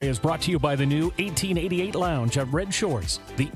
Is brought to you by the new 1888 Lounge at Red Shores. The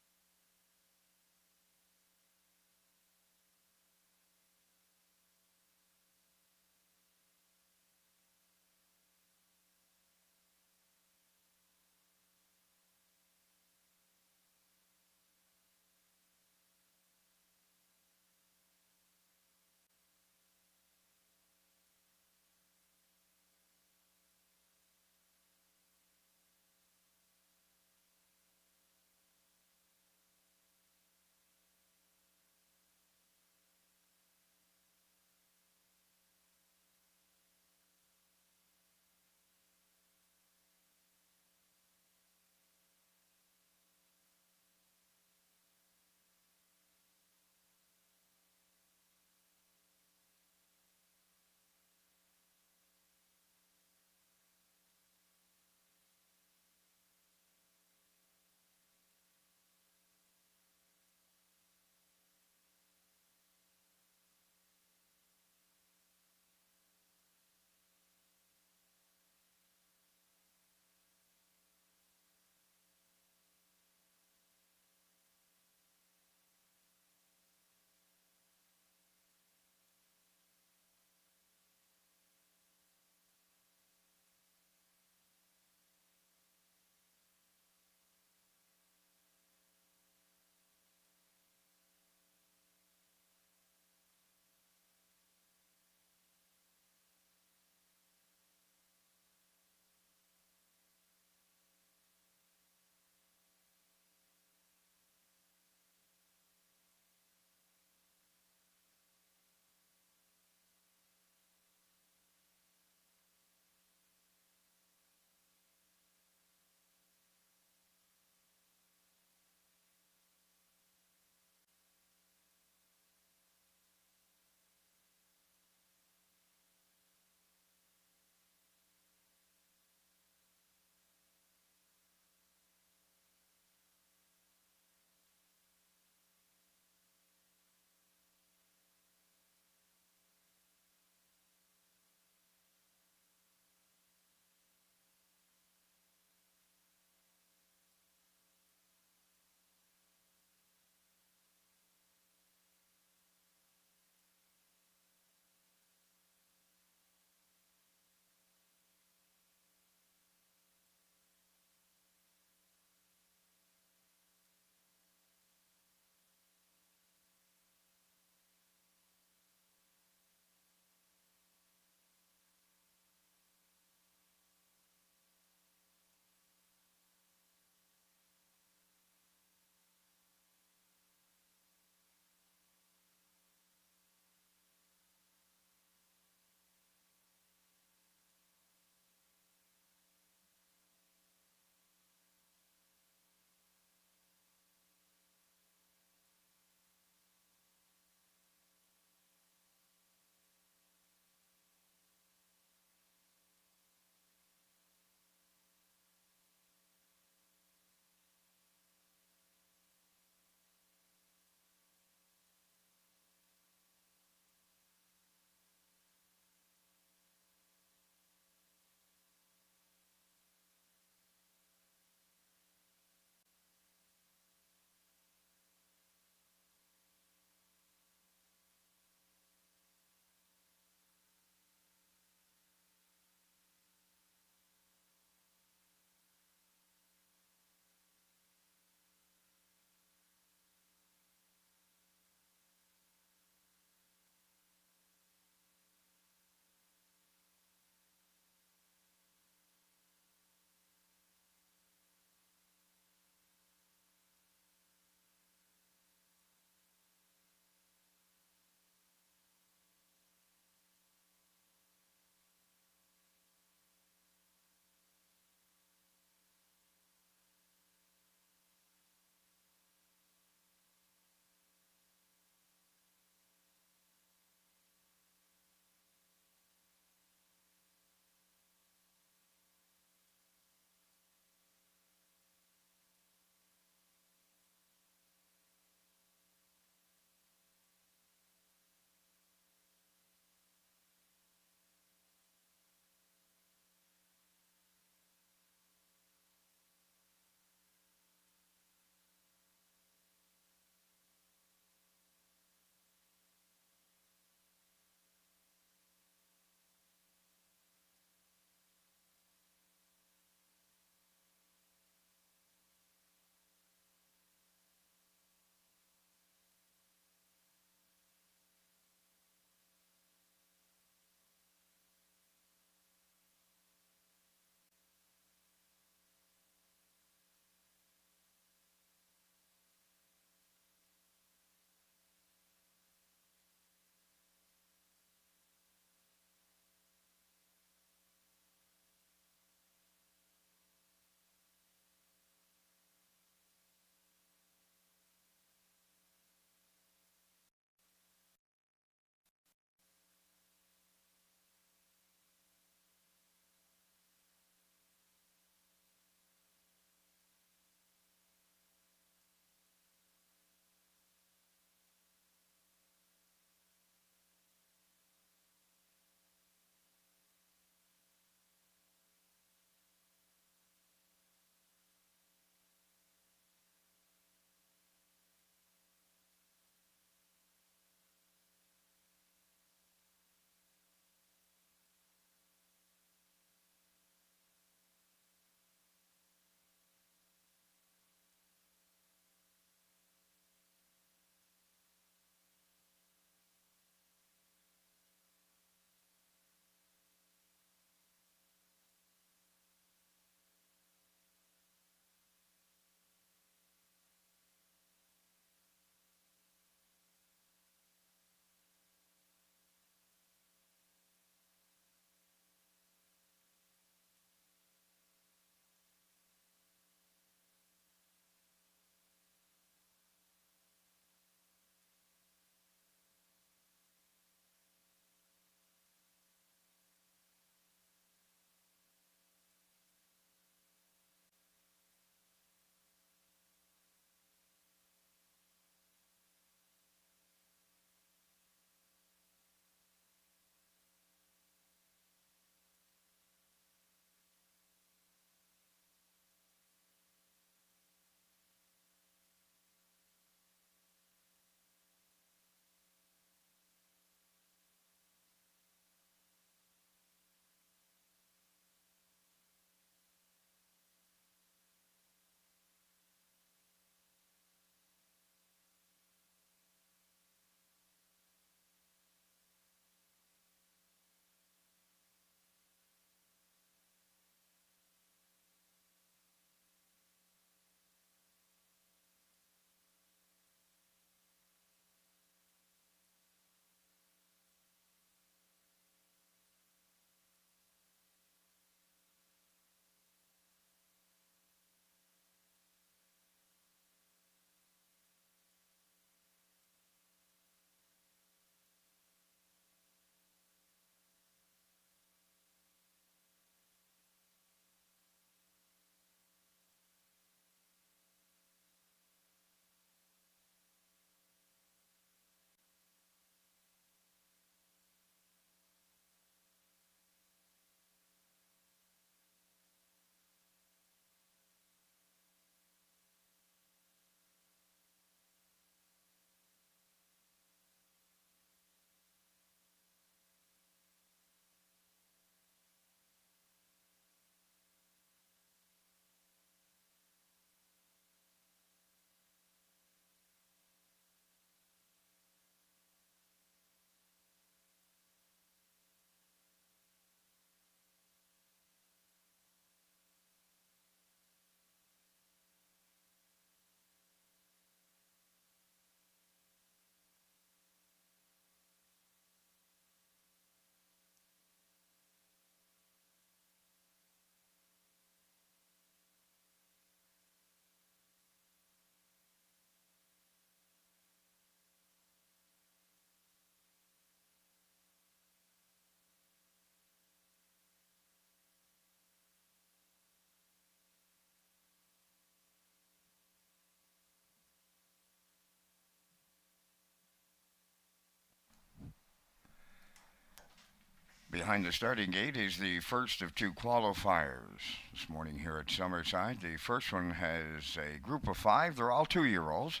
Behind the starting gate is the first of two qualifiers this morning here at Summerside. The first one has a group of five. They're all 2-year-olds.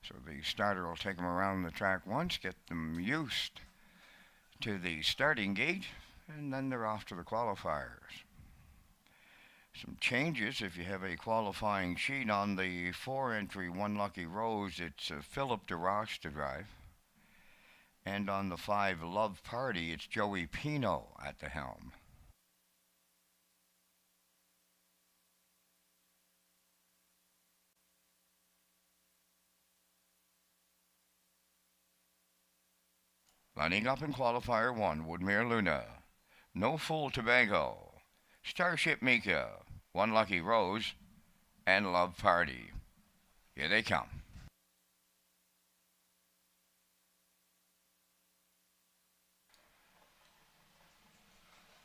So the starter will take them around the track once, get them used to the starting gate, and then they're off to the qualifiers. Some changes if you have a qualifying sheet on the 4-entry One Lucky Rose, it's Philip DeRoche to drive. And on the 5 Love Party, it's Joey Pino at the helm. Lining up in qualifier 1, Woodmere Luna, No Fool Tobago, Starship Mika, One Lucky Rose, and Love Party. Here they come.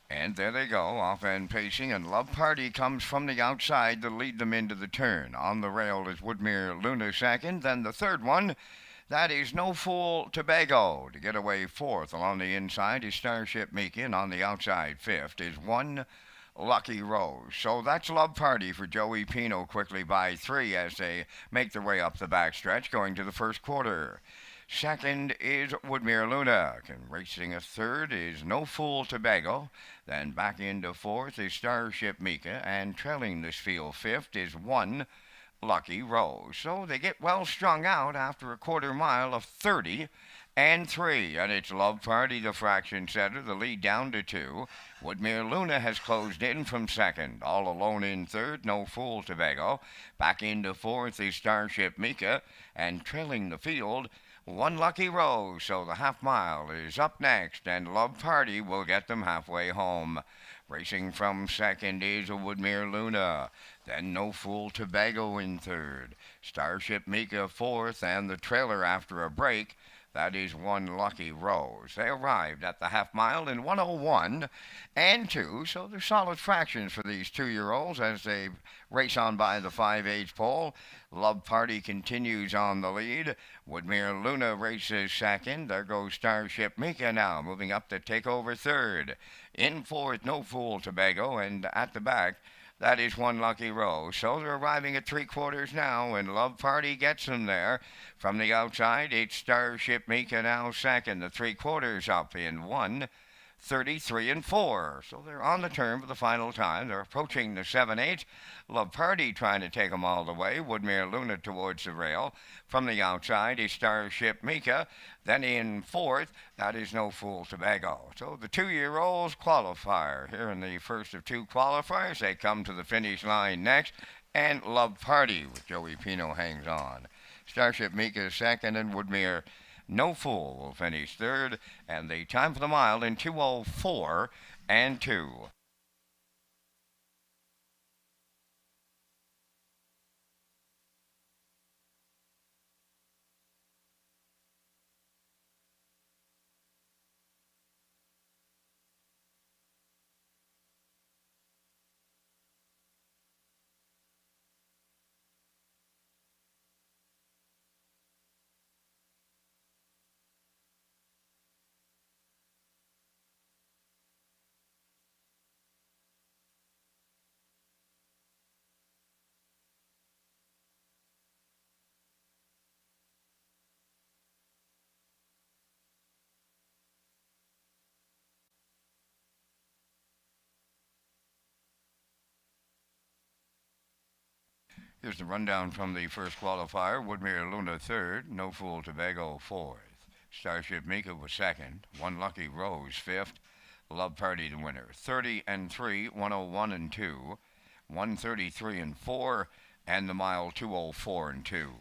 And there they go, off and pacing, and Love Party comes from the outside to lead them into the turn. On the rail is Woodmere Luna second, then the third one, that is No Fool Tobago. To get away fourth along the inside is Starship Meekin. On the outside fifth is One Lucky Rose. So that's Love Party for Joey Pino quickly by 3 as they make their way up the backstretch going to the first quarter. Second is Woodmere Luna. Racing a third is No Fool Tobago. Then back into fourth is Starship Mika. And trailing this field fifth is One Lucky Rose. So they get well strung out after a quarter mile of 30 and 3. And it's Love Party, the fraction setter, the lead down to 2. Woodmere Luna has closed in from second. All alone in third, No Fool Tobago. Back into fourth is Starship Mika. And trailing the field, One Lucky Rose. So the half mile is up next, and Love Party will get them halfway home. Racing from second is Woodmere Luna. Then No Fool Tobago in third. Starship Mika fourth, and the trailer after a break, that is One Lucky Rose. They arrived at the half mile in 1:01 and 2, so they're solid fractions for these 2-year-olds as they race on by the 5H pole. Love Party continues on the lead. Woodmere Luna races second. There goes Starship Mika now, moving up to take over third. In fourth, No Fool Tobago, and at the back, that is One Lucky Rose. So they're arriving at 3/4 now, and Love Party gets them there. From the outside, it's Starship Mika now second. The 3/4 up in 1:33 and 4. So they're on the turn for the final time. They're approaching the 7/8. Love Party trying to take them all the way. Woodmere Luna towards the rail. From the outside is Starship Mika. Then in fourth, that is No Fool Tobago. So the 2-year-olds qualifier here in the first of two qualifiers. They come to the finish line next. And Love Party with Joey Pino hangs on. Starship Mika second, and Woodmere No Fool will finish third. And the time for the mile in 2:04 and 2. Here's the rundown from the first qualifier. Woodmere Luna third, No Fool Tobago fourth. Starship Mika was second, One Lucky Rose fifth. Love Party the winner. 30 and 3, 1:01 and 2, 1:33 and 4, and the mile 2:04 and 2.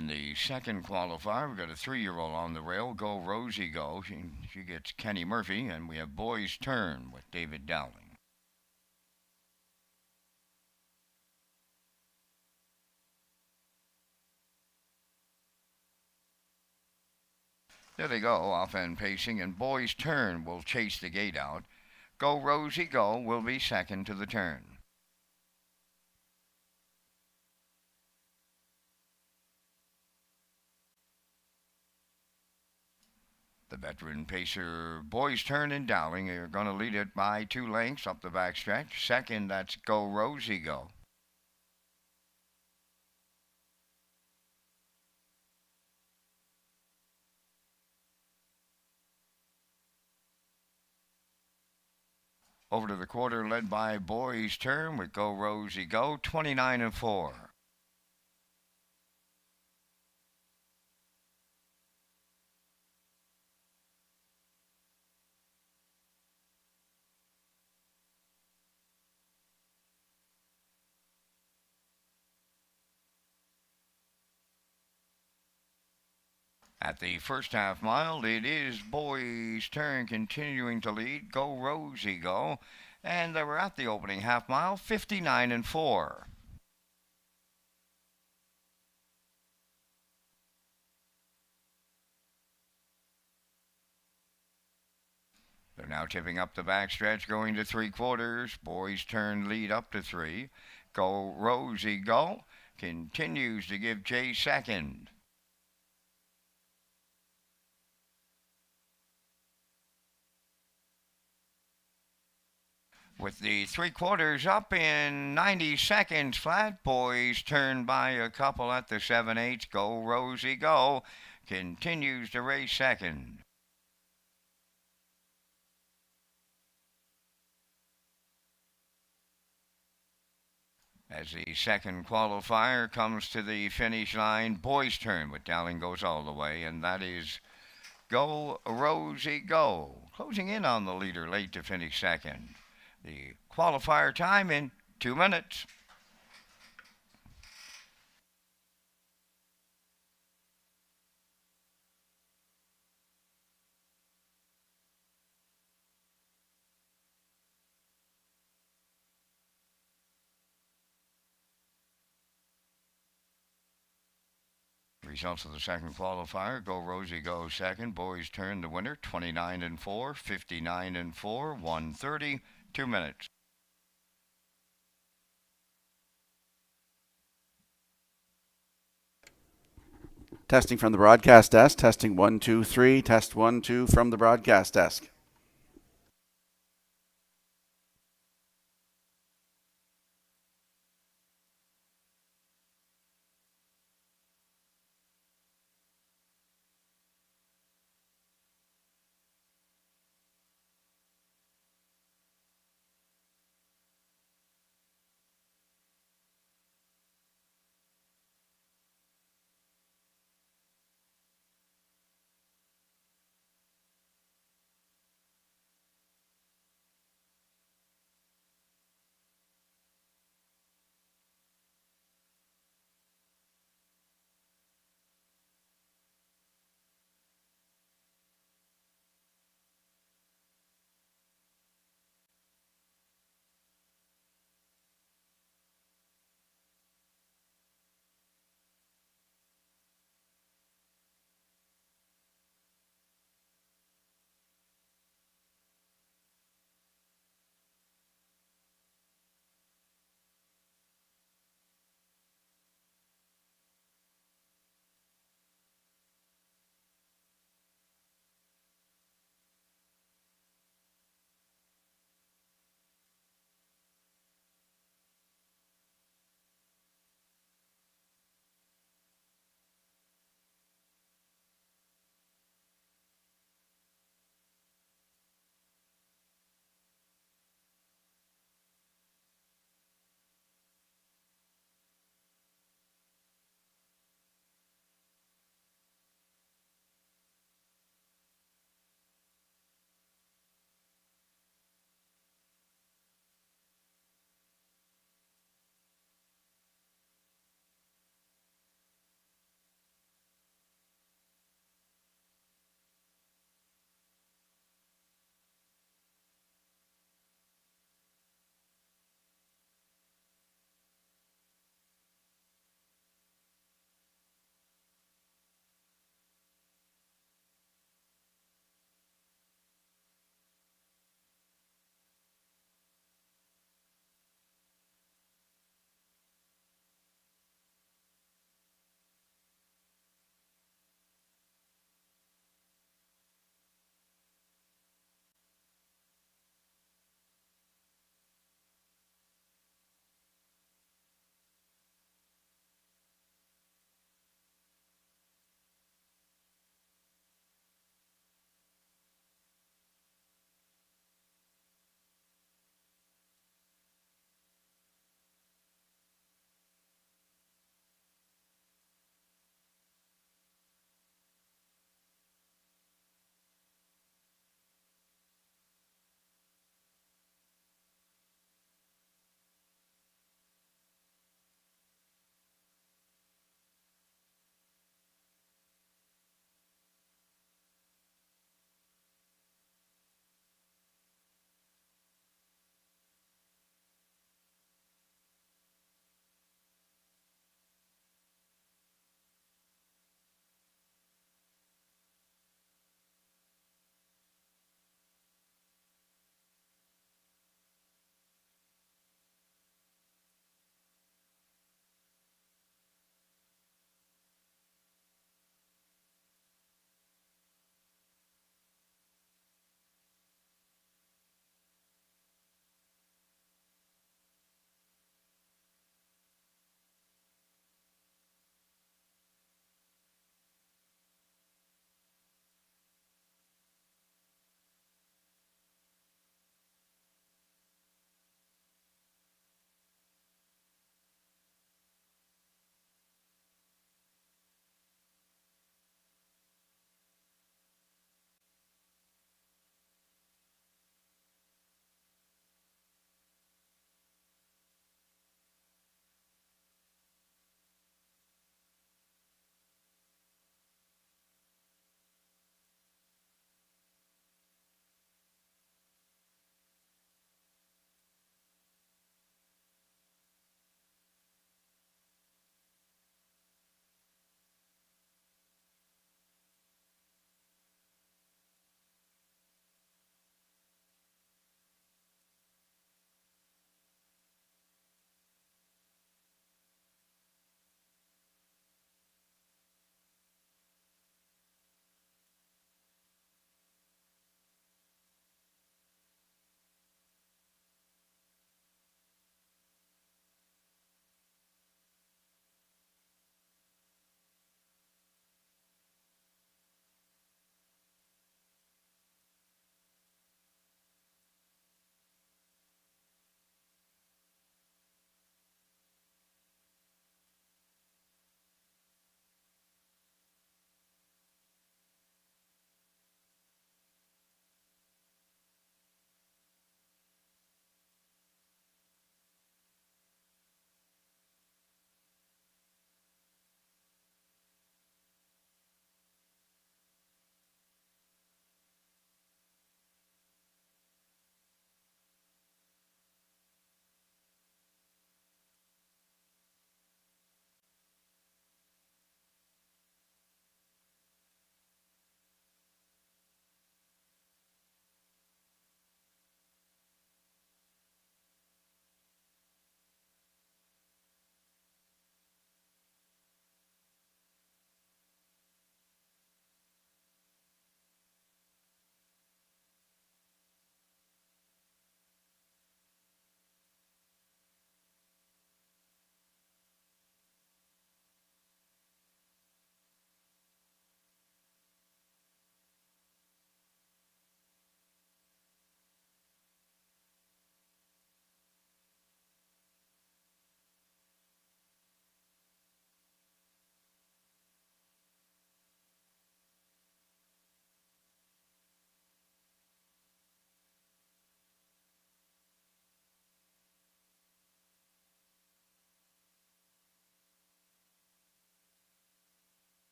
In the second qualifier, we've got a 3-year-old on the rail. Go Rosie Go. She gets Kenny Murphy, and we have Boys Turn with David Dowling. There they go, off-end pacing, and Boys Turn will chase the gate out. Go Rosie Go will be second to the turn. The veteran pacer Boys Turn and Dowling are going to lead it by 2 lengths up the backstretch. Second, that's Go Rosie Go. Over to the quarter, led by Boys Turn with Go Rosie Go, 29-4. At the first half mile, it is Boys Turn continuing to lead. Go Rosie Go. And they were at the opening half mile, 59-4. They're now tipping up the backstretch, going to 3/4. Boys Turn lead up to 3. Go Rosie Go continues to give chase second. With the 3/4 up in 90 seconds flat, Boys Turn by a couple at the 7/8. Go Rosie Go continues to race second. As the second qualifier comes to the finish line, Boys Turn with Dowling goes all the way, and that is Go Rosie Go, closing in on the leader late to finish second. The qualifier time in 2 minutes. Results of the second qualifier: Go Rosie Go second, Boys Turn the winner, 29-4, 59-4, 1:30, 2 minutes. Testing from the broadcast desk. Testing 1, 2, 3. Test 1, 2 from the broadcast desk.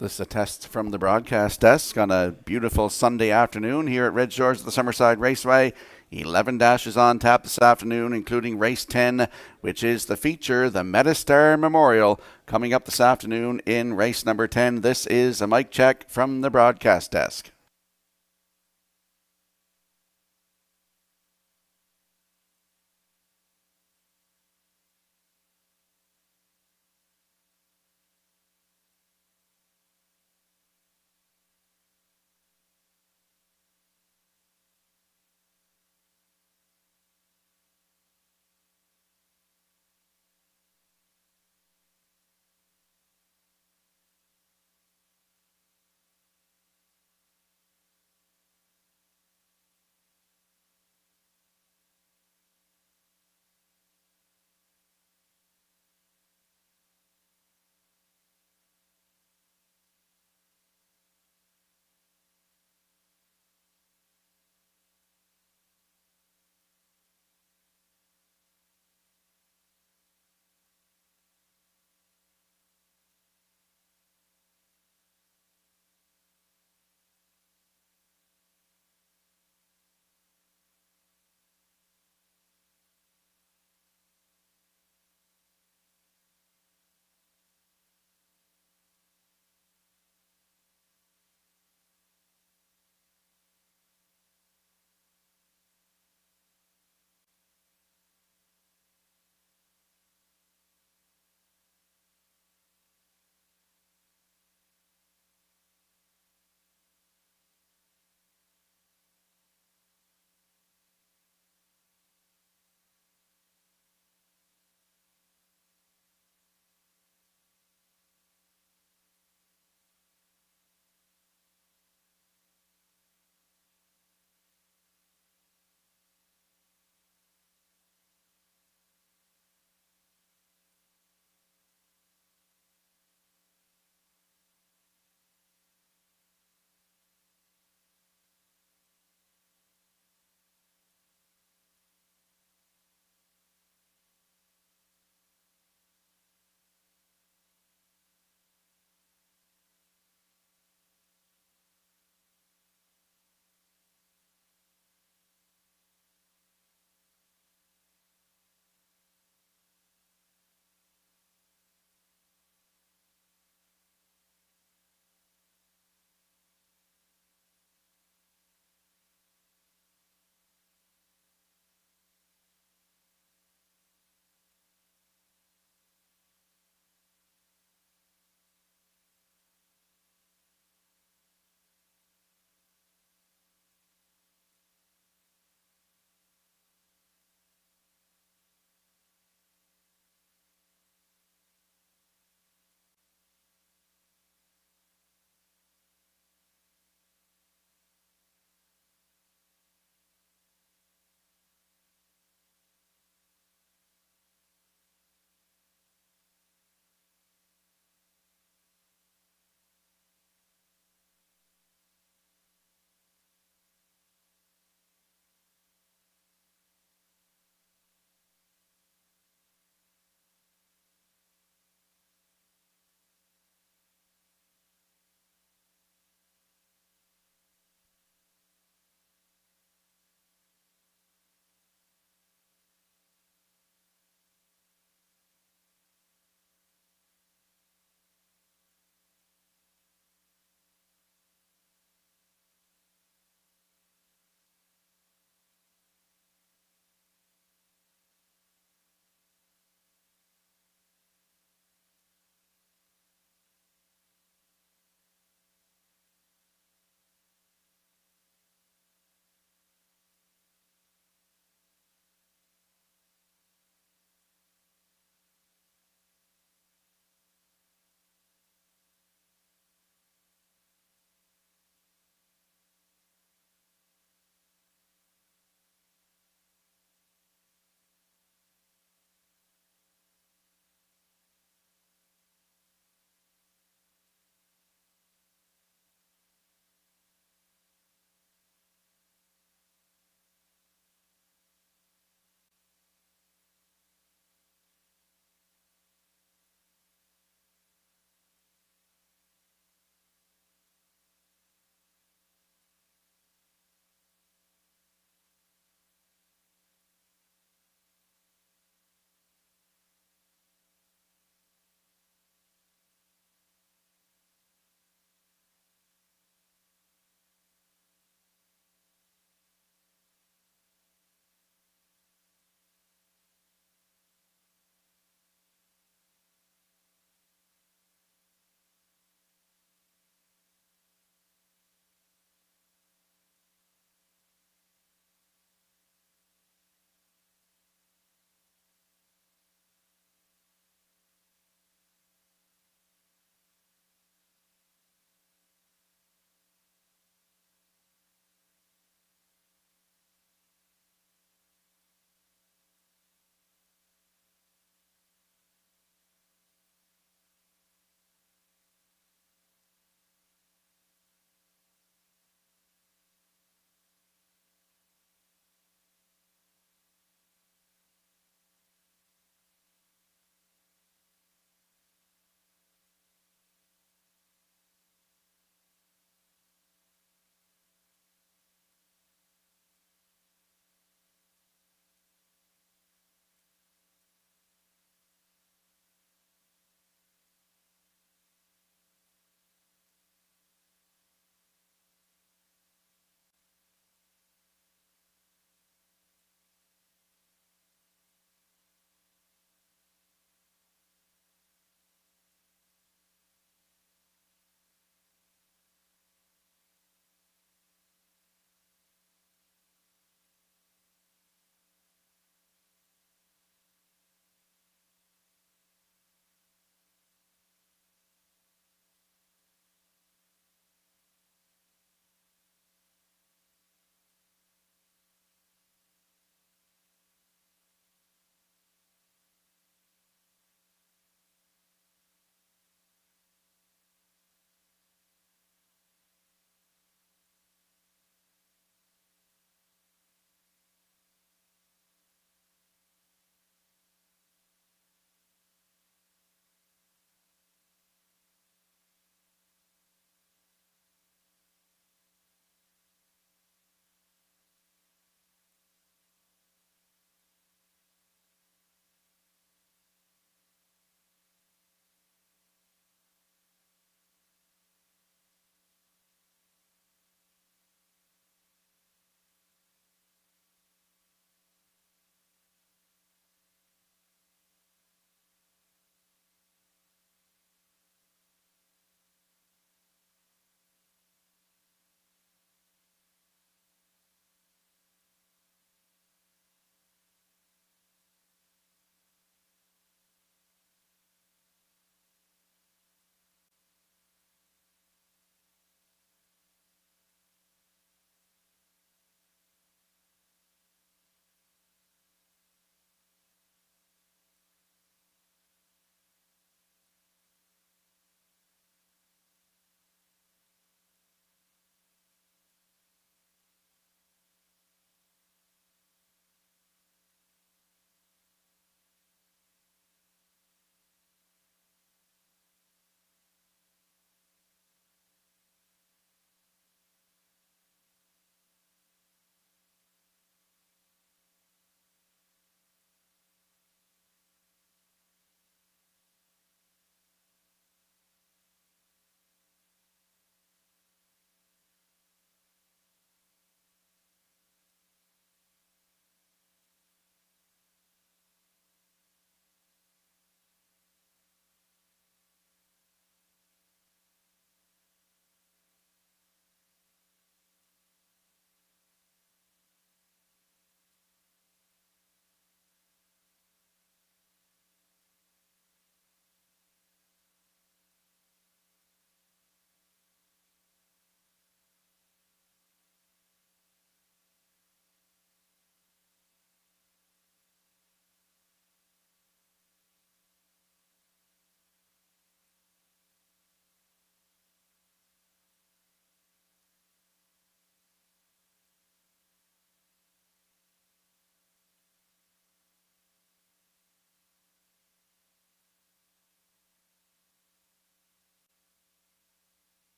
This is a test from the broadcast desk on a beautiful Sunday afternoon here at Red Shores at the Summerside Raceway. 11 dashes on tap this afternoon, including race 10, which is the feature, the Metastar Memorial, coming up this afternoon in race number 10. This is a mic check from the broadcast desk.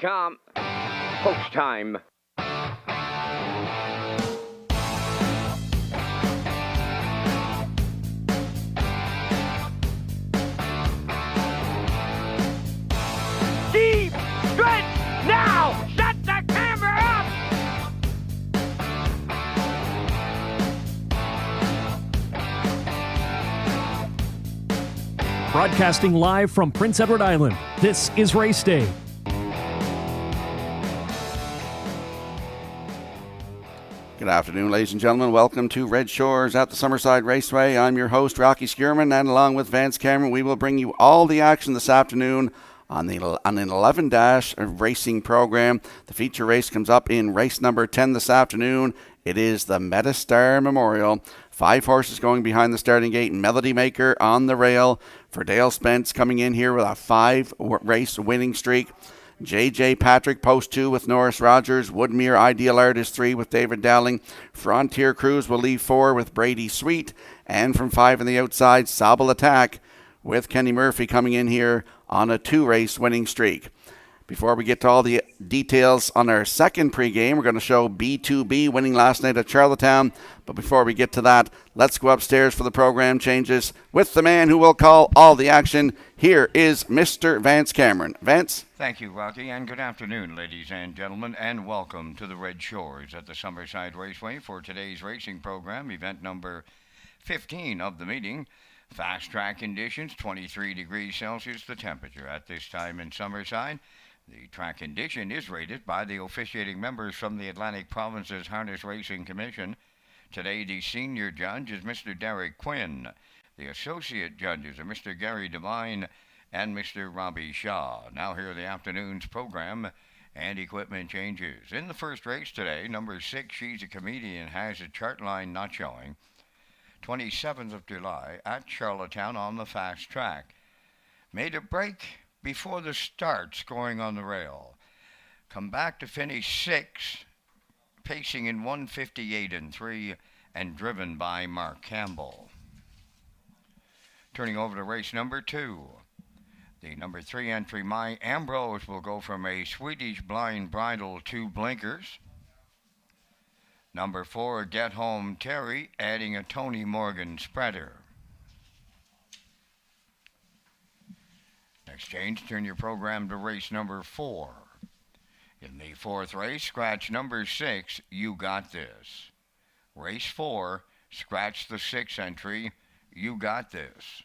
come. Post time. Deep stretch now! Shut the camera up! Broadcasting live from Prince Edward Island, this is Race Day. Good afternoon, ladies and gentlemen. Welcome to Red Shores at the Summerside Raceway. I'm your host, Rocky Skierman, and along with Vance Cameron, we will bring you all the action this afternoon on an 11-dash racing program. The feature race comes up in race number 10 this afternoon. It is the Metastar Memorial. 5 horses going behind the starting gate. Melody Maker on the rail for Dale Spence, coming in here with a 5-race winning streak. J.J. Patrick, post 2 with Norris Rogers. Woodmere Ideal Art is 3 with David Dowling. Frontier Cruise will leave 4 with Brady Sweet. And from 5 on the outside, Sabal Attack with Kenny Murphy coming in here on a 2-race winning streak. Before we get to all the details on our second pregame, we're going to show B2B winning last night at Charlottetown. But before we get to that, let's go upstairs for the program changes with the man who will call all the action. Here is Mr. Vance Cameron. Vance? Thank you, Rocky, and good afternoon, ladies and gentlemen, and welcome to the Red Shores at the Summerside Raceway for today's racing program, event number 15 of the meeting. Fast track conditions, 23 degrees Celsius, the temperature at this time in Summerside. The track condition is rated by the officiating members from the Atlantic Province's Harness Racing Commission. Today, the senior judge is Mr. Derek Quinn. The associate judges are Mr. Gary Devine and Mr. Robbie Shaw. Now here are the afternoon's program and equipment changes. In the first race today, number 6, She's a Comedian, has a chart line not showing. 27th of July at Charlottetown on the fast track. Made a break before the start, scoring on the rail. Come back to finish 6, pacing in 1:58 and 3, and driven by Mark Campbell. Turning over to race number 2. The number 3 entry, My Ambrose, will go from a Swedish blind bridle to blinkers. Number 4, Get Home Terry, adding a Tony Morgan spreader. Next change, turn your program to race number 4. In the 4th race, scratch number 6, You Got This. Race 4, scratch the 6th entry, You Got This.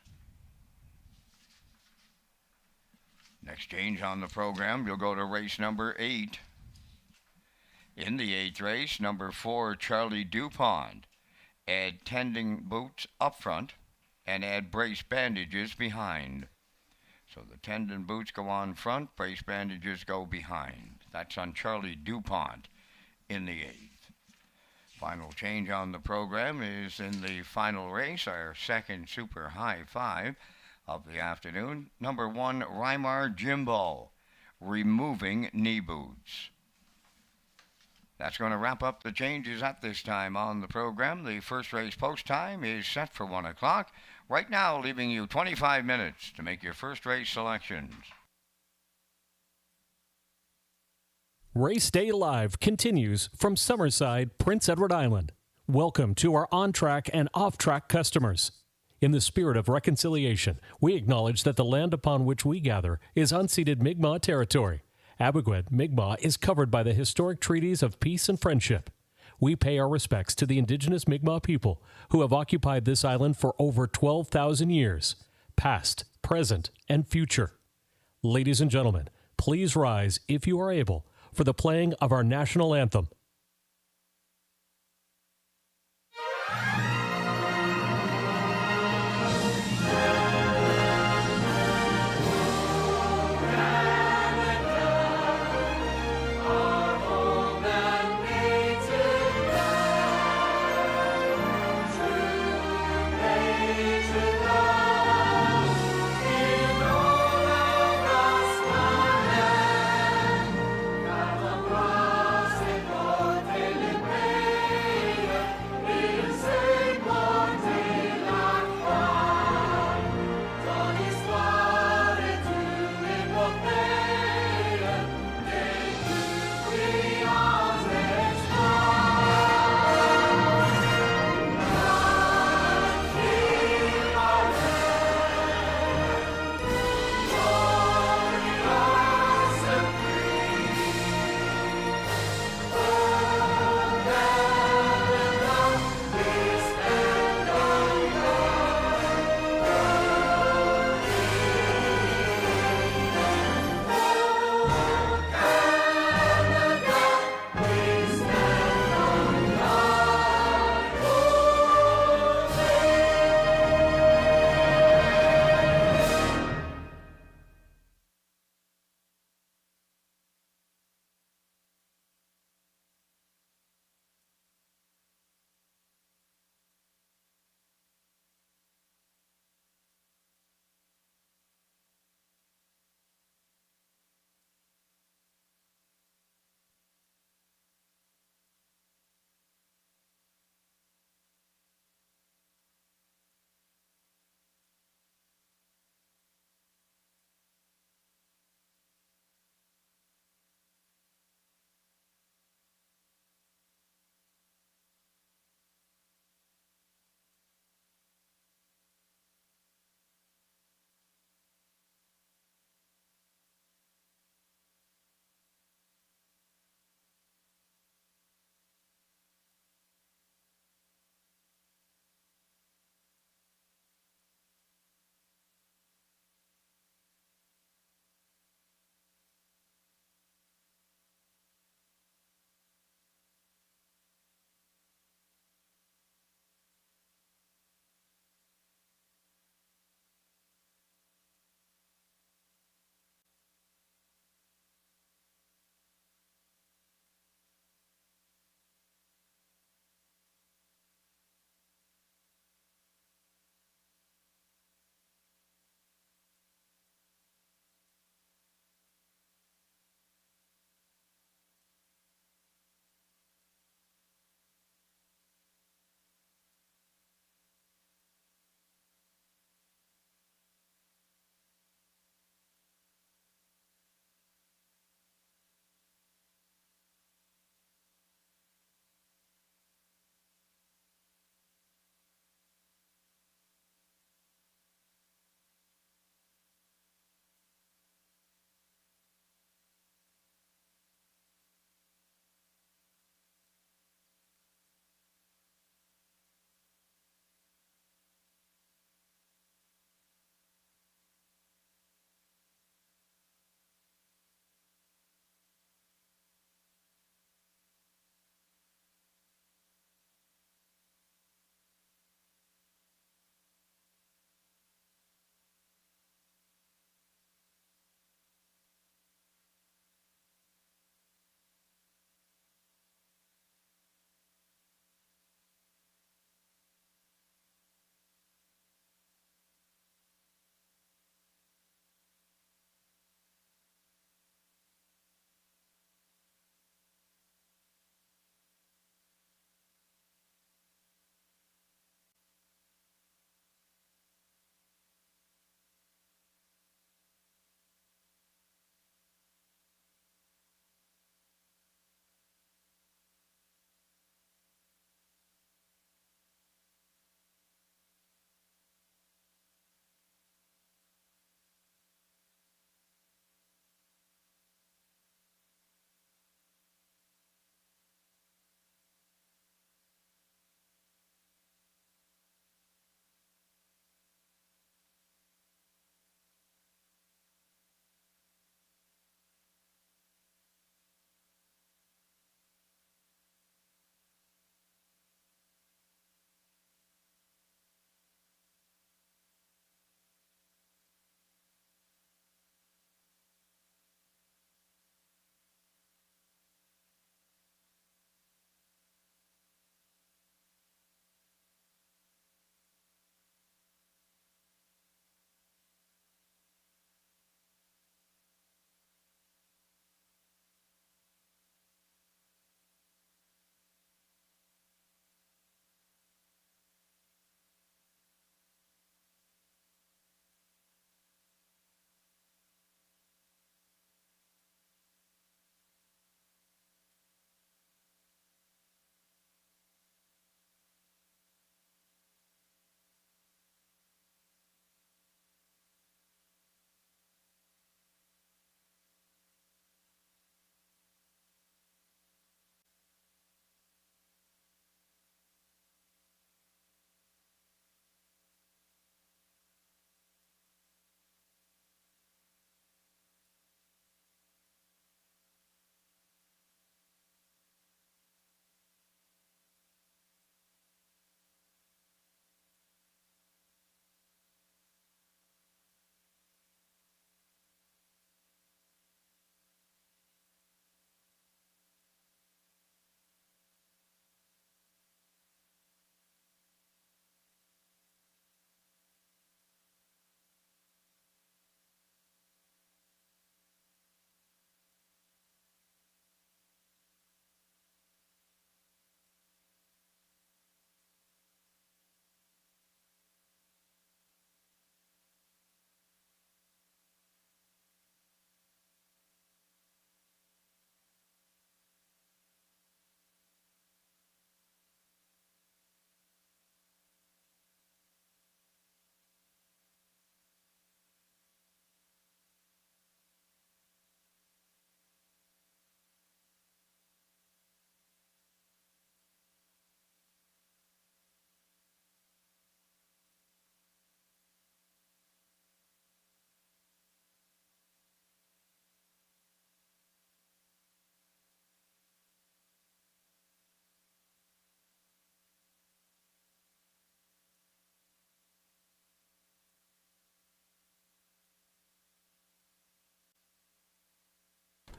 Next change on the program, you'll go to race number 8. In the 8th race, number 4, Charlie DuPont. Add tending boots up front and add brace bandages behind. So the tendon boots go on front, brace bandages go behind. That's on Charlie DuPont in the 8th. Final change on the program is in the final race, our second super high 5 of the afternoon. Number 1, Rymar Jimbo, removing knee boots. That's going to wrap up the changes at this time on the program. The first race post time is set for 1 o'clock. Right now, leaving you 25 minutes to make your first race selections. Race Day Live continues from Summerside, Prince Edward Island. Welcome to our on-track and off-track customers. In the spirit of reconciliation, we acknowledge that the land upon which we gather is unceded Mi'kmaq territory. Abogwed, Mi'kmaq is covered by the historic treaties of peace and friendship. We pay our respects to the indigenous Mi'kmaq people who have occupied this island for over 12,000 years, past, present, and future. Ladies and gentlemen, please rise, if you are able, for the playing of our national anthem.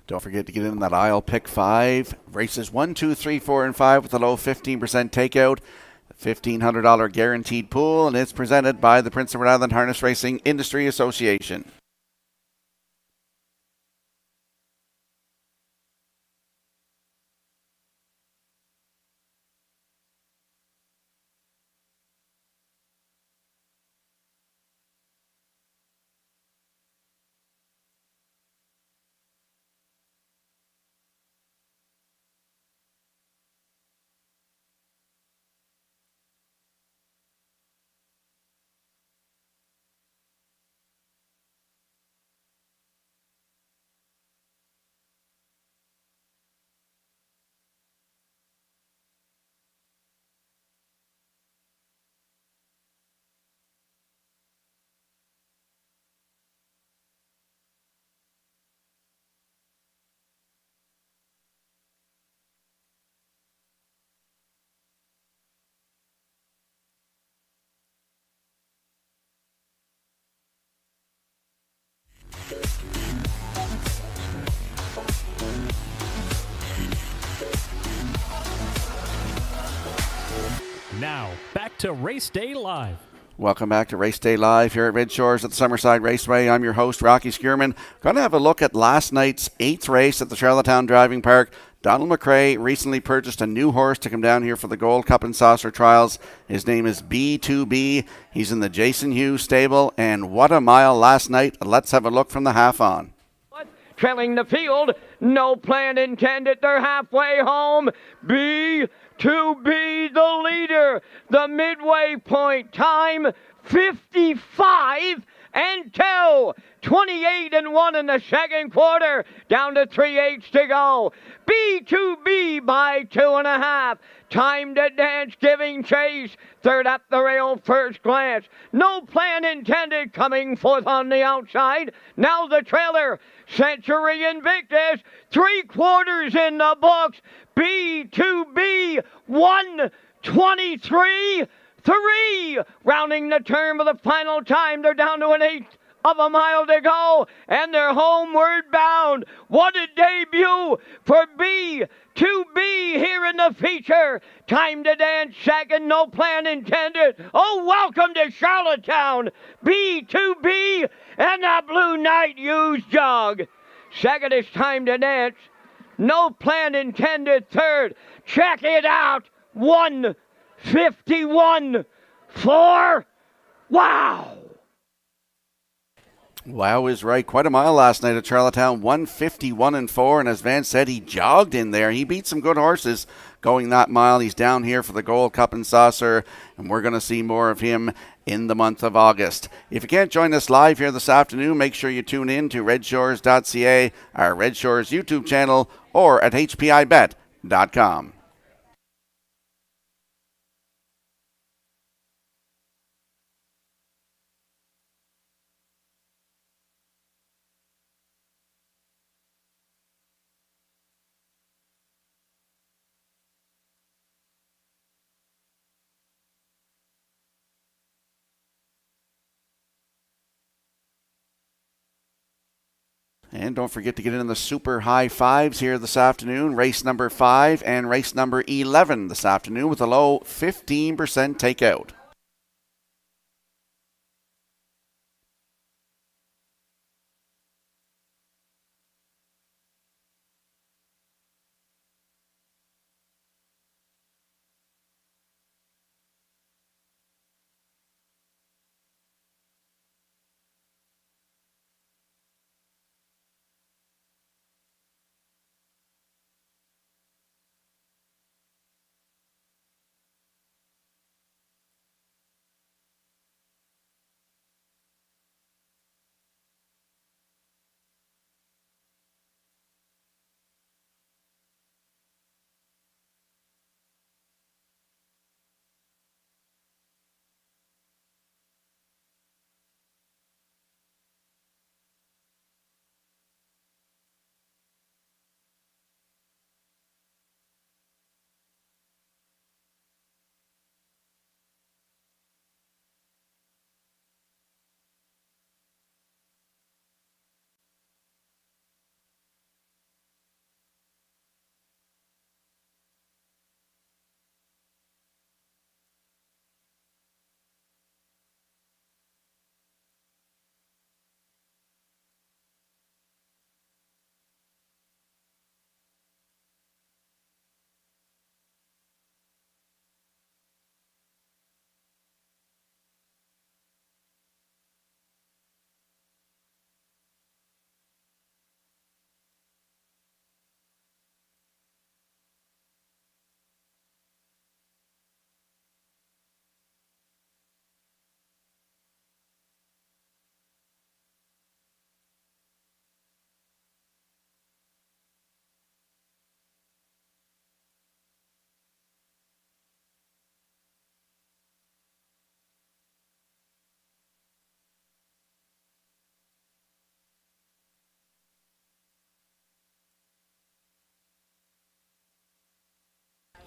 Don't forget to get in that aisle pick 5. Races 1, 2, 3, 4, and 5 with a low 15% takeout. $1,500 guaranteed pool, and it's presented by the Prince Edward Island Harness Racing Industry Association. Now, back to Race Day Live. Welcome back to Race Day Live here at Red Shores at the Summerside Raceway. I'm your host, Rocky Skierman. Going to have a look at last night's 8th race at the Charlottetown Driving Park. Donald McRae recently purchased a new horse to come down here for the Gold Cup and Saucer Trials. His name is B2B. He's in the Jason Hughes stable, and what a mile last night. Let's have a look from the half on. Trailing the field, no plan intended, they're halfway home. B2B, the leader. The midway point time, 55 and 2. 28 and 1 in the second quarter, down to 3/8 to go. B2B by 2.5. Time to dance, giving chase. Third up the rail, first glance. No plan intended, coming forth on the outside. Now the trailer, Century Invictus, 3/4 in the books. B2B, 1:23.3. Rounding the turn of the final time, they're down to 1/8 of a mile to go, and they're homeward bound. What a debut for B2B here in the feature. Time to dance, second, no plan intended. Oh, welcome to Charlottetown. B2B and the Blue Knight used jug. Second is Time to Dance. No plan intended, third. Check it out. 1:51.4. Wow. Wow is right. Quite a mile last night at Charlottetown. 1:51.4. And as Van said, he jogged in there. He beat some good horses going that mile. He's down here for the Gold Cup and Saucer, and we're going to see more of him in the month of August. If you can't join us live here this afternoon, make sure you tune in to Redshores.ca, our Red Shores YouTube channel, or at HPIBet.com. And don't forget to get in the super high fives here this afternoon. Race number 5 and race number 11 this afternoon with a low 15% takeout.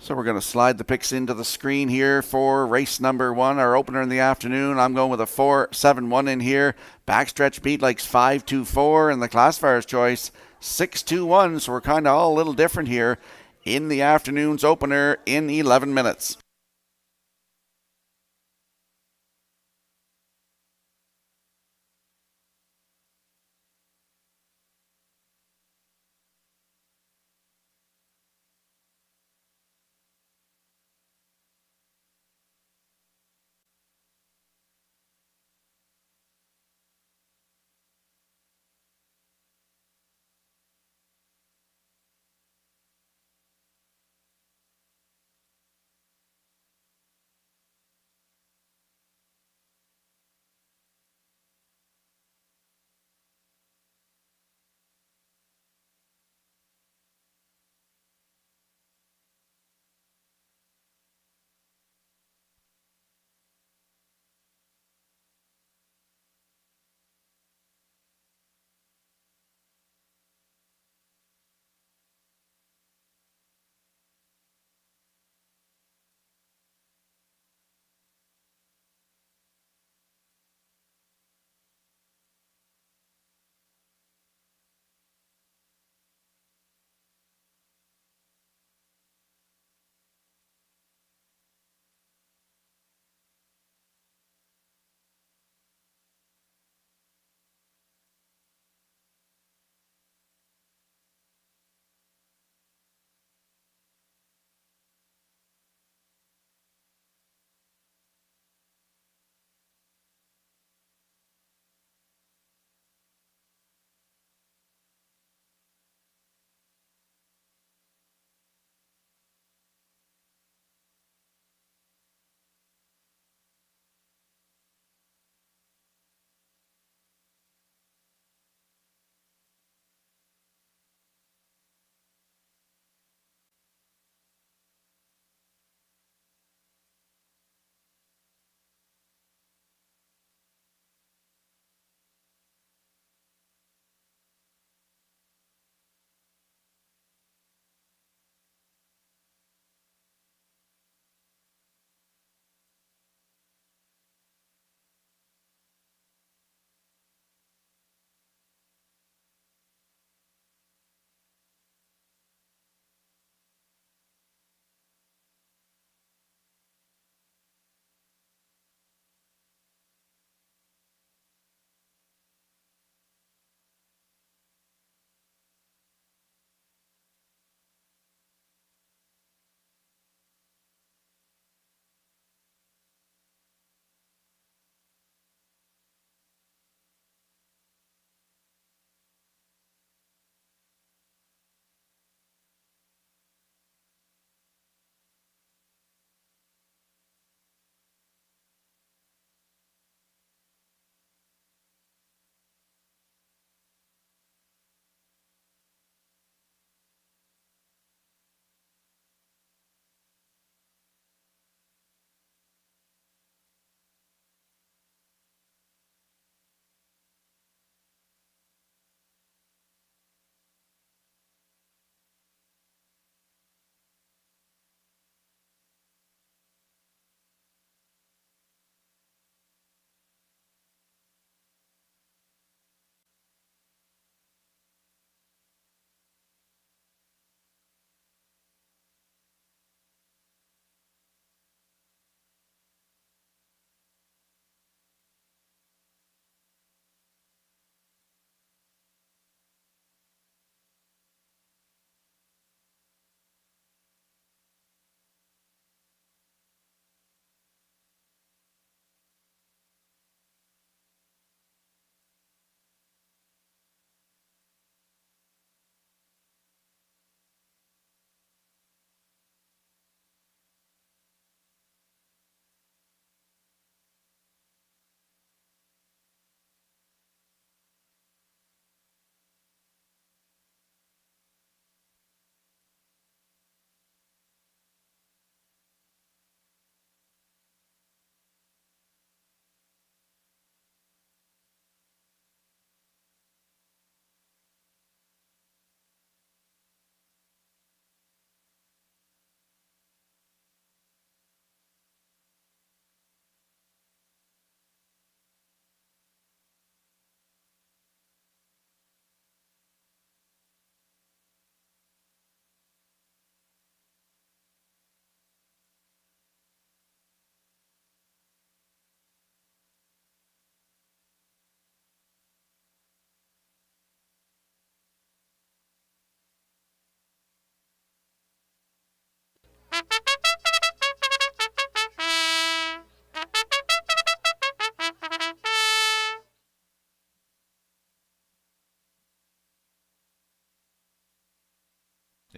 So we're going to slide the picks into the screen here for race number 1, our opener in the afternoon. I'm going with a 4-7-1 in here. Backstretch beat likes 5-2-4, and the classifier's choice 6-2-1. So we're kind of all a little different here in the afternoon's opener in 11 minutes.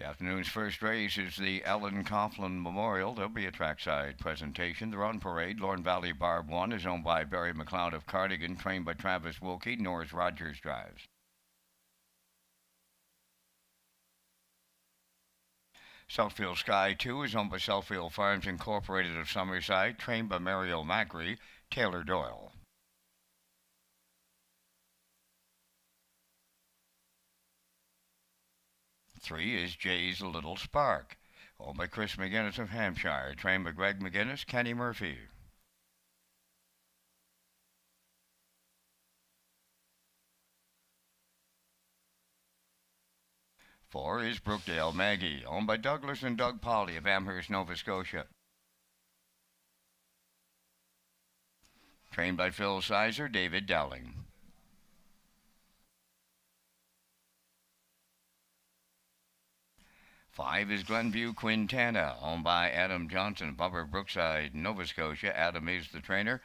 The afternoon's first race is the Ellen Coughlin Memorial. There'll be a trackside presentation. The Run Parade, Lorne Valley Barb 1, is owned by Barry McLeod of Cardigan, trained by Travis Wilkie. Norris Rogers drives. Southfield Sky 2 is owned by Southfield Farms Incorporated of Summerside, trained by Mario Macri, Taylor Doyle. Three is Jay's Little Spark, owned by Chris McGinnis of Hampshire, trained by Greg McGinnis, Kenny Murphy. Four is Brookdale Maggie, owned by Douglas and Doug Polly of Amherst, Nova Scotia. Trained by Phil Sizer, David Dowling. Five is Glenview Quintana, owned by Adam Johnson of Upper Brookside, Nova Scotia. Adam is the trainer.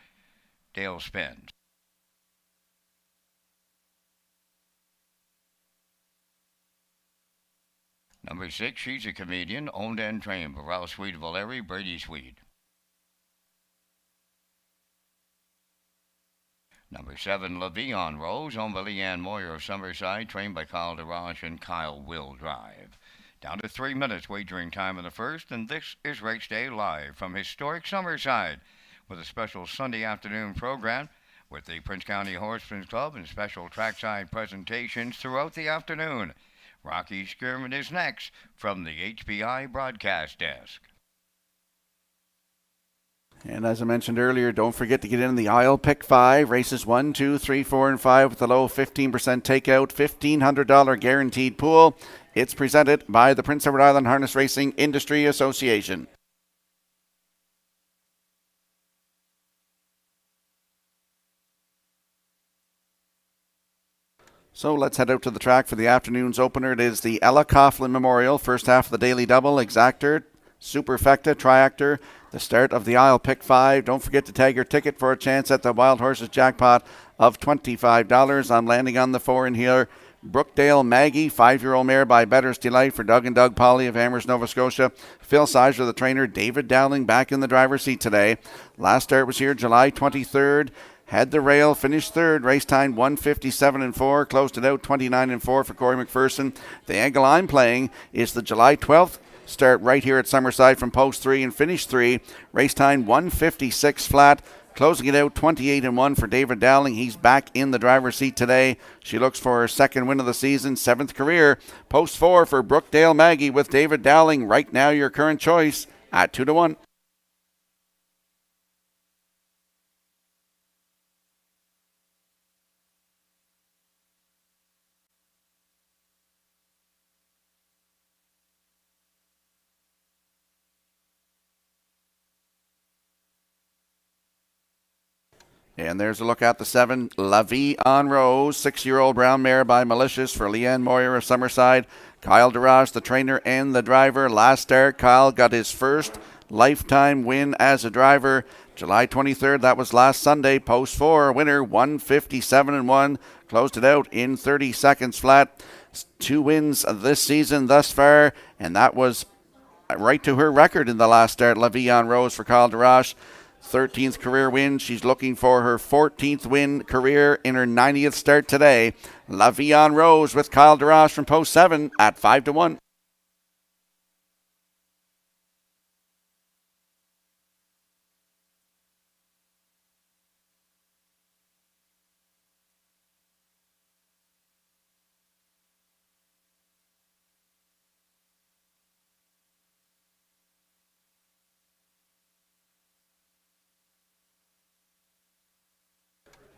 Dale Spence. Number 6, she's a comedian, owned and trained by Ralph Sweet of Valeri, Brady Sweet. Number 7, LaVion Rose, owned by Leanne Moyer of Summerside, trained by Kyle DeRoche and Kyle Will Drive. Down to 3 minutes wagering time in the first, and this is Race Day Live from historic Summerside with a special Sunday afternoon program with the Prince County Horsemen's Club and special trackside presentations throughout the afternoon. Rocky Skirman is next from the HPI broadcast desk. And as I mentioned earlier, don't forget to get in the aisle pick 5, races 1, 2, 3, 4, and 5 with a low 15% takeout, $1,500 guaranteed pool. It's presented by the Prince Edward Island Harness Racing Industry Association. So let's head out to the track for the afternoon's opener. It is the Ella Coughlin Memorial, first half of the daily double, Exactor, Superfecta, Triactor, the start of the aisle pick 5. Don't forget to tag your ticket for a chance at the Wild Horses jackpot of $25. I'm landing on the 4 in here. Brookdale Maggie, 5-year-old mare by Better's Delight for Doug and Doug Polly of Amherst, Nova Scotia. Phil Sizer, the trainer. David Dowling back in the driver's seat today. Last start was here July 23rd. Had the rail, finished third, race time 1:57.4, closed it out 29.4 for Corey McPherson. The angle I'm playing is the July 12th start right here at Summerside from post 3 and finish 3, race time 1:56 flat, closing it out 28.1 for David Dowling. He's back in the driver's seat today. She looks for her second win of the season, 7th career. Post 4 for Brookdale Maggie with David Dowling. Right now your current choice at 2-1. And there's a look at the 7, La Vie en Rose, 6-year-old brown mare by Malicious for Leanne Moyer of Summerside. Kyle DeRoche, the trainer and the driver. Last start, Kyle got his first lifetime win as a driver. July 23rd, that was last Sunday. Post 4, winner 1:57.1. Closed it out in 30 seconds flat. 2 wins this season thus far, and that was right to her record in the last start. La Vie en Rose for Kyle DeRoche. 13th career win. She's looking for her 14th win career in her 90th start today. La Vie en Rose with Kyle DeRoche from post 7 at 5-1.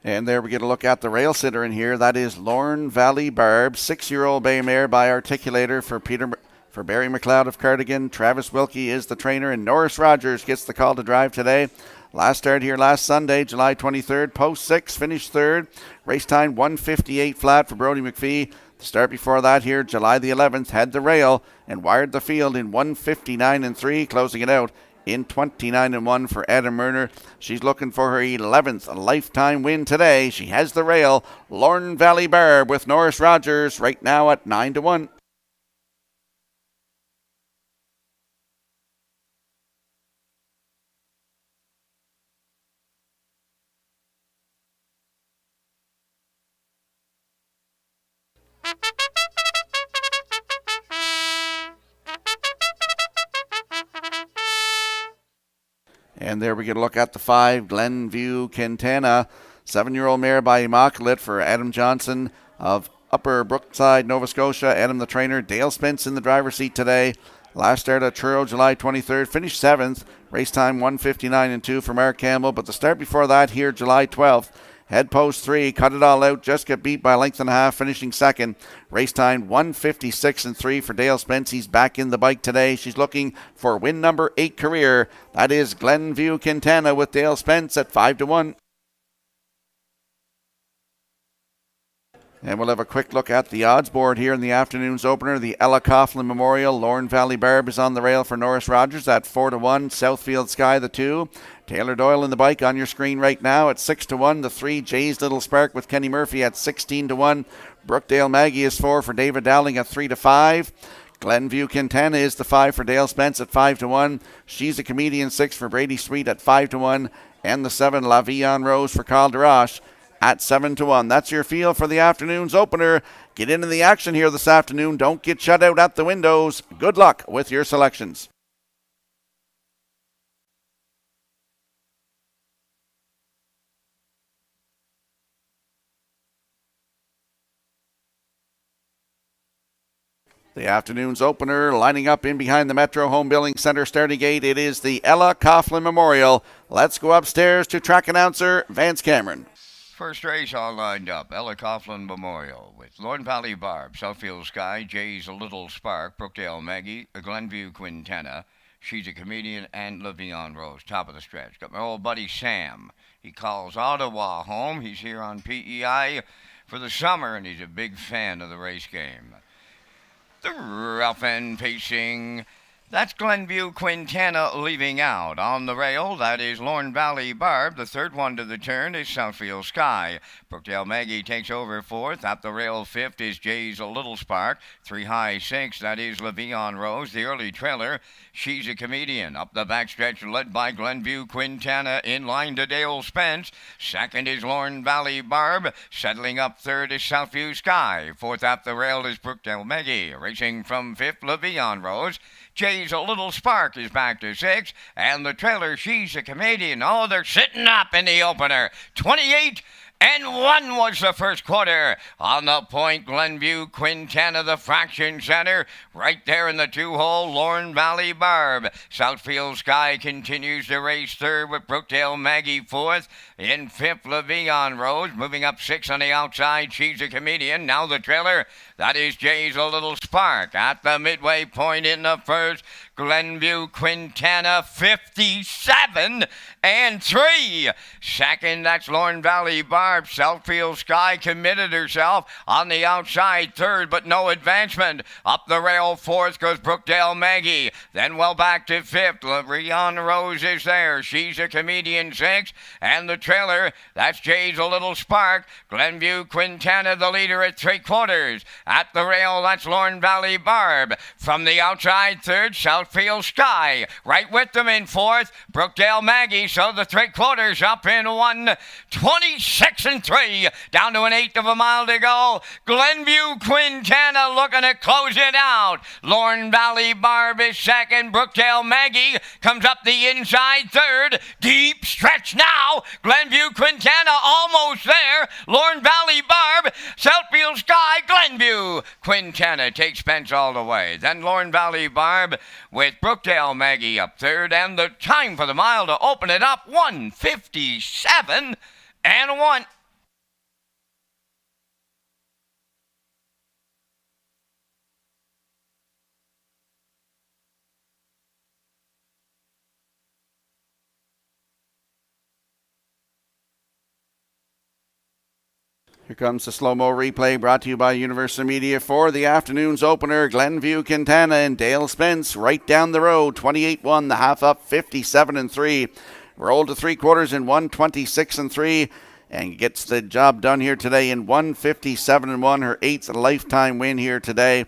And there we get a look at the rail sitter in here. That is Lorne Valley Barb, 6-year-old bay mare by Articulator for Barry McLeod of Cardigan. Travis Wilkie is the trainer, and Norris Rogers gets the call to drive today. Last start here last Sunday, July 23rd. Post 6, finished third. Race time 1:58 flat for Brody McPhee. The start before that here, July the 11th, had the rail and wired the field in 1:59.3, closing it out in 29.1 for Adam Murner. She's looking for her 11th lifetime win today. She has the rail. Lorne Valley Barb with Norris Rogers right now at 9-1. And there we get a look at the 5, Glenview Quintana. 7-year-old mare by Immaculate for Adam Johnson of Upper Brookside, Nova Scotia. Adam the trainer. Dale Spence in the driver's seat today. Last start at Truro, July 23rd. Finished 7th. Race time 1:59.2 for Mark Campbell. But the start before that here, July 12th. Head post 3, cut it all out, just got beat by a length and a half, finishing second. Race time 1:56.3 for Dale Spence. He's back in the bike today. She's looking for win number 8 career. That is Glenview Quintana with Dale Spence at 5-1. And we'll have a quick look at the odds board here in the afternoon's opener. The Ella Coughlin Memorial. Lorne Valley Barb is on the rail for Norris Rogers at 4-1. Southfield Sky, the 2. Taylor Doyle in the bike on your screen right now at 6-1. The 3, Jay's Little Spark with Kenny Murphy at 16-1. Brookdale Maggie is 4 for David Dowling at 3-5. Glenview Quintana is the 5 for Dale Spence at 5-1. She's a Comedian 6 for Brady Sweet at 5-1. And the 7, La Vie en Rose for Carl DeRoche at 7-1. That's your feel for the afternoon's opener. Get into the action here this afternoon. Don't get shut out at the windows. Good luck with your selections. The afternoon's opener, lining up in behind the Metro Home Building Center starting gate. It is the Ella Coughlin Memorial. Let's go upstairs to track announcer Vance Cameron. First race all lined up. Ella Coughlin Memorial with Lorne Valley Barb, Southfield Sky, Jay's a Little Spark, Brookdale Maggie, Glenview Quintana, She's a Comedian, and La Vie en Rose. Top of the stretch. Got my old buddy Sam. He calls Ottawa home. He's here on PEI for the summer, and he's a big fan of the race game. The rough end pacing. That's Glenview Quintana leaving out. On the rail, that is Lorne Valley Barb. The third one to the turn is Southfield Sky. Brookdale Maggie takes over 4th. At the rail, 5th is Jay's a Little Spark. 3 high 6, that is La Vie en Rose. The early trailer, She's a Comedian. Up the backstretch, led by Glenview Quintana. In line to Dale Spence. Second is Lorne Valley Barb. Settling up 3rd is Southview Sky. 4th at the rail is Brookdale Maggie. Racing from 5th, La Vie en Rose. Jay's a Little Spark is back to 6th. And the trailer, She's a Comedian. Oh, they're sitting up in the opener. 28-1 was the first quarter. On the point, Glenview Quintana, the fraction center. Right there in the 2-hole, Lorne Valley Barb. Southfield Sky continues to race 3rd with Brookdale Maggie 4th. In 5th, La Vie en Rose. Moving up 6 on the outside, She's a Comedian. Now the trailer, that is Jay's a Little Spark. At the midway point in the first, Glenview Quintana 57-3. Second, that's Lorne Valley Barb. Southfield Sky committed herself on the outside 3rd, but no advancement. Up the rail 4th goes Brookdale Maggie. Then well back to 5th. La Vie en Rose is there. She's a Comedian 6th. And the trailer, that's Jay's a Little Spark. Glenview Quintana the leader at 3/4. At the rail, that's Lorne Valley Barb. From the outside 3rd, Southfield Sky. Right with them in 4th, Brookdale Maggie. So the 3/4 up in 1:26.3. Down to an 1/8 of a mile to go. Glenview Quintana looking to close it out. Lorne Valley Barb is second. Brookdale Maggie comes up the inside 3rd. Deep stretch now. Glenview Quintana almost there. Lorne Valley Barb. Southfield Sky. Glenview Quintana takes Spence all the way. Then Lorne Valley Barb with Brookdale Maggie up 3rd. And the time for the mile to open it up, 1:57.1. Here comes the slow-mo replay brought to you by Universal Media for the afternoon's opener. Glenview Quintana and Dale Spence right down the road. 28-1, the half up, 57-3. Rolled to 3/4 in 1:26.3 and gets the job done here today in 1:57.1. Her 8th lifetime win here today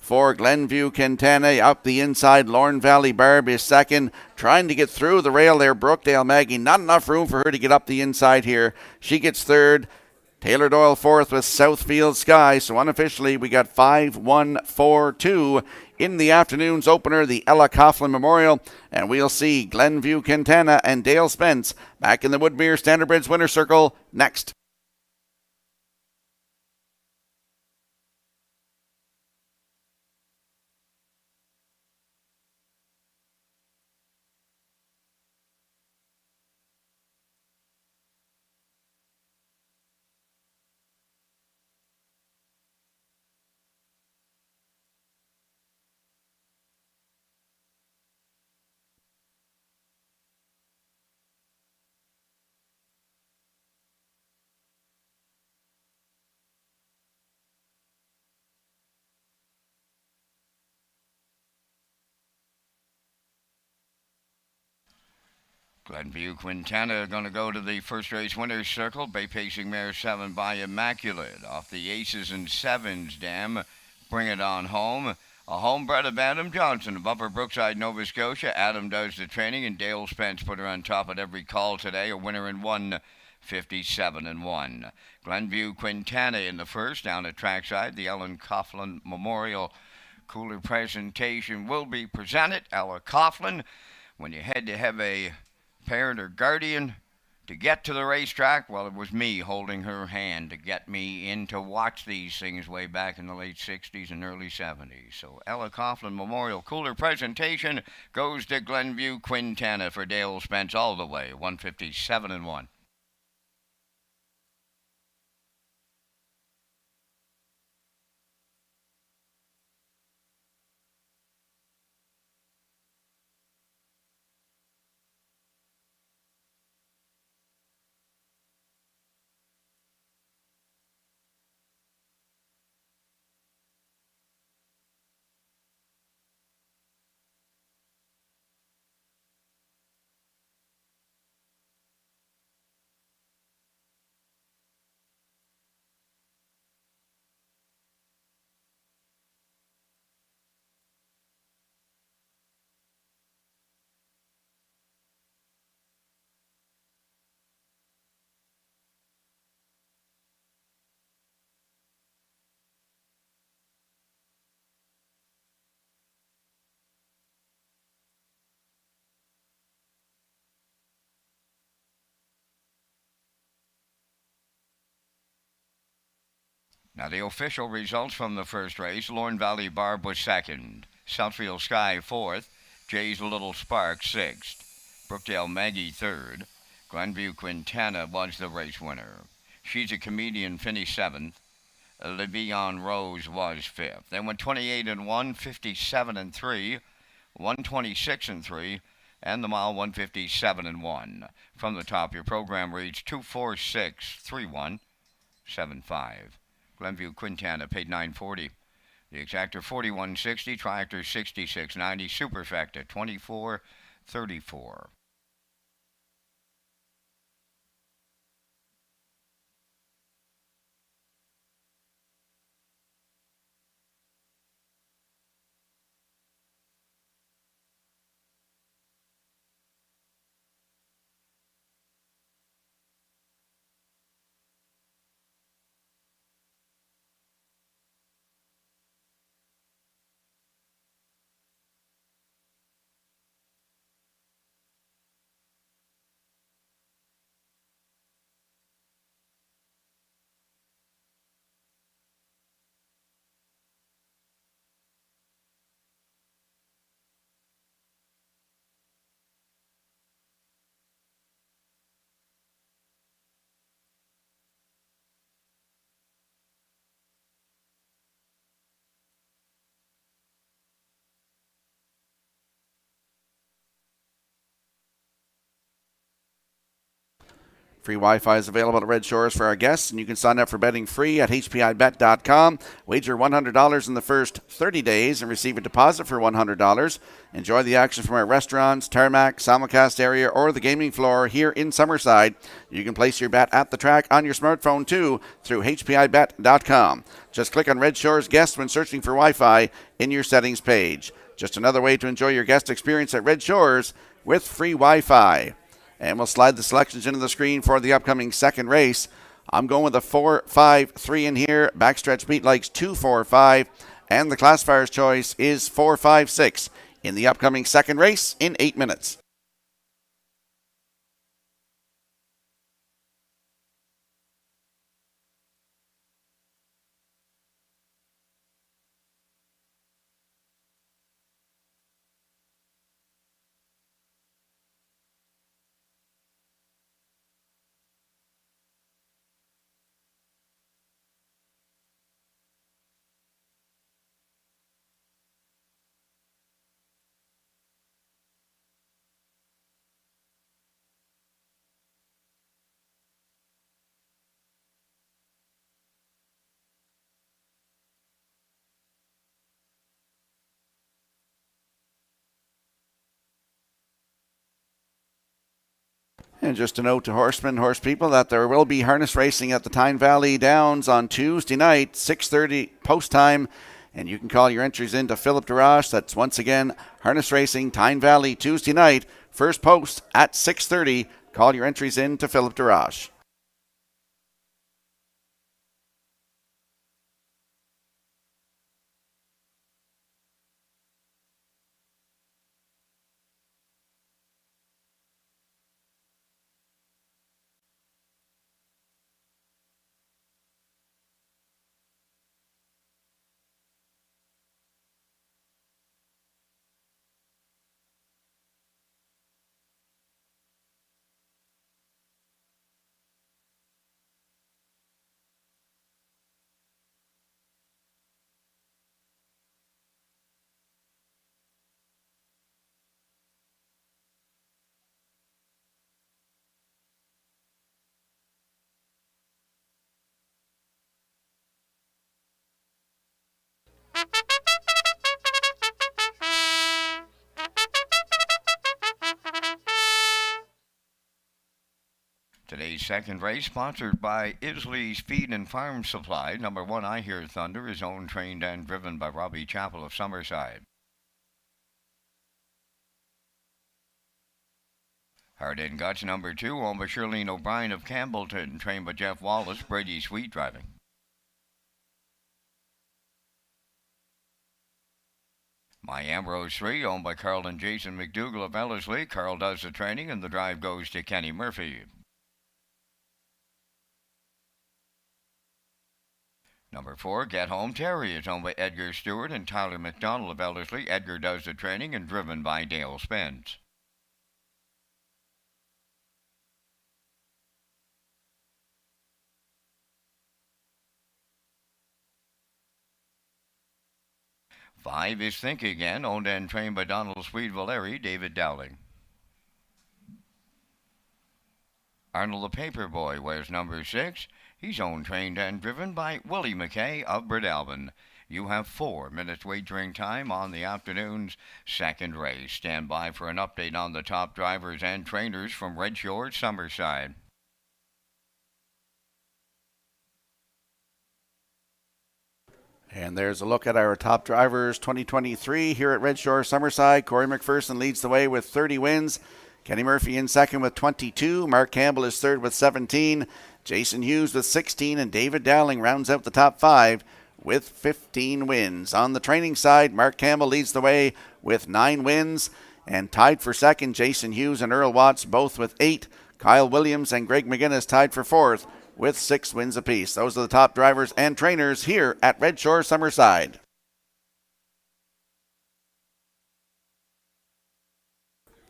for Glenview Quintana. Up the inside, Lorne Valley Barb is second. Trying to get through the rail there, Brookdale Maggie. Not enough room for her to get up the inside here. She gets 3rd. Taylor Doyle fourth with Southfield Sky. So unofficially, we got 5-1-4-2 in the afternoon's opener, the Ella Coughlin Memorial. And we'll see Glenview Quintana and Dale Spence back in the Woodmere Standard Bridge Winner's Circle next. Glenview Quintana going to go to the first race winner's circle. Bay Pacing Mare 7 by Immaculate. Off the Aces and Sevens dam. Bring It On Home. A homebred of Adam Johnson of Upper Brookside, Nova Scotia. Adam does the training, and Dale Spence put her on top at every call today. A winner in 1:57-1. Glenview Quintana in the first down at trackside. The Ellen Coughlin Memorial Cooler presentation will be presented. Ella Coughlin, when you had to have a parent or guardian to get to the racetrack, well, it was me holding her hand to get me in to watch these things way back in the late 60s and early 70s. So Ella Coughlin Memorial Cooler presentation goes to Glenview Quintana for Dale Spence all the way, 1:57-1. Now the official results from the first race. Lorne Valley Barb was second. Southfield Sky fourth. Jay's Little Spark sixth. Brookdale Maggie third. Glenview Quintana was the race winner. She's a Comedian finished seventh. Le'Veon Rose was fifth. They went 28-1, 57-3, 126-3, and the mile 157-1. From the top, your program reads 246-3175. Glenview Quintana paid $9.40. The exactor $41.60, triactor $66.90, superfecta $24.34. Free Wi-Fi is available at Red Shores for our guests, and you can sign up for betting free at hpibet.com. Wager $100 in the first 30 days and receive a deposit for $100. Enjoy the action from our restaurants, tarmac, simulcast area, or the gaming floor here in Summerside. You can place your bet at the track on your smartphone, too, through hpibet.com. Just click on Red Shores Guests when searching for Wi-Fi in your settings page. Just another way to enjoy your guest experience at Red Shores with free Wi-Fi. And we'll slide the selections into the screen for the upcoming second race I'm going with a 4-5-3 in here. Backstretch Meat likes 2-4-5. And the classifier's choice is 4-5-6 in the upcoming second race in 8 minutes. And just a note to horsemen, horse people, that there will be harness racing at the Tyne Valley Downs on Tuesday night, 6:30 post time. And you can call your entries in to Philip DeRoche. That's once again harness racing, Tyne Valley, Tuesday night. First post at 6:30. Call your entries in to Philip DeRoche. Today's second race, sponsored by Isley's Feed and Farm Supply. Number 1, I Hear Thunder, is owned, trained, and driven by Robbie Chappell of Summerside. Hard in Guts, number 2, owned by Shirlene O'Brien of Campbellton, trained by Jeff Wallace, Brady Sweet driving. My Ambrose 3, owned by Carl and Jason McDougall of Ellerslie. Carl does the training, and the drive goes to Kenny Murphy. Number 4, Get Home Terry, is owned by Edgar Stewart and Tyler McDonald of Ellerslie. Edgar does the training and driven by Dale Spence. Five is Think Again, owned and trained by Donald Sweet Valeri, David Dowling. Arnold the Paperboy wears number 6. He's owned, trained, and driven by Willie McKay of Breadalbin. You have 4 minutes wagering time on the afternoon's second race. Stand by for an update on the top drivers and trainers from Redshores, Summerside. And there's a look at our top drivers 2023 here at Redshore Summerside. Corey McPherson leads the way with 30 wins. Kenny Murphy in second with 22. Mark Campbell is third with 17. Jason Hughes with 16. And David Dowling rounds out the top 5 with 15 wins. On the training side, Mark Campbell leads the way with 9 wins. And tied for second, Jason Hughes and Earl Watts both with 8. Kyle Williams and Greg McGinnis tied for fourth with 6 wins apiece. Those are the top drivers and trainers here at Redshore Summerside.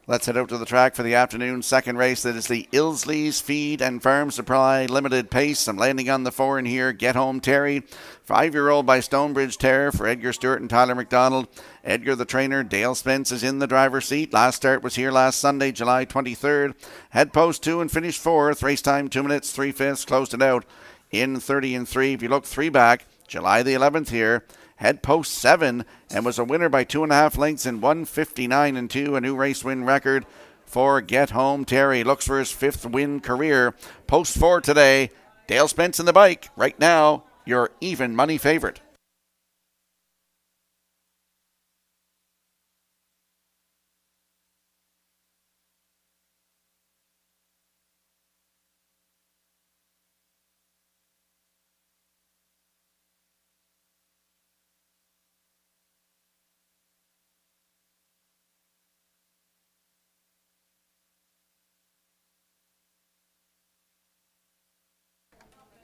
Let's head out to the track for the afternoon second race. That is the Ilsley's Feed and Farm Supply Limited Pace. I'm landing on the 4 in here. Get Home Terry. 5-year-old by Stonebridge Terror for Edgar Stewart and Tyler McDonald. Edgar the trainer. Dale Spence is in the driver's seat. Last start was here last Sunday, July 23rd. Had post 2 and finished 4th. Race time 2 minutes 3/5. Closed it out in 30-3. If you look 3 back, July the 11th here. Had post 7 and was a winner by 2.5 lengths in 1:59-2, a new race win record for Get Home Terry. Looks for his 5th win career. Post 4 today. Dale Spence in the bike. Right now, your even money favorite.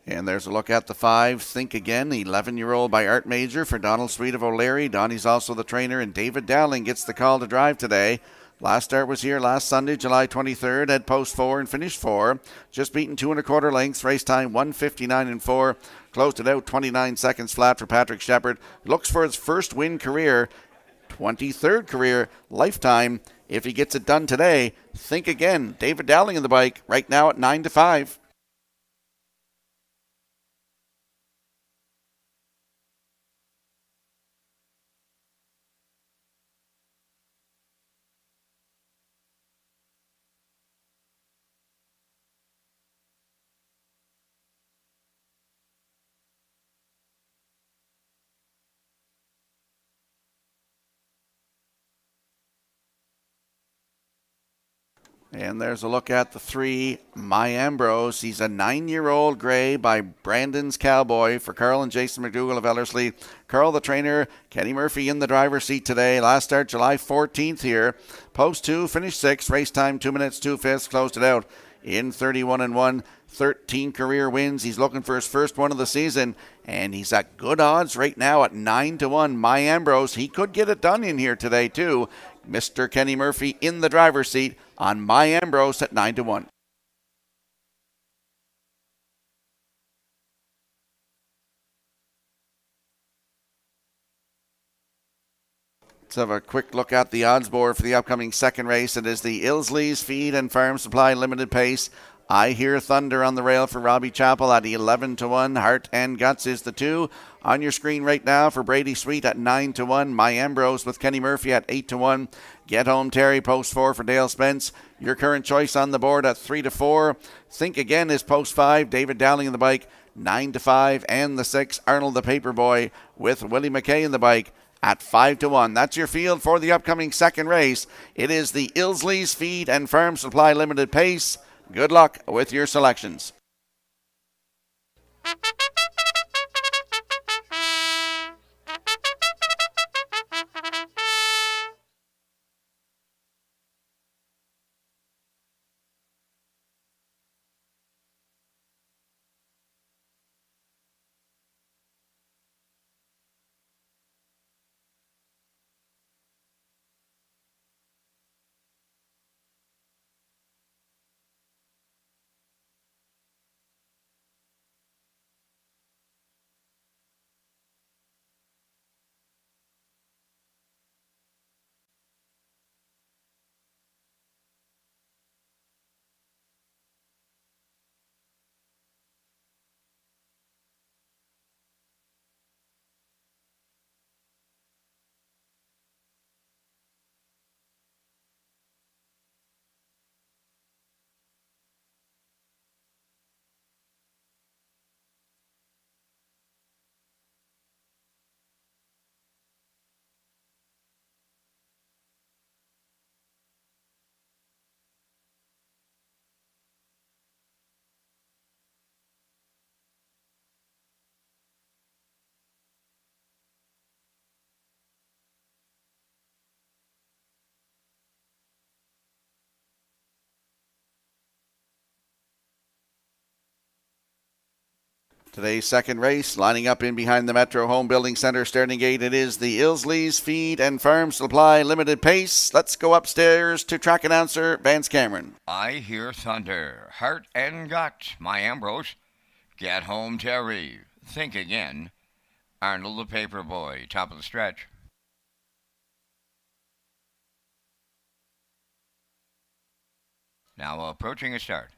And there's a look at the 5, Think Again, 11-year-old by Art Major for Donald Sweet of O'Leary. Donnie's also the trainer, and David Dowling gets the call to drive today. Last start was here last Sunday, July 23rd, at post 4 and finished 4. Just beaten 2 1/4 lengths, race time 1:59 and 4. Closed it out 29 seconds flat for Patrick Shepard. Looks for his first win career, 23rd career lifetime. If he gets it done today, Think Again. David Dowling in the bike right now at 9-5. And there's a look at the 3, My Ambrose. He's a 9-year-old gray by Brandon's Cowboy for Carl and Jason McDougall of Ellerslie. Carl, the trainer, Kenny Murphy in the driver's seat today. Last start July 14th here. Post 2, finished 6. Race time 2 minutes, 2/5. Closed it out in 31 and 1. 13 career wins. He's looking for his first one of the season, and he's at good odds right now at 9-1. My Ambrose, he could get it done in here today too. Mr. Kenny Murphy in the driver's seat on My Ambrose at 9-1. Let's have a quick look at the odds board for the upcoming second race. It is the Ilsley's Feed and Farm Supply Limited Pace. I Hear Thunder on the rail for Robbie Chappell at 11-1. Heart and Guts is the 2. On your screen right now for Brady Sweet at 9-1. My Ambrose with Kenny Murphy at 8-1. Get Home Terry, post 4 for Dale Spence. Your current choice on the board at 3-4. Think Again is post 5. David Dowling in the bike, 9-5. And the 6, Arnold the Paperboy with Willie McKay in the bike at 5-1. That's your field for the upcoming second race. It is the Ilsley's Feed and Farm Supply Limited Pace. Good luck with your selections. Today's second race, lining up in behind the Metro Home Building Center starting gate, it is the Ilsley's Feed and Farm Supply Limited Pace. Let's go upstairs to track announcer Vance Cameron. I Hear Thunder, Heart and Guts, My Ambrose, Get Home Terry, Think Again, Arnold the Paperboy, top of the stretch. Now approaching a start.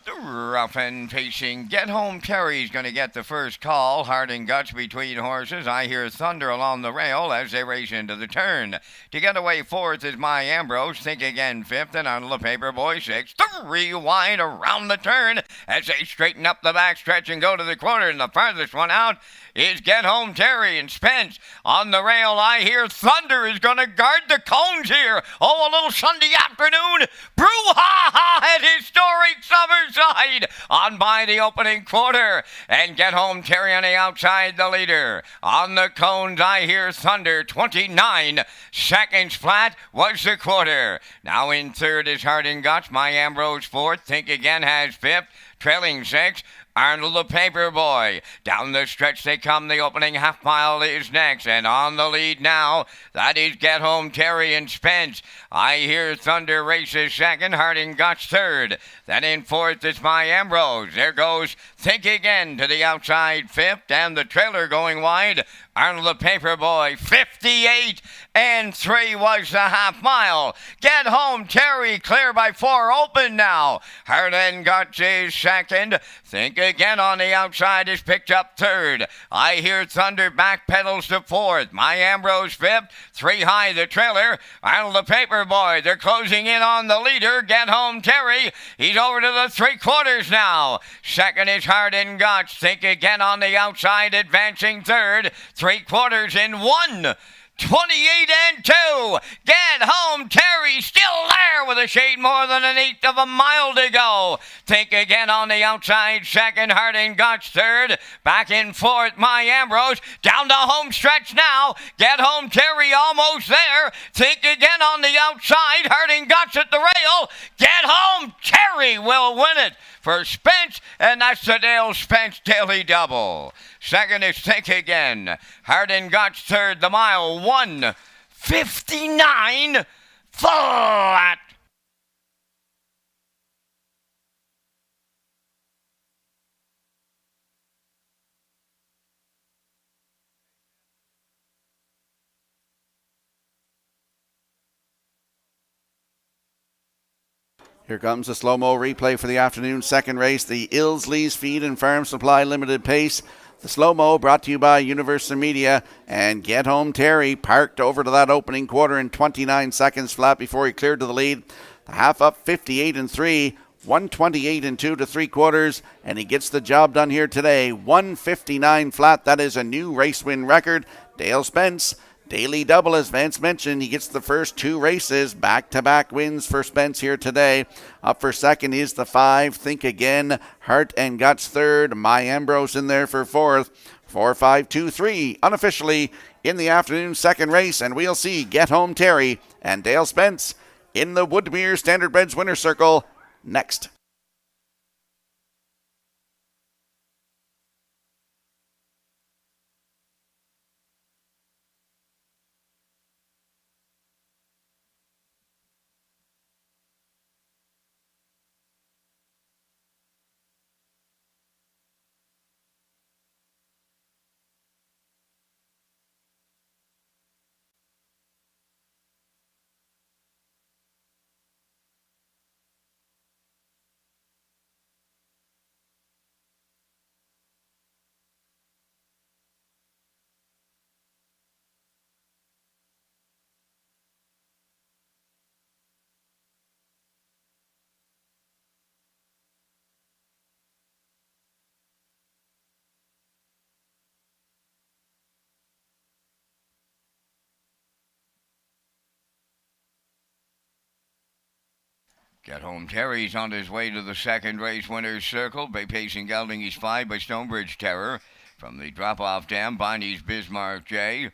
The rough and pacing Get Home Terry's going to get the first call. Heart and Guts between horses. I Hear Thunder along the rail as they race into the turn. To get away fourth is My Ambrose. Think Again fifth, and on the Paperboy sixth. 3 wide around the turn as they straighten up the back stretch and go to the quarter. And the farthest one out is Get Home Terry, and Spence on the rail. I Hear Thunder is going to guard the cones here. Oh, a little Sunday afternoon brouhaha at historic Summerside outside on by the opening quarter. And Get Home Terry on the outside, the leader. On the cones, I hear thunder. 29 seconds flat was the quarter. Now in third is Heart and Guts. My Ambrose fourth. Think Again has fifth. Trailing six. Arnold the Paper Boy. Down the stretch they come. The opening half mile is next. And on the lead now, that is Get Home Terry and Spence. I Hear Thunder races second. Harding Guts third. Then in fourth is My Ambrose. There goes Think Again to the outside fifth. And the trailer going wide. Arnold the Paper Boy. 58 and 3 was the half mile. Get Home Terry clear by 4 open now. Harding Guts is second. Think Again on the outside is picked up third. I Hear Thunder back pedals to fourth. My Ambrose fifth. 3 high the trailer. Arnold the Paper Boy. They're closing in on the leader. Get Home Terry. He's over to the 3/4 now. Second is Harding Guts. Think Again on the outside advancing third. 3/4 in 1. 28 and 2. Get Home Terry still there with a shade more than an eighth of a mile to go. Think Again on the outside second. Harding Guts third. Back in fourth, My Ambrose. Down the home stretch now. Get Home Terry almost there. Think Again on the outside. Harding Guts at the rail. Get Home Terry will win it for Spence, and that's the Dale Spence Daily Double. Second is Think Again. Harding Guts third. The mile 1:59 flat. Here comes a slow-mo replay for the afternoon second race, the Ilsley's Feed and Farm Supply Limited Pace. The slow-mo brought to you by Universal Media, and Get Home Terry parked over to that opening quarter in 29 seconds flat before he cleared to the lead. The half up 58 and 3, 128 and 2 to 3/4, and he gets the job done here today. 159 flat. That is a new race win record. Dale Spence. Daily double, as Vance mentioned. He gets the first 2 races. Back-to-back wins for Spence here today. Up for second is the 5. Think Again. Heart and Guts third. My Ambrose in there for fourth. 4, 5, 2, 3. Unofficially in the afternoon second race. And we'll see Get Home Terry and Dale Spence in the Woodmere Standardbreds winner circle next. Get Home Terry's on his way to the second race winner's circle. Bay Pacing Gelding, he's 5 by Stonebridge Terror. From the drop-off dam, Bonnie's Bismarck J.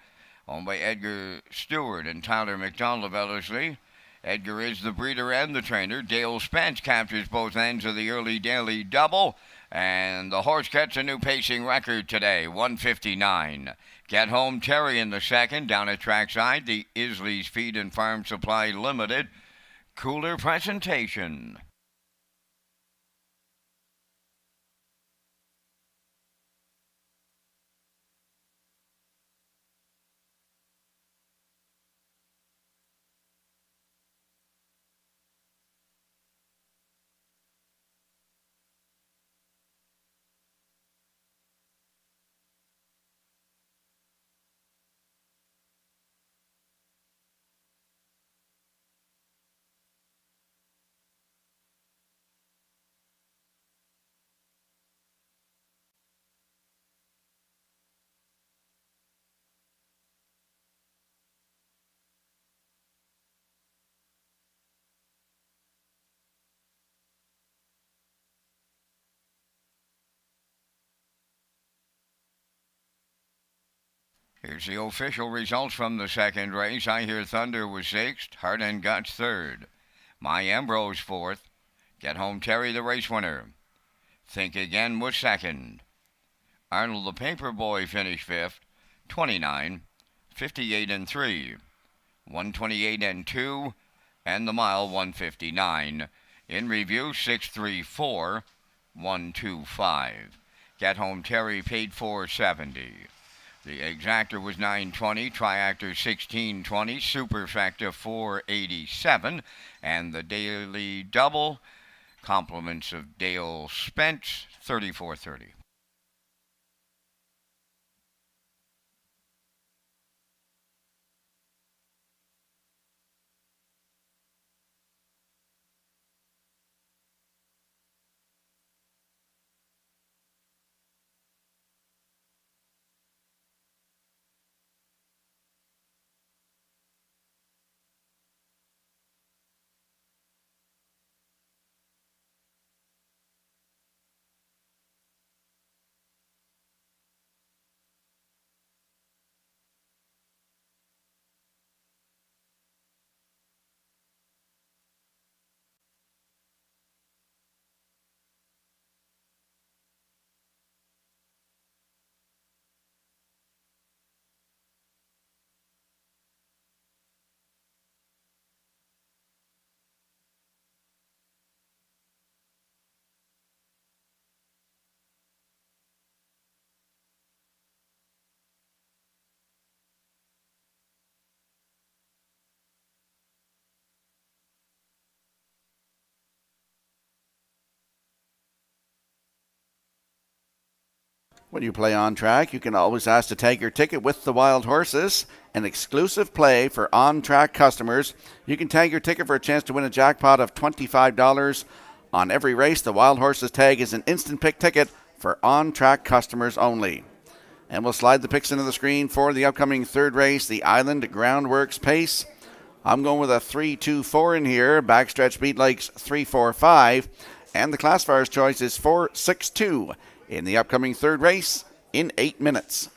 Owned by Edgar Stewart and Tyler McDonald of Ellerslie. Edgar is the breeder and the trainer. Dale Spence captures both ends of the early daily double. And the horse gets a new pacing record today, 159. Get Home Terry in the second. Down at trackside, the Isley's Feed and Farm Supply Limited cooler presentation. Here's the official results from the second race. I Hear Thunder was sixth, Heart and Guts third, My Ambrose fourth, Get Home Terry the race winner. Think Again was second. Arnold the Paperboy finished fifth, 29, 58 and 3, 128 and 2, and the mile 159. In review 634, 125. Get Home Terry paid 470. The exactor was 920, triactor 1620, superfecta 487, and the daily double, compliments of Dale Spence, 3430. When you play on track, you can always ask to tag your ticket with the Wild Horses, an exclusive play for on-track customers. You can tag your ticket for a chance to win a jackpot of $25 on every race. The Wild Horses tag is an instant pick ticket for on-track customers only. And we'll slide the picks into the screen for the upcoming third race, the Island Groundworks Pace. I'm going with a 3-2-4 in here. Backstretch beat likes 3-4-5. And the classifier's choice is 4-6-2 in the upcoming third race in 8 minutes.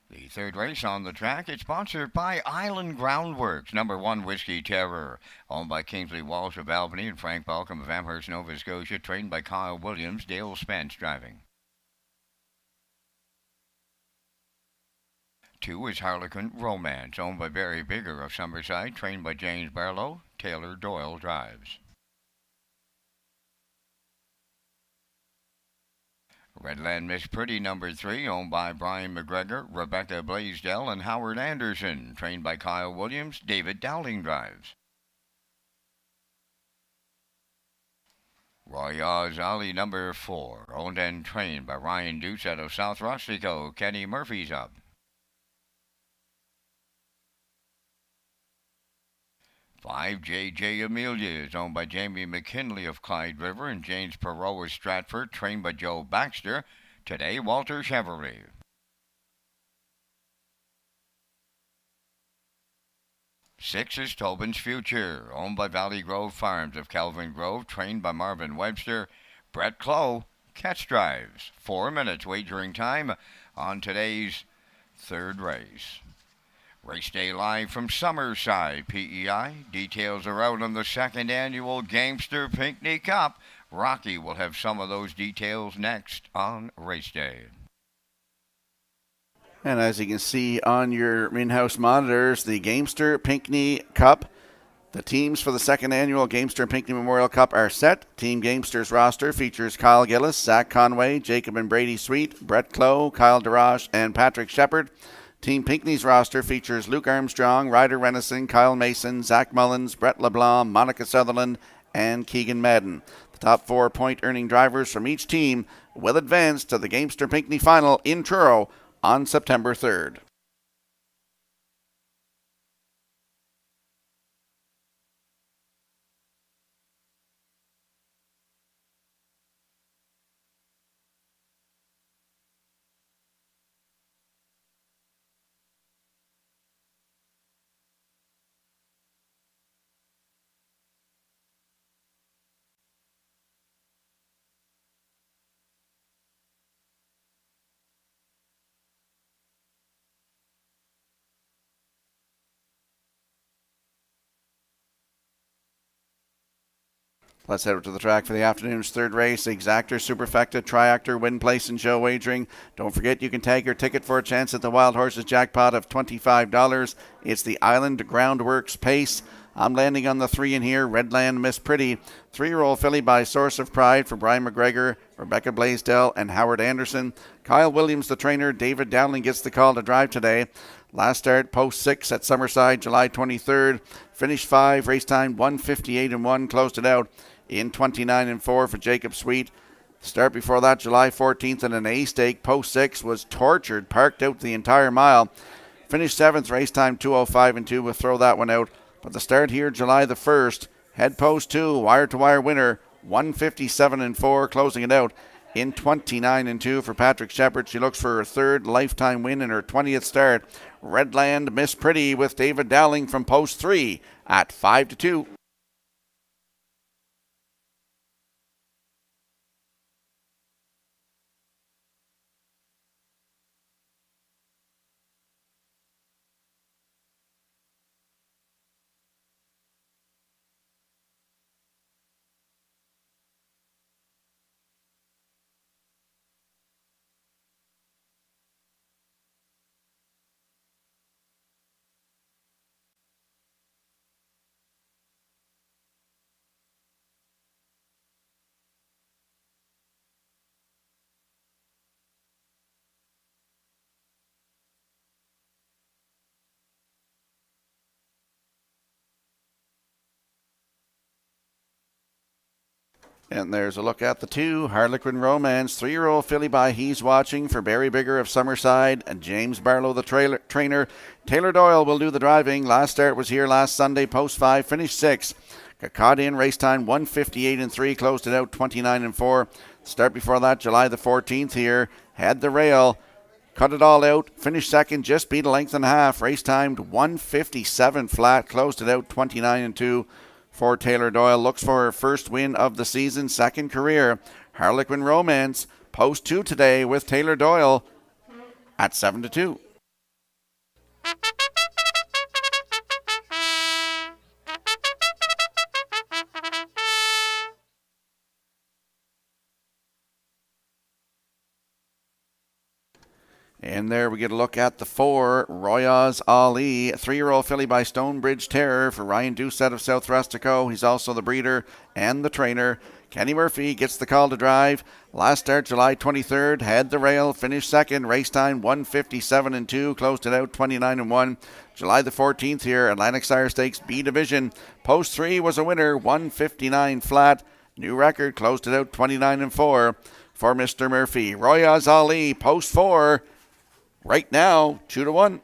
The third race on the track is sponsored by Island Groundworks, number 1 Whiskey Terror, owned by Kingsley Walsh of Albany and Frank Balcom of Amherst, Nova Scotia, trained by Kyle Williams, Dale Spence driving. 2 is Harlequin Romance, owned by Barry Bigger of Summerside, trained by James Barlow, Taylor Doyle drives. Redland Miss Pretty, number 3, owned by Brian McGregor, Rebecca Blaisdell, and Howard Anderson, trained by Kyle Williams, David Dowling drives. Royale's Alley, number 4, owned and trained by Ryan Dukes out of South Rustico, Kenny Murphy's up. 5 J.J. Amelia is owned by Jamie McKinley of Clyde River and James Perot of Stratford, trained by Joe Baxter. Today, Walter Chevrolet. 6 is Tobin's Future, owned by Valley Grove Farms of Calvin Grove, trained by Marvin Webster. Brett Clough, catch drives. 4 minutes wagering time on today's third race. Race day live from Summerside, PEI. Details are out on the second annual Gamester Pinckney Cup. Rocky will have some of those details next on race day. And as you can see on your in-house monitors, the Gamester Pinckney Cup. The teams for the second annual Gamester Pinckney Memorial Cup are set. Team Gamester's roster features Kyle Gillis, Zach Conway, Jacob and Brady Sweet, Brett Clough, Kyle DeRoche, and Patrick Shepard. Team Pinckney's roster features Luke Armstrong, Ryder Renison, Kyle Mason, Zach Mullins, Brett LeBlanc, Monica Sutherland, and Keegan Madden. The top 4 point-earning drivers from each team will advance to the Gamester Pinckney Final in Truro on September 3rd. Let's head over to the track for the afternoon's third race. Exactor, Superfecta, Triactor, Win Place, and Show Wagering. Don't forget you can tag your ticket for a chance at the Wild Horses jackpot of $25. It's the Island Groundworks Pace. I'm landing on the 3 in here, Redland Miss Pretty. 3-year-old filly by Source of Pride for Brian McGregor, Rebecca Blaisdell, and Howard Anderson. Kyle Williams, the trainer. David Dowling gets the call to drive today. Last start, post 6 at Summerside, July 23rd. Finish 5, race time 1:58.1. Closed it out in 29.4 for Jacob Sweet. Start before that, July 14th, in an A stake. Post 6 was tortured, parked out the entire mile. Finished 7th, race time 2:05.2. We'll throw that one out. But the start here, July the 1st, head post 2, wire-to-wire winner, 1:57.4, closing it out in 29.2 for Patrick Shepard. She looks for her 3rd lifetime win in her 20th start. Redland Miss Pretty with David Dowling from post 3 at 5-2. And there's a look at the 2, Harlequin Romance, 3-year-old filly by He's Watching for Barry Bigger of Summerside and James Barlow, the trainer. Taylor Doyle will do the driving. Last start was here last Sunday, post 5, finished 6. Got caught in, race time 1:58.3, closed it out 29.4. Start before that, July the 14th here, had the rail, cut it all out, finished 2nd, just beat a length and a half. Race timed 1:57 flat, closed it out 29.2. For Taylor Doyle, looks for her 1st win of the season, 2nd career. Harlequin Romance, post 2 today with Taylor Doyle at 7-2. In there, we get a look at the 4, Royaz Ali, 3-year-old filly by Stonebridge Terror for Ryan Doucette of South Rustico. He's also the breeder and the trainer. Kenny Murphy gets the call to drive. Last start July 23rd, had the rail, finished second, race time 1:57.2, closed it out 29-1. July the 14th here, Atlantic Sire Stakes B Division. Post 3 was a winner, 1:59 flat. New record, closed it out 29-4 for Mr. Murphy. Royaz Ali, post 4. Right now, 2-1.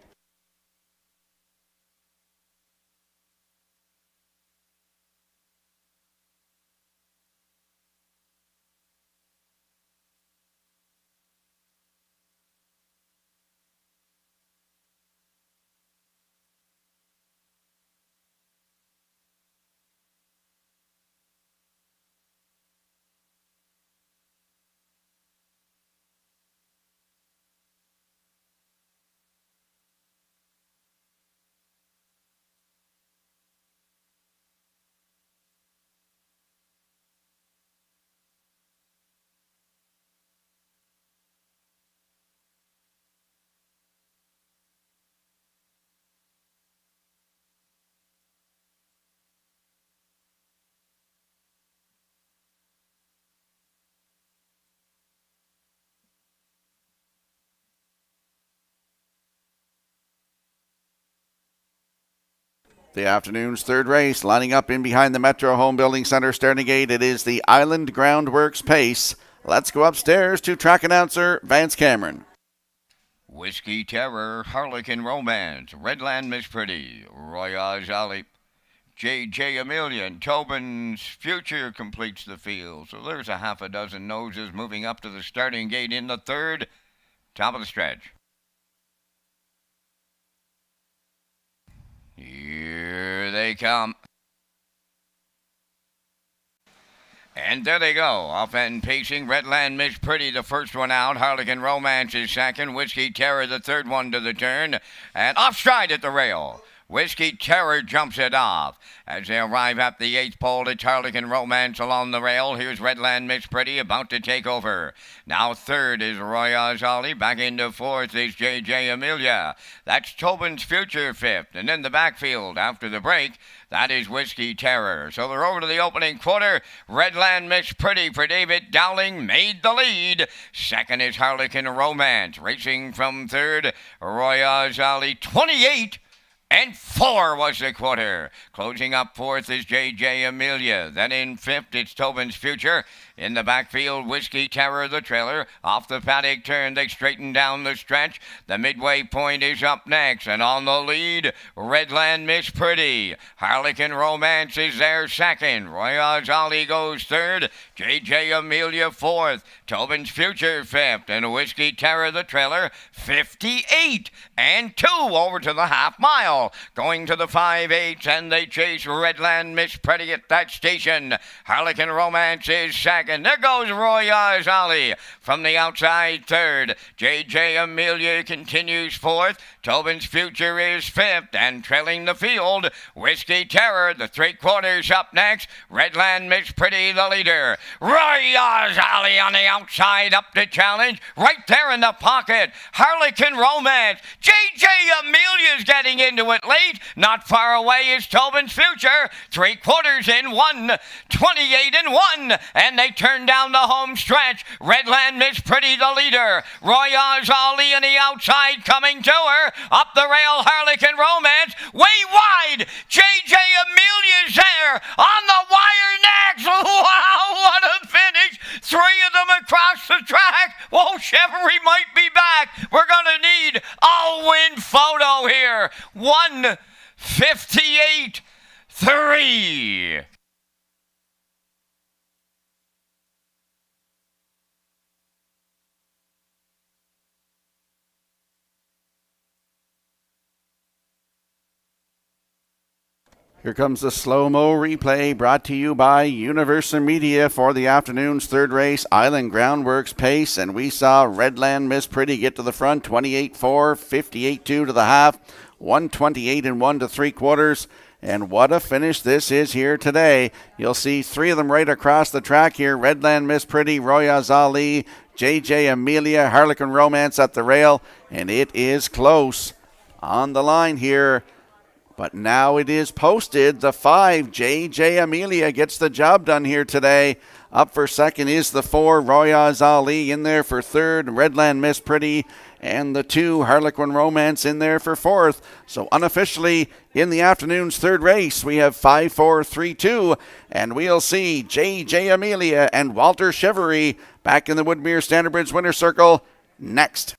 The afternoon's third race, lining up in behind the Metro Home Building Center starting gate. It is the Island Groundworks Pace. Let's go upstairs to track announcer Vance Cameron. Whiskey Terror, Harlequin Romance, Redland Miss Pretty, Royaz Ali, J.J. Amelia, and Tobin's Future completes the field. So there's a half a dozen noses moving up to the starting gate in the third. Top of the stretch. Here they come. And there they go. Off and pacing. Redland Miss Pretty, the first one out. Harlequin Romance is second. Whiskey Terror, the third one to the turn. And off stride at the rail. Whiskey Terror jumps it off. As they arrive at the 8th pole, it's Harlequin Romance along the rail. Here's Redland Miss Pretty about to take over. Now third is Royaz Ali. Back into fourth is J.J. Amelia. That's Tobin's Future fifth. And in the backfield after the break, that is Whiskey Terror. So they're over to the opening quarter. Redland Miss Pretty for David Dowling made the lead. Second is Harlequin Romance. Racing from third, Royaz Ali, 28-4 was the quarter. Closing up fourth is J.J. Amelia. Then in fifth, it's Tobin's Future. In the backfield, Whiskey Terror, the trailer. Off the paddock turn, they straighten down the stretch. The midway point is up next. And on the lead, Redland Miss Pretty. Harlequin Romance is there second. Royaz Ali goes third. J.J. Amelia fourth. Tobin's Future fifth. And Whiskey Terror, the trailer, 58-2 over to the half mile. Going to the 5/8, and they chase Redland Miss Pretty at that station. Harlequin Romance is second. There goes Royaz Ali from the outside third. J.J. Amelia continues fourth. Tobin's Future is fifth, and trailing the field, Whiskey Terror, the 3/4 up next. Redland Miss Pretty, the leader. Royaz Ali on the outside up to challenge. Right there in the pocket, Harlequin Romance. J.J. Amelia's getting into it late. Not far away is Tobin's Future. 3/4 in 1, 28-1, and they turn down the home stretch. Redland Miss Pretty, the leader. Royaz Ali on the outside coming to her. Up the rail, Harlequin Romance. Way wide. J.J. Amelia's there on the wire next. Wow, what a finish. 3 of them across the track. Whoa, Chevrolet might be back. We're going to need a win photo here. 1:58.3. Here comes the slow-mo replay brought to you by Universal Media for the afternoon's third race, Island Groundworks Pace. And we saw Redland Miss Pretty get to the front, 28-4, 58-2 to the half, 128-1 to 3/4. And what a finish this is here today. You'll see three of them right across the track here. Redland Miss Pretty, Royaz Ali, JJ Amelia, Harlequin Romance at the rail. And it is close on the line here. But now it is posted. The 5, JJ Amelia, gets the job done here today. Up for second is the 4, Royaz Ali, in there for third. Redland Miss Pretty and the 2, Harlequin Romance, in there for fourth. So unofficially in the afternoon's third race, we have 5, 4, 3, 2. And we'll see JJ Amelia and Walter Chevery back in the Woodmere Standard Bridge winner's circle next.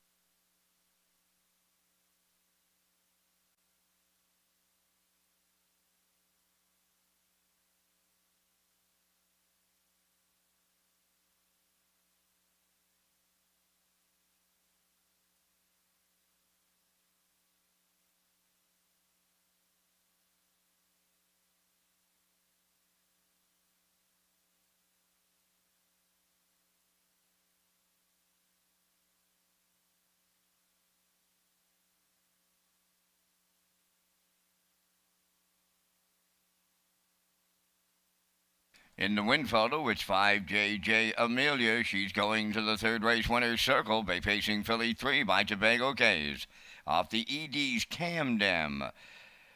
In the win photo, it's 5 JJ Amelia. She's going to the third race winner's circle by pacing filly 3 by Tobago Cays. Off the ED's Camden.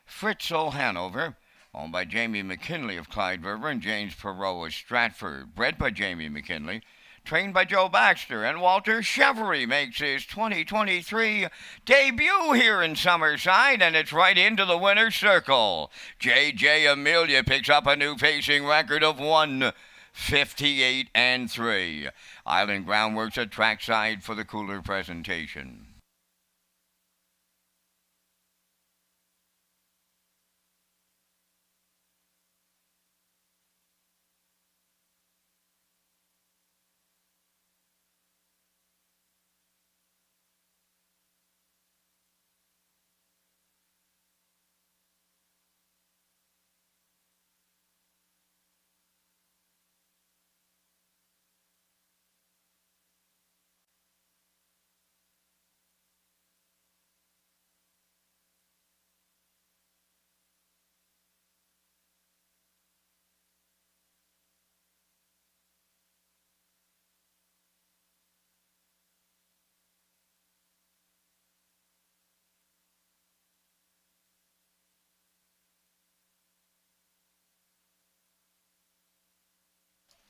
Fritz O'Hanover, owned by Jamie McKinley of Clyde River and James Perot of Stratford. Bred by Jamie McKinley. Trained by Joe Baxter, and Walter Chevery makes his 2023 debut here in Summerside, and it's right into the winner's circle. JJ Amelia picks up a new pacing record of 1:58.3. Island Groundworks at trackside for the cooler presentation.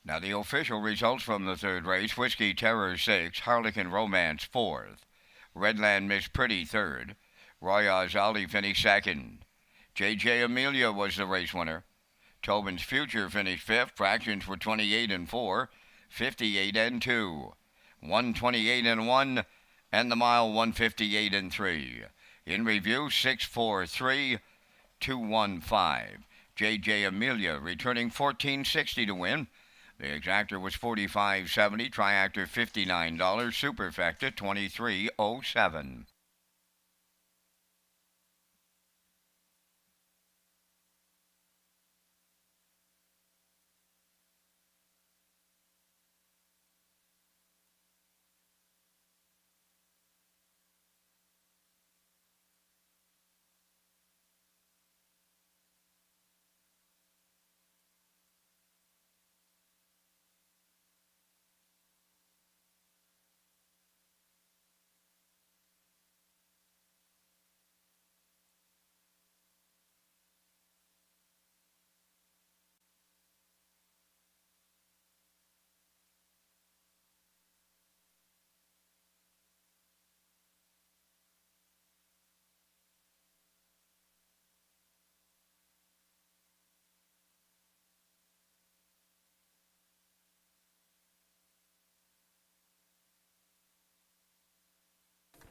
Now the official results from the third race: Whiskey Terror 6, Harlequin Romance 4th, Redland Miss Pretty 3rd, Royaz Ali finished 2nd, JJ Amelia was the race winner, Tobin's Future finished 5th, fractions were 28 and 4, 58 and 2, 128 and 1, and the mile 158 and 3. In review, 643 215. JJ Amelia returning 1460 to win. The exactor was $45.70, triactor $59, superfecta $23.07.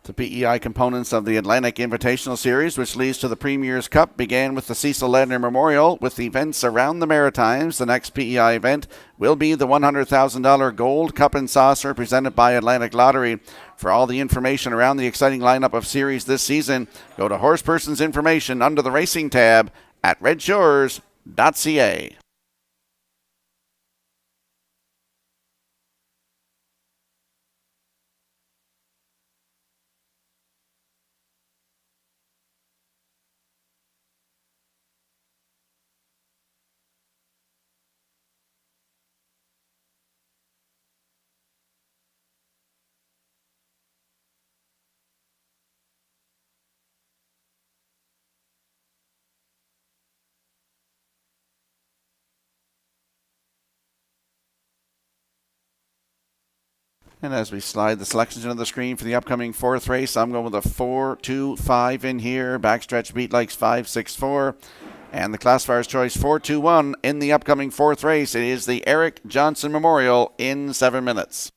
The PEI components of the Atlantic Invitational Series, which leads to the Premier's Cup, began with the Cecil Ledner Memorial. With events around the Maritimes, the next PEI event will be the $100,000 Gold Cup and Saucer presented by Atlantic Lottery. For all the information around the exciting lineup of series this season, go to Horseperson's Information under the Racing tab at Redshores.ca. And as we slide the selections into the screen for the upcoming fourth race, I'm going with a 4-2-5 in here. Backstretch beat likes 5-6-4. And the classifier's choice 4-2-1 in the upcoming fourth race. It is the Eric Johnson Memorial in 7 minutes.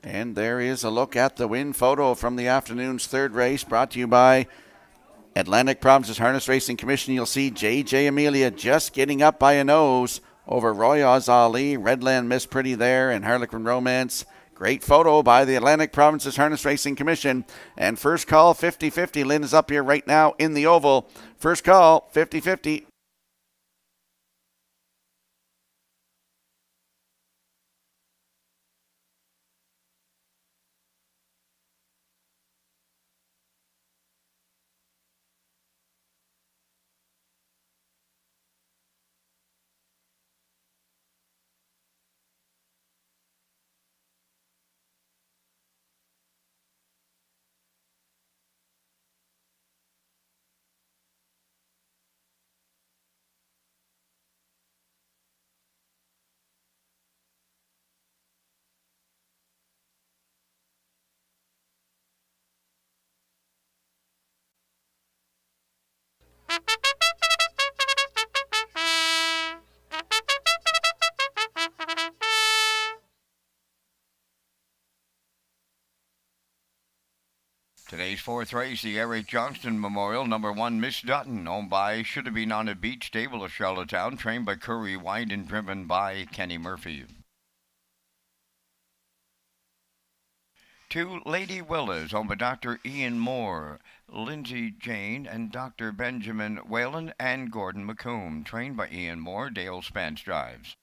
And there is a look at the win photo from the afternoon's third race, brought to you by Atlantic Provinces Harness Racing Commission. You'll see JJ Amelia just getting up by a nose over Roy Oz Ali, Redland Miss Pretty there, and Harlequin Romance. Great photo by the Atlantic Provinces Harness Racing Commission. And first call 50-50. Lynn is up here right now in the oval. First call 50-50. Today's fourth race, the Eric Johnston Memorial, number 1, Miss Dutton, owned by Should Have Been on a Beach Stable of Charlottetown, trained by Curry White and driven by Kenny Murphy. 2, Lady Willis, owned by Dr. Ian Moore, Lindsay Jane, and Dr. Benjamin Whalen and Gordon McComb, trained by Ian Moore. Dale Spence drives.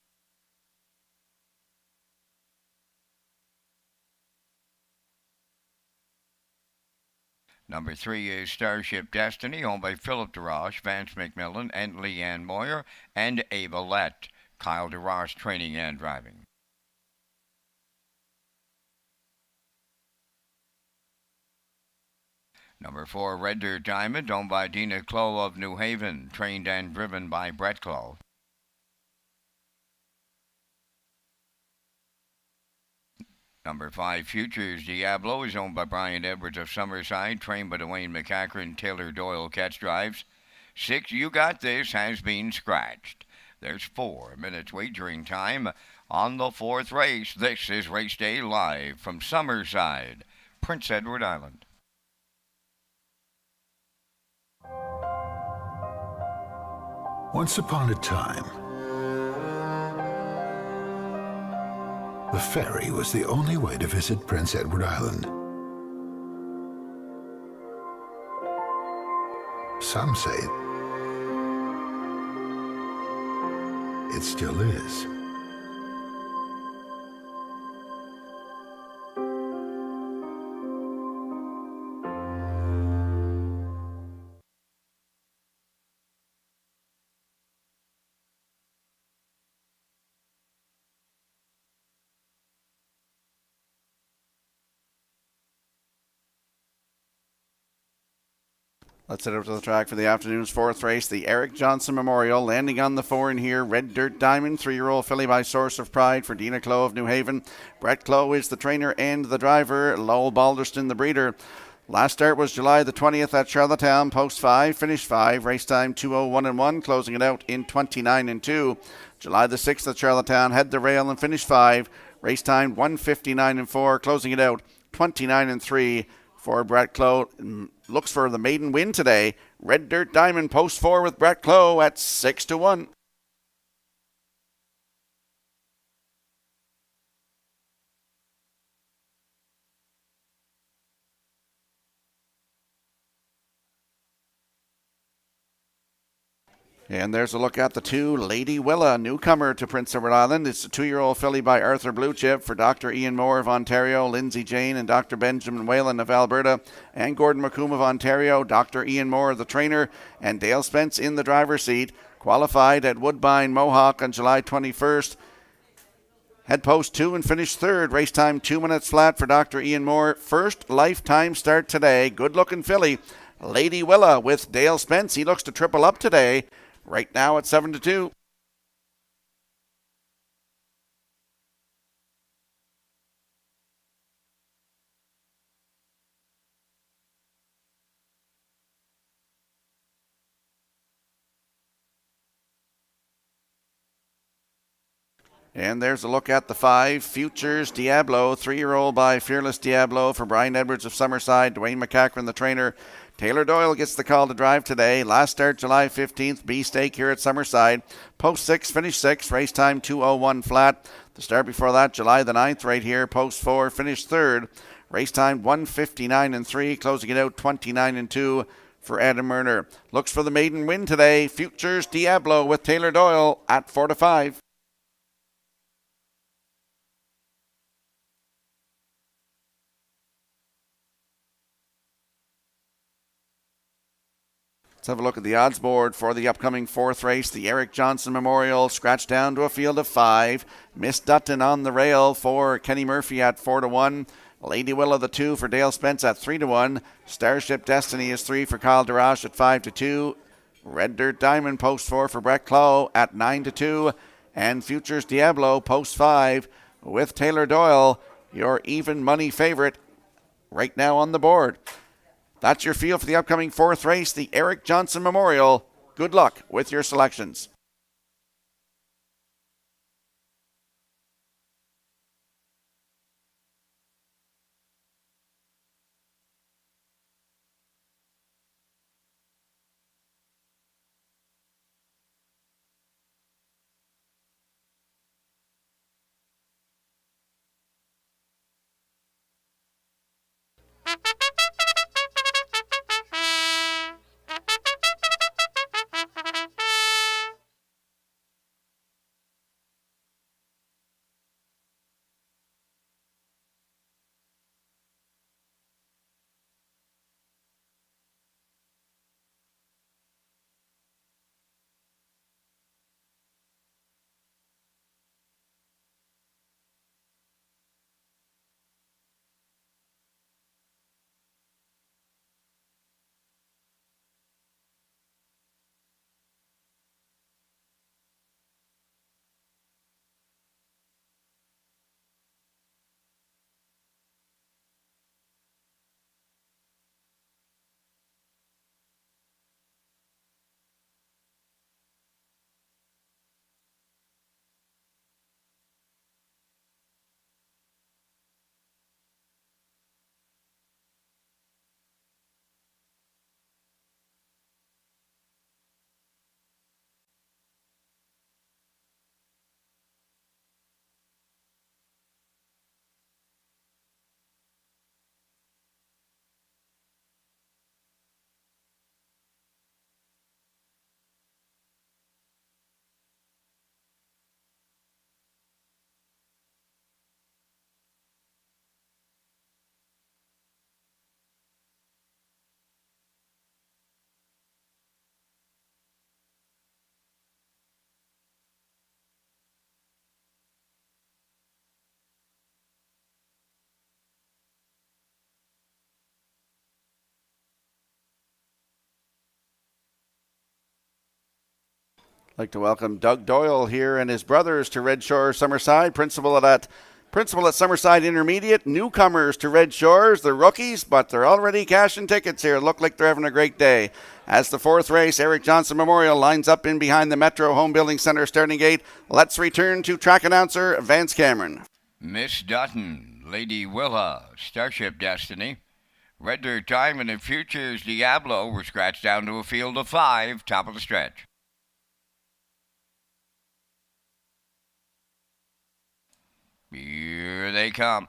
Number 3 is Starship Destiny, owned by Philip DeRoche, Vance McMillan, and Leanne Moyer, and Ava Lett. Kyle DeRoche training and driving. Number 4, Red Dirt Diamond, owned by Dina Clough of New Haven, trained and driven by Brett Clough. Number 5, Futures Diablo, is owned by Brian Edwards of Summerside, trained by Dwayne McCacker, Taylor Doyle catch drives. 6, You Got This, has been scratched. There's 4 minutes wagering time on the fourth race. This is Race Day live from Summerside, Prince Edward Island. Once upon a time, the ferry was the only way to visit Prince Edward Island. Some say it still is. Let's head over to the track for the afternoon's fourth race, the Eric Johnson Memorial. Landing on the 4 in here, Red Dirt Diamond, 3-year-old filly by Source of Pride for Dina Clough of New Haven. Brett Clough is the trainer and the driver. Lowell Balderston, the breeder. Last start was July the 20th at Charlottetown, post 5, finish 5, race time 2:01.1, closing it out in 29:2. July the 6th at Charlottetown, head the rail and finish 5, race time 1:59.4, closing it out 29:3 for Brett Clough. Looks for the maiden win today. Red Dirt Diamond, post 4 with Brett Clough at 6-1. And there's a look at the 2, Lady Willa, newcomer to Prince Edward Island. It's a 2-year-old filly by Arthur Bluechip for Dr. Ian Moore of Ontario, Lindsay Jane and Dr. Benjamin Whalen of Alberta, and Gordon McComb of Ontario, Dr. Ian Moore, the trainer, and Dale Spence in the driver's seat. Qualified at Woodbine Mohawk on July 21st. Had post 2 and finished 3rd. Race time 2 minutes flat for Dr. Ian Moore. First lifetime start today. Good looking filly, Lady Willa with Dale Spence. He looks to triple up today. Right now at 7-2. And there's a look at the 5, Futures Diablo, 3-year-old by Fearless Diablo for Brian Edwards of Summerside, Dwayne McCachran, the trainer. Taylor Doyle gets the call to drive today. Last start July 15th, B-Stake here at Summerside. Post 6, finish 6, race time 2:01 flat. The start before that, July the 9th right here. Post 4, finish 3rd. Race time 1:59 3, closing it out 29 2 for Adam Murner. Looks for the maiden win today. Futures Diablo with Taylor Doyle at 4-5. Let's have a look at the odds board for the upcoming 4th race, the Eric Johnson Memorial, scratched down to a field of 5. Miss Dutton on the rail for Kenny Murphy at 4-1. Lady Willa the 2 for Dale Spence at 3-1. Starship Destiny is 3 for Kyle Darash at 5-2. Red Dirt Diamond post 4 for Brett Clough at 9-2. And Futures Diablo post 5 with Taylor Doyle, your even money favorite right now on the board. That's your feel for the upcoming 4th race, the Eric Johnson Memorial. Good luck with your selections. I'd like to welcome Doug Doyle here and his brothers to Red Shores Summerside, principal at Summerside Intermediate, newcomers to Red Shores. They're rookies, but they're already cashing tickets here. Look like they're having a great day. As the 4th race, Eric Johnson Memorial lines up in behind the Metro Home Building Center starting gate. Let's return to track announcer Vance Cameron. Miss Dutton, Lady Willa, Starship Destiny, Red Dirt Diamond and Futures Diablo were scratched down to a field of 5, top of the stretch. Here they come.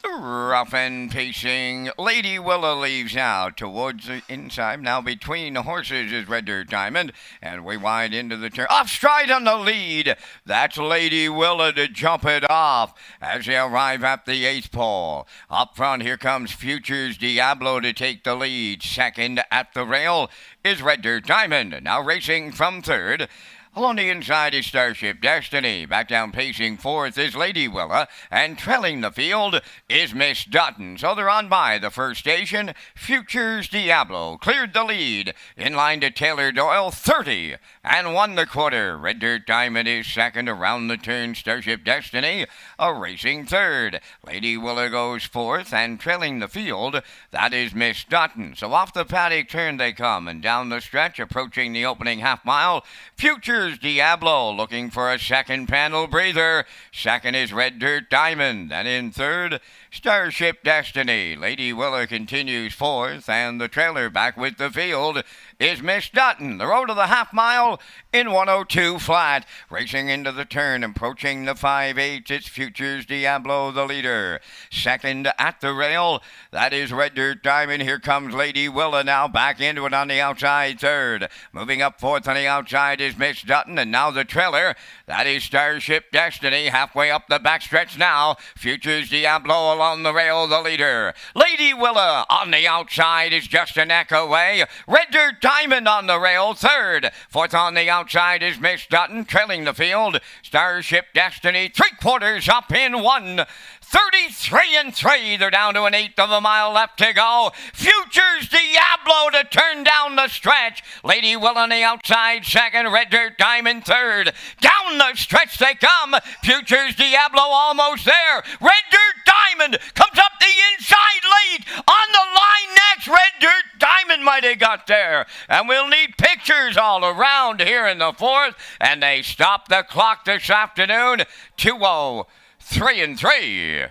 Rough and pacing, Lady Willa leaves out towards the inside. Now between the horses is Red Dirt Diamond, and we wide into the turn. Off stride on the lead. That's Lady Willa to jump it off as they arrive at the 8th pole. Up front, here comes Futures Diablo to take the lead. Second at the rail is Red Dirt Diamond. Now racing from third. Along the inside is Starship Destiny. Back down pacing fourth is Lady Willa. And trailing the field is Miss Dutton. So they're on by the first station. Futures Diablo cleared the lead. In line to Taylor Doyle, 30 and 1 1/4. Red Dirt Diamond is second around the turn. Starship Destiny a racing third. Lady Willa goes fourth. And trailing the field, that is Miss Dutton. So off the paddock turn they come. And down the stretch, approaching the opening half mile, Futures Diablo looking for a second panel breather. Second is Red Dirt Diamond. And in third, Starship Destiny. Lady Willa continues fourth, and the trailer back with the field is Miss Dutton. The road to the half mile in 102 flat. Racing into the turn, approaching the 5/8. It's Futures Diablo, the leader. Second at the rail, that is Red Dirt Diamond. Here comes Lady Willa now back into it on the outside third. Moving up fourth on the outside is Miss Dutton, and now the trailer, that is Starship Destiny. Halfway up the backstretch now, Futures Diablo along the rail, the leader. Lady Willa on the outside is just a neck away. Red Dirt Diamond on the rail, third. Fourth on the outside is Miss Dutton, trailing the field. Starship Destiny, 3/4 up in 1:33 and 3. They're down to an 1/8 of a mile left to go. Futures Diablo to turn down the stretch. Lady Will on the outside second. Red Dirt Diamond third. Down the stretch they come. Futures Diablo almost there. Red Dirt Diamond comes up the inside late. On the line next, Red Dirt Diamond might have got there. And we'll need pictures all around here in the fourth. And they stop the clock this afternoon. 2:03 and 3.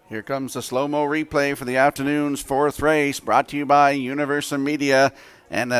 Here comes the slow-mo replay for the afternoon's fourth race, brought to you by Universal Media. And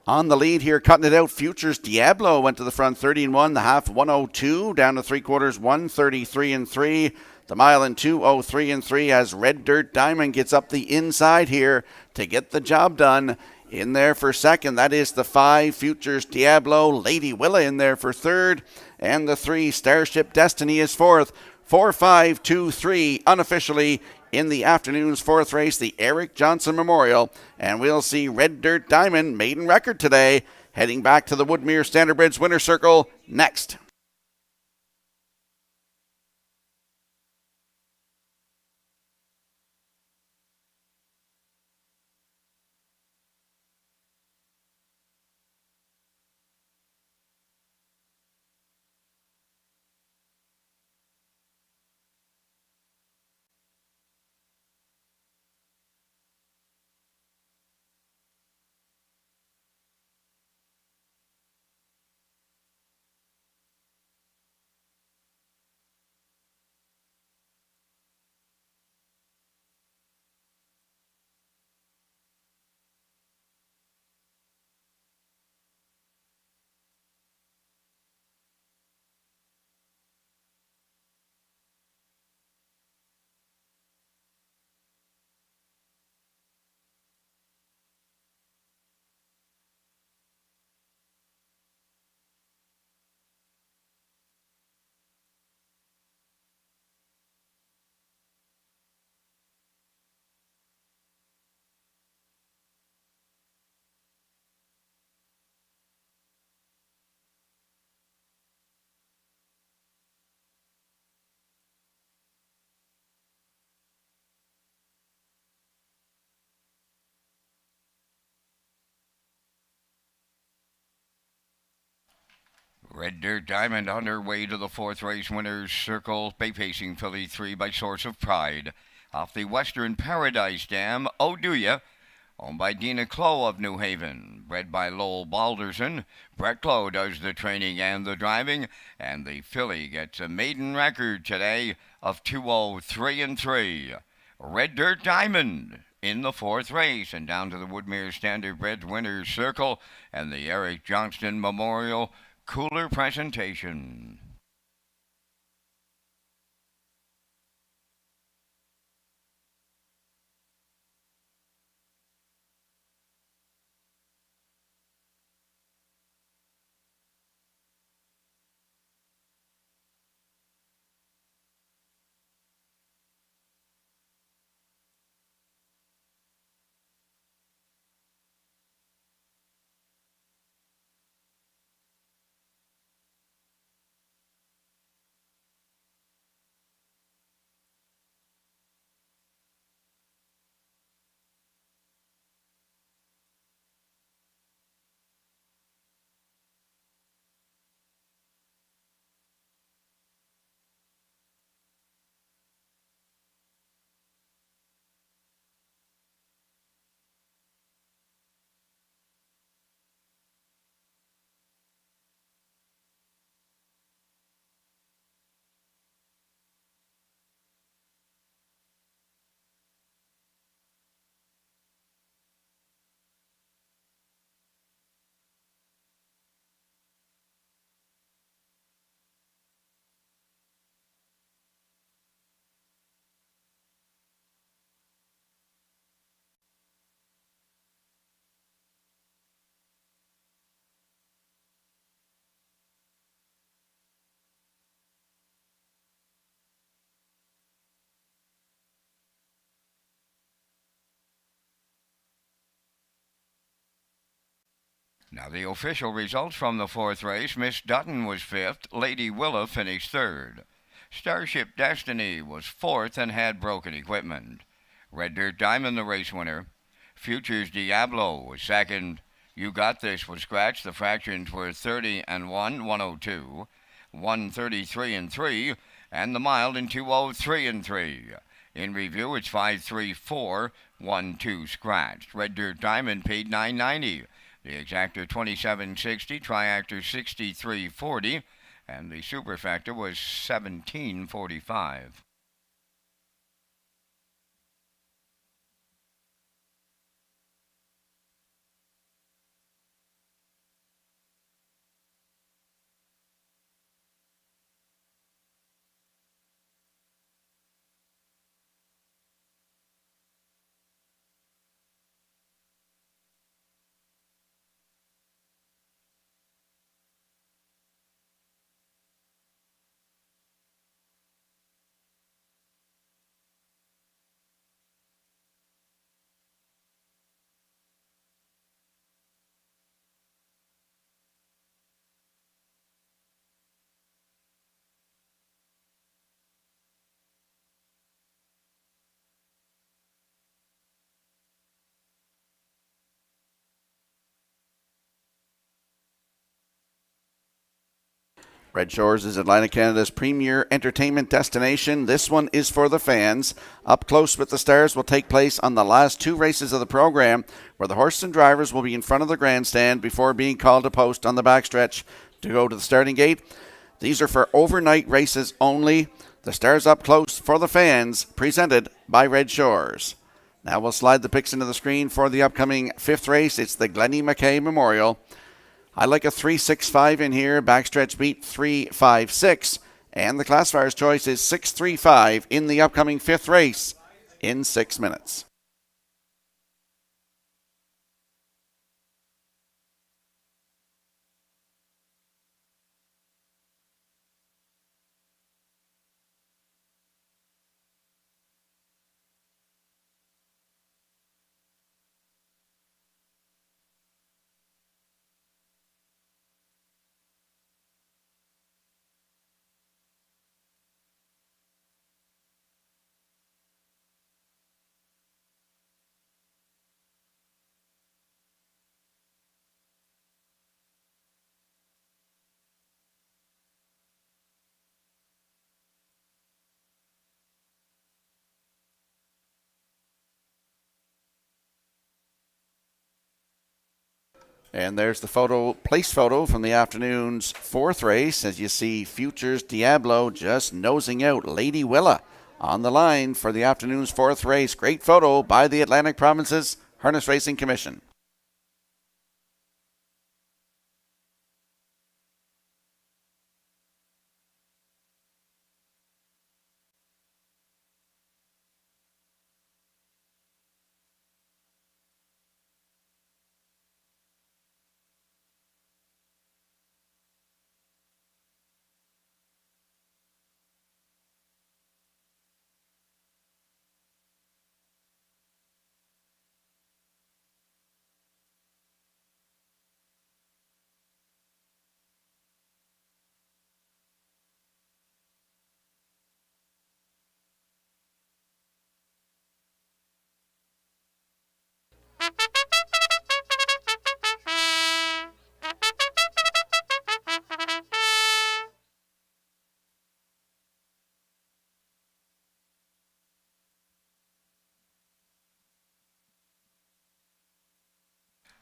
on the lead here, cutting it out, Futures Diablo went to the front 30 and 1, the half 102, down to 3/4 1:33 and 3. The mile in 2:03 and 3 as Red Dirt Diamond gets up the inside here to get the job done. In there for second, that is the 5, Futures Diablo. Lady Willa in there for third. And the 3, Starship Destiny is fourth. 4, 5, 2, 3, unofficially in the afternoon's fourth race, the Eric Johnson Memorial. And we'll see Red Dirt Diamond, maiden record today, heading back to the Woodmere Standardbridge Winner's Circle next. Red Dirt Diamond on her way to the fourth race winner's circle. Bay Pacing filly 3 by Source of Pride. Off the Western Paradise Dam, Oh Do Ya. owned by Dina Clough of New Haven. Bred by Lowell Balderson, Brett Clough does the training and the driving, and the filly gets a maiden record today of 203-3. Red Dirt Diamond in the fourth race, and down to the Woodmere Standardbred Winners Circle and the Eric Johnston Memorial Cooler presentation. Now the official results from the fourth race. Miss Dutton was fifth. Lady Willa finished third. Starship Destiny was fourth and had broken equipment. Red Dirt Diamond, the race winner. Futures Diablo was second. You Got This was scratched. The fractions were 30 and 1, 102, 133 and 3, and the mild in 203 and 3. In review, it's 534, 12 scratched. Red Dirt Diamond paid $9.90. The exactor 27.60, triactor 63.40, and the superfactor was 17.45. Red Shores is Atlantic Canada's premier entertainment destination. This one is for the fans. Up Close with the Stars will take place on the last two races of the program, where the horses and drivers will be in front of the grandstand before being called to post on the backstretch to go to the starting gate. These are for overnight races only. The Stars Up Close for the fans, presented by Red Shores. Now we'll slide the picks into the screen for the upcoming fifth race. It's the Glennie McKay Memorial. I like a 3-6-5 in here. Backstretch beat 3-5-6. And the classifier's choice is 6-3-5 in the upcoming fifth race in 6 minutes. And there's the place photo from the afternoon's fourth race, as you see Futures Diablo just nosing out Lady Willa on the line for the afternoon's fourth race. Great photo by the Atlantic Provinces Harness Racing Commission.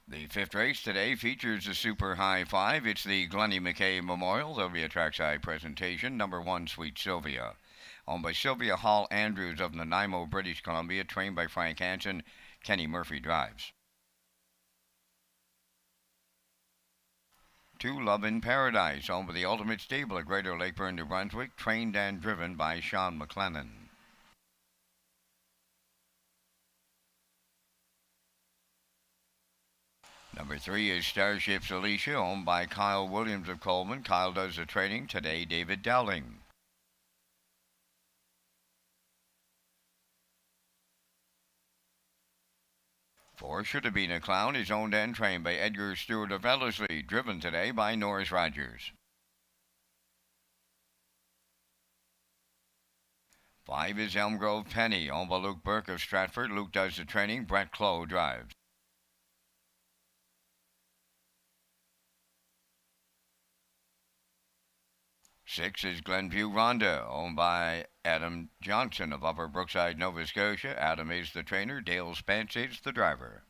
The fifth race today features the Super High Five. It's the Glennie McKay Memorial. There'll be a trackside presentation. Number 1, Sweet Sylvia. Owned by Sylvia Hall Andrews of Nanaimo, British Columbia. Trained by Frank Hansen. Kenny Murphy drives. 2, Love in Paradise. Owned by the Ultimate Stable at Greater Lakeburn, New Brunswick. Trained and driven by Sean McLennan. Number 3 is Starship's Alicia, owned by Kyle Williams of Coleman. Kyle does the training today. David Dowling. 4, Should Have Been a Clown, is owned and trained by Edgar Stewart of Ellerslie. Driven today by Norris Rogers. 5 is Elm Grove Penny, owned by Luke Burke of Stratford. Luke does the training. Brett Clough drives. 6 is Glenview Rhonda, owned by Adam Johnson of Upper Brookside, Nova Scotia. Adam is the trainer. Dale Spence is the driver.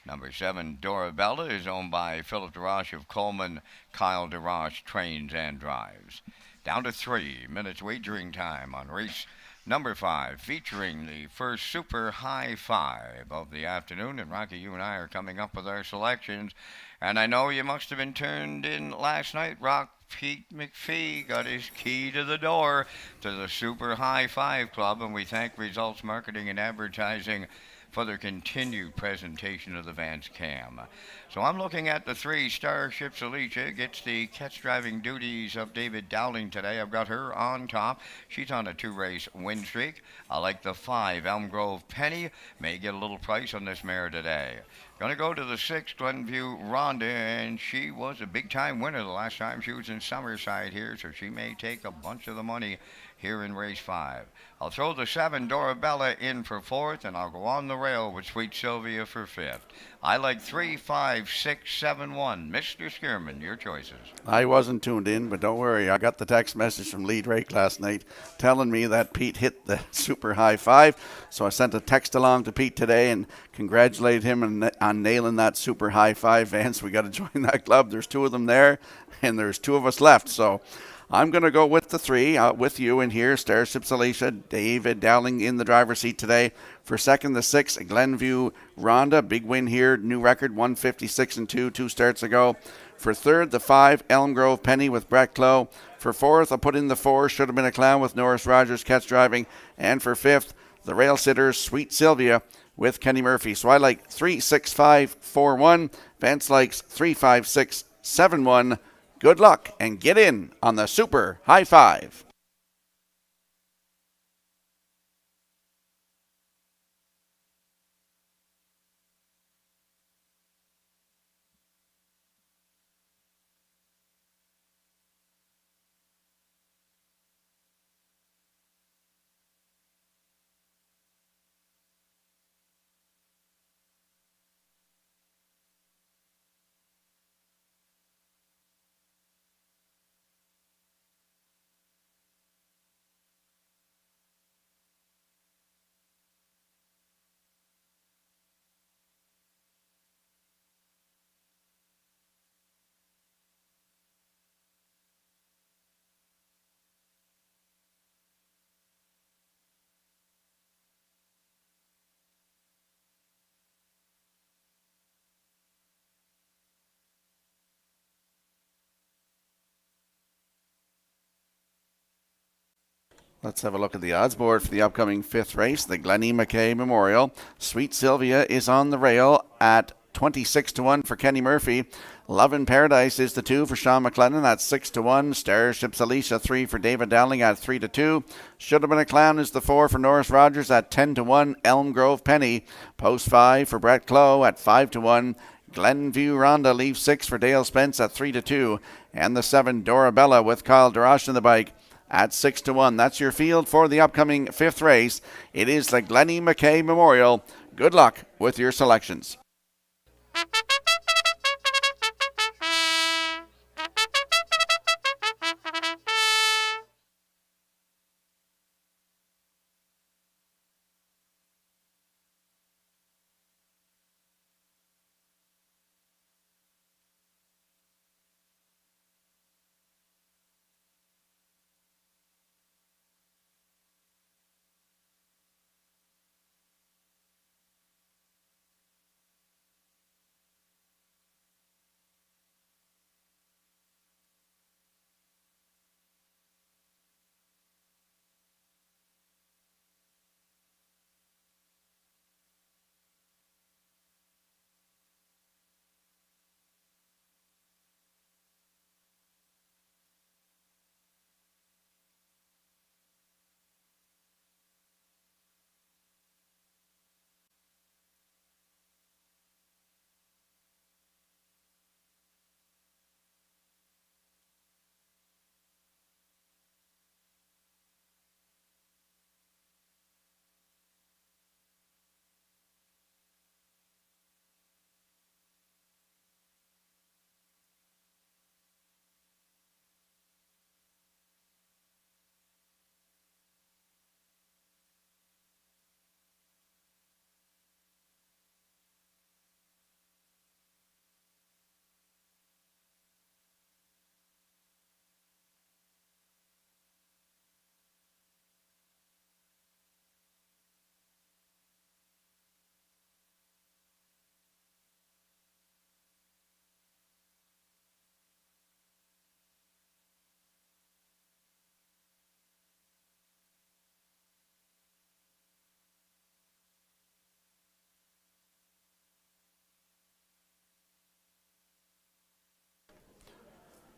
Number 7, Dorabella, is owned by Philip DeRoche of Coleman. Kyle DeRoche trains and drives. Down to 3 minutes wagering time on race number 5, featuring the first Super High Five of the afternoon. And Rocky, you and I are coming up with our selections. And I know you must have been turned in last night. Pete McPhee got his key to the door to the Super High Five Club, and we thank Results Marketing and Advertising for their continued presentation of the Vance Cam. So I'm looking at the 3, Starship's Alicia, gets the catch driving duties of David Dowling today. I've got her on top. She's on a 2-race win streak. I like the 5, Elm Grove Penny. May get a little price on this mare today. Going to go to the 6, Glenview Rhonda, and she was a big-time winner the last time she was in Summerside here, so she may take a bunch of the money here in race 5. I'll throw the 7, Dorabella, in for 4th, and I'll go on the rail with Sweet Sylvia for 5th. I like 3, 5, 6, 7, 1. Mr. Skierman, your choices. I wasn't tuned in, but don't worry. I got the text message from Lee Drake last night telling me that Pete hit the Super High Five. So I sent a text along to Pete today and congratulated him on nailing that Super High Five. Vance, we got to join that club. There's 2 of them there, and there's 2 of us left. So I'm going to go with the 3, with you in here. Starship's Alicia, David Dowling in the driver's seat today. For 2nd, the 6, Glenview Rhonda. Big win here, new record, 156-2, 2 starts ago. For 3rd, the 5, Elm Grove Penny with Brett Clough. For 4th, I'll put in the 4, Should Have Been a Clown with Norris Rogers catch driving. And for 5th, the rail sitters, Sweet Sylvia with Kenny Murphy. So I like 3, 6, 5, 4, 1. Vance likes 3, 5, 6, 7, 1. Good luck and get in on the Super High Five. Let's have a look at the odds board for the upcoming 5th race, the Glennie McKay Memorial. Sweet Sylvia is on the rail at 26-1 for Kenny Murphy. Love in Paradise is the 2 for Sean McLennan at 6-1. Starships Alicia 3 for David Dowling at 3-2. Should Have Been a Clown is the 4 for Norris Rogers at 10-1. Elm Grove Penny, post 5 for Brett Clough at 5-1. Glenview Rhonda leaves 6 for Dale Spence at 3-2. And the 7 Dorabella with Kyle Darash in the bike at 6-1. That's your field for the upcoming 5th race. It is the Glennie McKay Memorial. Good luck with your selections.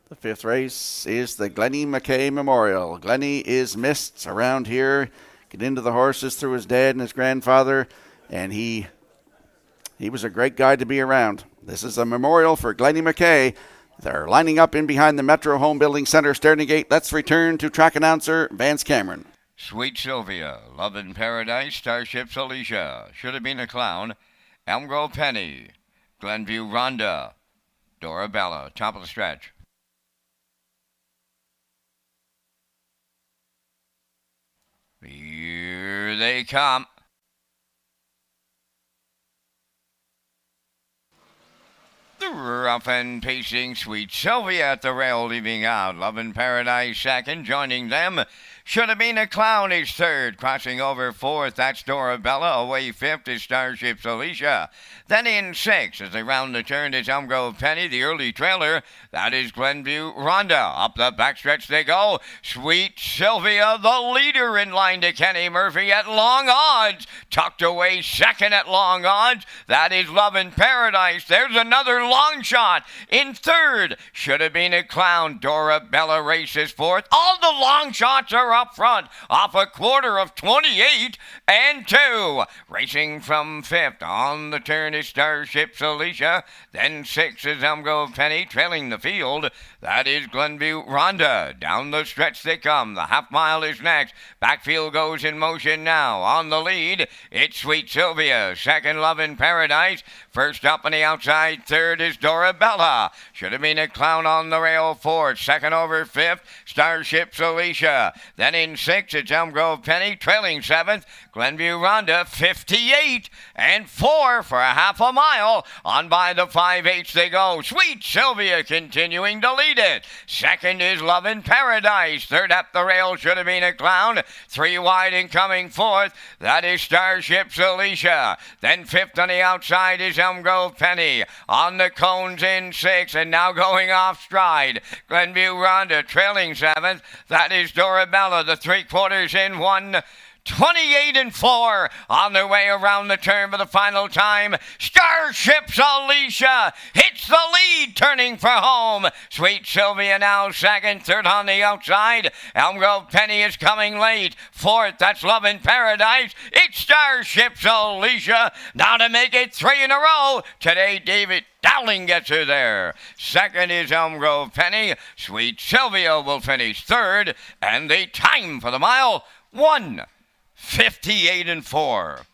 The 5th race is the Glennie McKay Memorial. Glennie is missed around here. Get into the horses through his dad and his grandfather, and he was a great guy to be around. This is a memorial for Glennie McKay. They're lining up in behind the Metro Home Building Center starting gate. Let's return to track announcer Vance Cameron. Sweet Sylvia, Love in Paradise, Starships Alicia, Should Have Been a Clown, Elm Grove Penny, Glenview Rhonda, Dorabella, top of the stretch. Here they come. The rough and pacing Sweet Sylvia at the rail leaving out. Love in Paradise second, joining them. Should Have Been a Clown is third, crossing over fourth. That's Dorabella. Away fifth is Starships Alicia. Then in sixth, as they round the turn, is Elm Grove Penny, the early trailer. That is Glenview Rhonda. Up the backstretch they go. Sweet Sylvia, the leader, in line to Kenny Murphy at long odds. Tucked away second at long odds. That is Love in Paradise. There's another long shot. In third, Should Have Been a Clown. Dorabella races fourth. All the long shots are up front, off a quarter of 28 and 2. Racing from fifth on the turn is Starships Alicia. Then sixth is Elm Grove Penny, trailing the field. That is Glenview Rhonda. Down the stretch they come. The half mile is next. Backfield goes in motion now. On the lead, it's Sweet Sylvia. Second, Love in Paradise. First up on the outside, third is Dorabella. Should Have Been a Clown on the rail, fourth. Second over fifth, Starships Alicia. Then in sixth, it's Elm Grove Penny, trailing seventh. Glenview Rhonda, 58 and 4 for a half a mile. On by the 5/8 they go. Sweet Sylvia continuing to lead. lead it. Second is Love in Paradise. Third up the rail should have been a Clown. 3 wide and coming fourth. That is Starship's Alicia. Then fifth on the outside is Elm Grove Penny. On the cones in 6th and now going off stride. Glenview Rhonda trailing 7th. That is Dorabella, the 3/4 in 1. 28-4 on their way around the turn for the final time. Starship's Alicia hits the lead, turning for home. Sweet Sylvia now second, third on the outside. Elm Grove Penny is coming late. Fourth, that's Love in Paradise. It's Starship's Alicia. Now to make it 3 in a row. Today, David Dowling gets her there. Second is Elm Grove Penny. Sweet Sylvia will finish third. And the time for the mile, 1:58-4.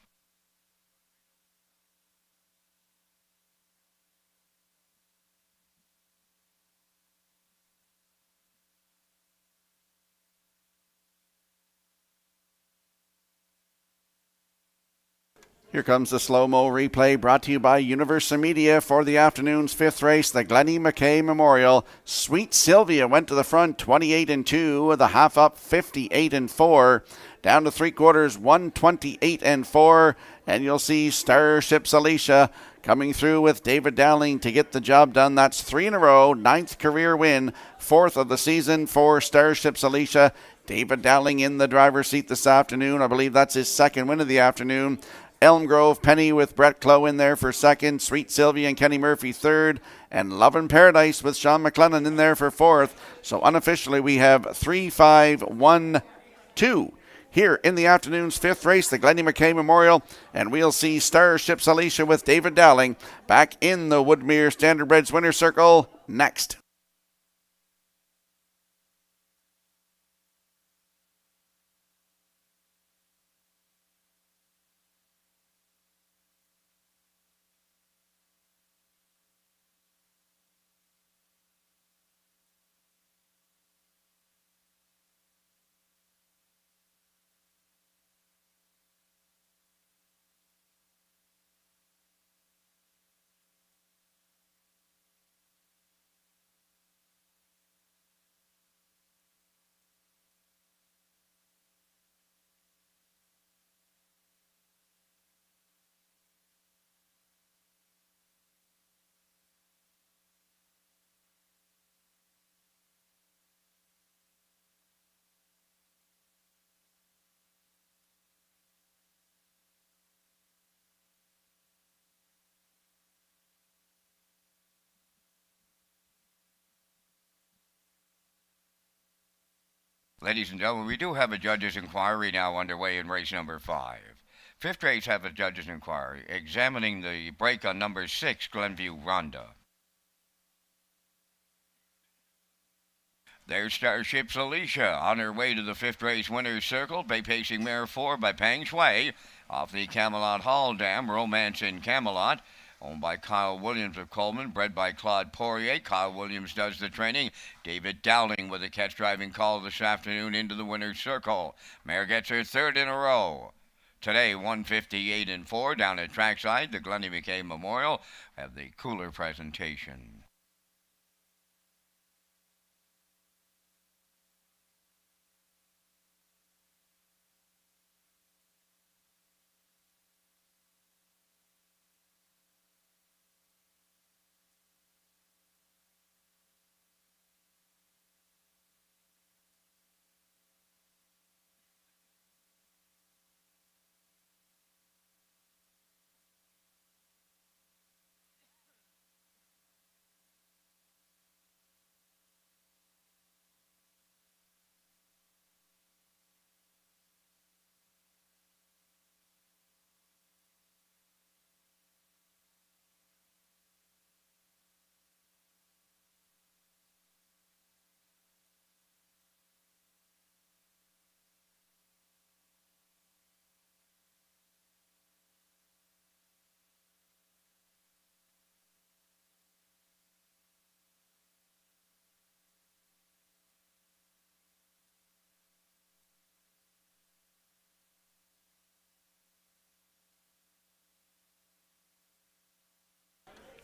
Here comes the slow-mo replay brought to you by Universal Media for the afternoon's 5th race, the Glennie McKay Memorial. Sweet Sylvia went to the front 28-2, the half up 58-4. Down to 3/4, 128-4. And you'll see Starship's Alicia coming through with David Dowling to get the job done. That's 3 in a row, 9th career win, 4th of the season for Starship's Alicia. David Dowling in the driver's seat this afternoon. I believe that's his second win of the afternoon. Elm Grove Penny with Brett Clough in there for second. Sweet Sylvia and Kenny Murphy third. And Love in Paradise with Sean McLennan in there for fourth. So unofficially we have 3, 5, 1, 2 here in the afternoon's 5th race, the Glennie McKay Memorial. And we'll see Starship's Alicia with David Dowling back in the Woodmere Standardbreds winner's circle next. Ladies and gentlemen, we do have a judge's inquiry now underway in race number 5. 5th race have a judge's inquiry examining the break on number 6, Glenview Rhonda. There's Starship's Alicia on her way to the 5th race winner's circle, pacing mare 4 by Pang Shui. Off the Camelot Hall Dam, Romance in Camelot. Owned by Kyle Williams of Coleman, bred by Claude Poirier. Kyle Williams does the training. David Dowling with a catch driving call this afternoon into the winner's circle. Mare gets her third in a row. Today, 1:58-4 down at trackside, the Glennie McKay Memorial have the cooler presentation.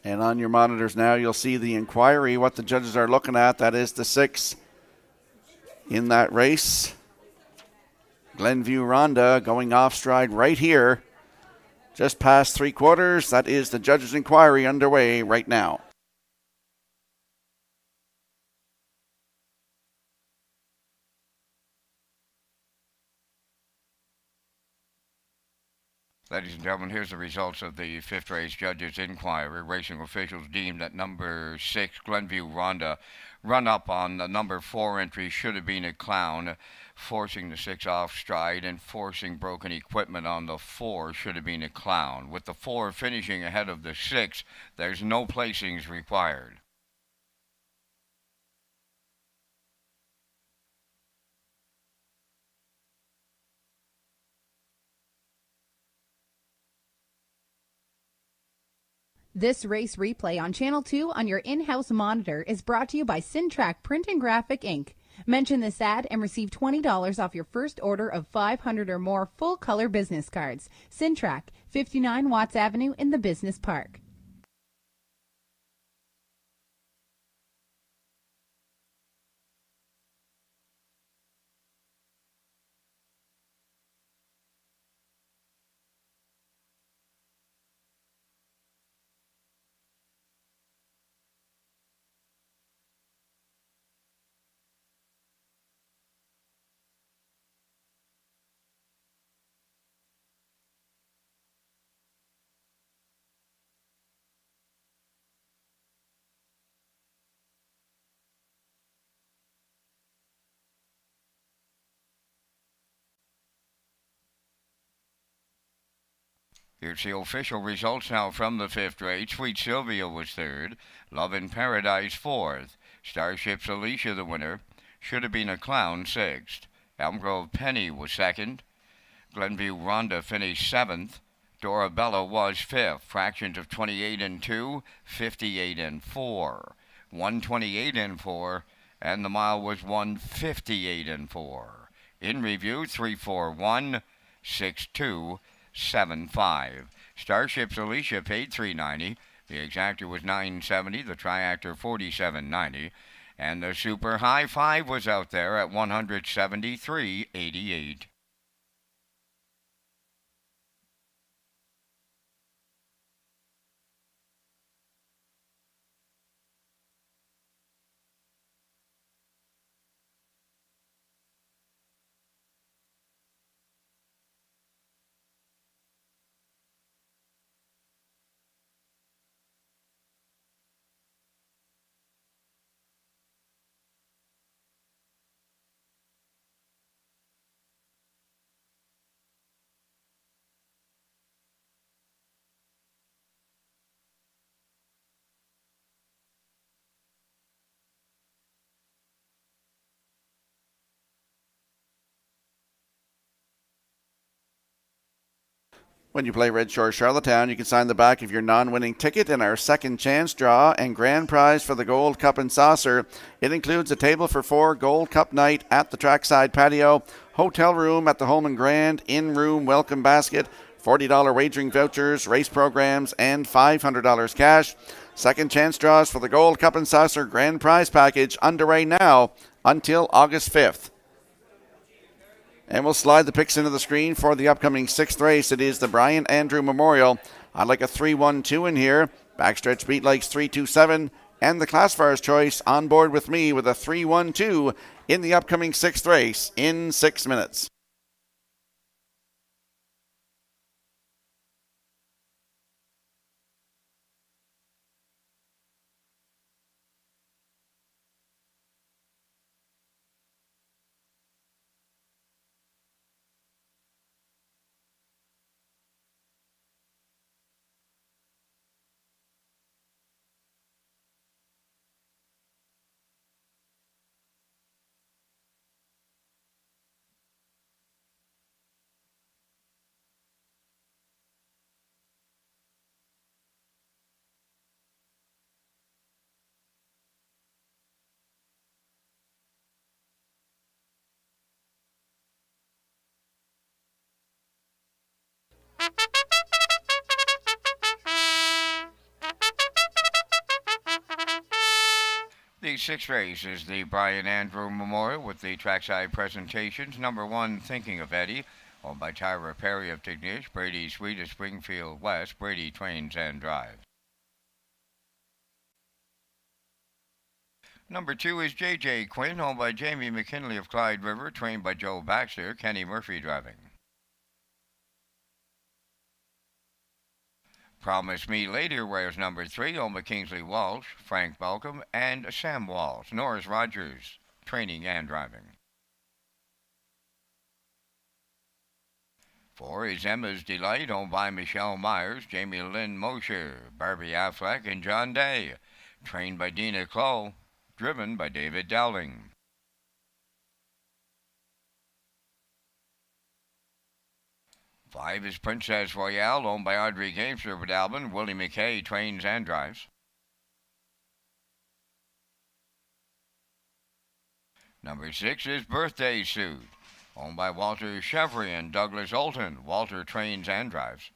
And on your monitors now, you'll see the inquiry, what the judges are looking at. That is the 6 in that race. Glenview Ronda going off stride right here. Just past 3/4. That is the judges' inquiry underway right now. Ladies and gentlemen, here's the results of the 5th race judges' inquiry. Racing officials deemed that number 6, Glenview Ronda, run up on the number 4 entry should have been a clown, forcing the 6 off stride and forcing broken equipment on the 4 should have been a clown. With the 4 finishing ahead of the 6, there's no placings required. This race replay on Channel 2 on your in-house monitor is brought to you by Syntrack Print and Graphic Inc. Mention this ad and receive $20 off your first order of 500 or more full-color business cards. Syntrack, 59 Watts Avenue in the Business Park. Here's the official results now from the 5th race. Sweet Sylvia was 3rd. Love in Paradise 4th. Starship's Alicia the winner. Should have been a clown 6th. Elm Grove Penny was 2nd. Glenview Ronda finished 7th. Dorabella was 5th. Fractions of 28 and 2, 58 and 4. 128 and 4, and the mile was 158 and 4. In review, 341, 62. 7.5. Starship's Alicia paid $3.90. The exactor was $9.70. The triactor $47.90. And the super high 5 was out there at $173.88. When you play Red Shores Charlottetown, you can sign the back of your non-winning ticket in our second chance draw and grand prize for the Gold Cup and Saucer. It includes a table for 4, Gold Cup night at the trackside patio, hotel room at the Holman Grand, in-room welcome basket, $40 wagering vouchers, race programs, and $500 cash. Second chance draws for the Gold Cup and Saucer grand prize package underway now until August 5th. And we'll slide the picks into the screen for the upcoming 6th race. It is the Brian Andrew Memorial. I'd like a 3-1-2 in here. Backstretch Beat likes 3-2-7. And the Classifiers choice on board with me with a 3-1-2 in the upcoming 6th race in 6 minutes. the sixth race is the Brian Andrew Memorial with the trackside presentations. Number 1, Thinking of Eddie, owned by Tyra Perry of Tignish, Brady Sweet of Springfield West. Brady trains and drives. Number 2 is J.J. Quinn, owned by Jamie McKinley of Clyde River, trained by Joe Baxter. Kenny Murphy driving. Promise Me Later wears number 3, owned by Kingsley Walsh, Frank Balcom, and Sam Walsh. Norris Rogers, training and driving. 4 is Emma's Delight, owned by Michelle Myers, Jamie Lynn Mosher, Barbie Affleck, and John Day. Trained by Dina Clow, driven by David Dowling. 5 is Princess Royale, owned by Audrey Gamester of Albin. Willie McKay trains and drives. Number 6 is Birthday Suit, owned by Walter Chevry and Douglas Olton. Walter trains and drives.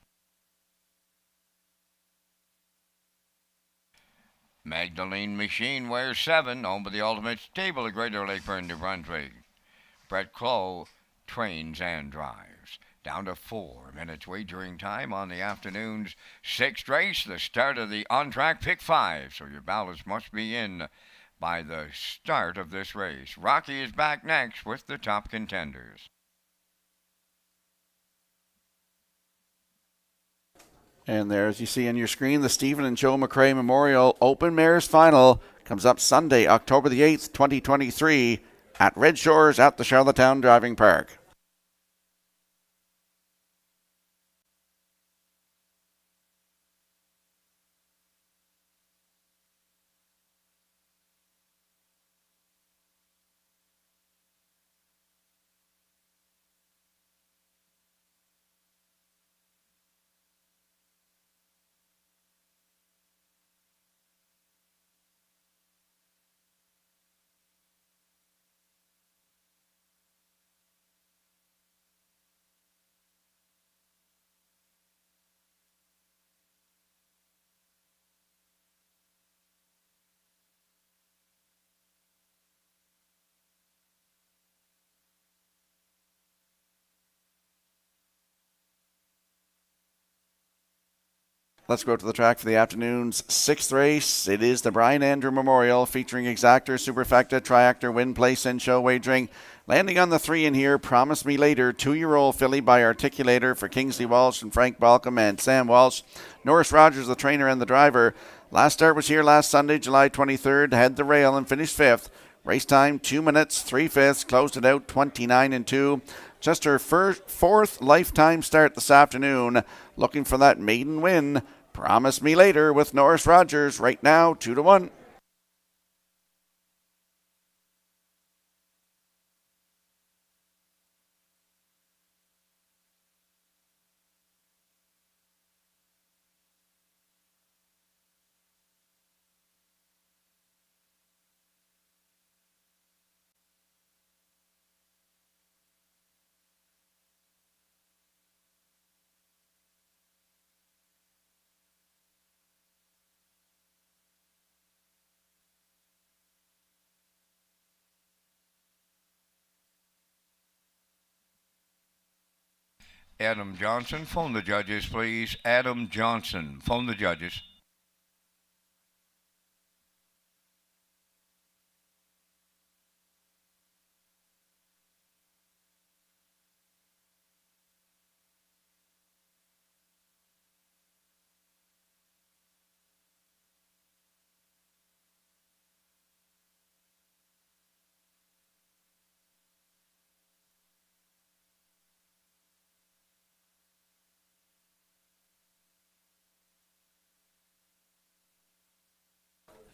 Magdalene Machine wears 7, owned by the Ultimate Stable of Greater Lakeburn, New Brunswick. Brett Clow trains and drives. Down to 4 minutes wagering time on the afternoon's 6th race, the start of the on-track pick 5. So your ballots must be in by the start of this race. Rocky is back next with the top contenders. And there, as you see on your screen, the Stephen and Joe McRae Memorial Open Mares Final comes up Sunday, October the 8th, 2023 at Red Shores at the Charlottetown Driving Park. Let's go to the track for the afternoon's 6th race. It is the Brian Andrew Memorial featuring Exactor, Superfecta, Triactor, Win Place, and Show Wagering. Landing on the 3 in here, Promise Me Later, 2-year-old filly by Articulator for Kingsley Walsh and Frank Balcom and Sam Walsh. Norris Rogers, the trainer and the driver. Last start was here last Sunday, July 23rd. Had the rail and finished 5th. Race time, 2 minutes, 3/5. Closed it out 29-2. Just her 4th lifetime start this afternoon. Looking for that maiden win. Promise Me Later with Norris Rogers right now, 2-1. Adam Johnson, phone the judges, please. Adam Johnson, phone the judges.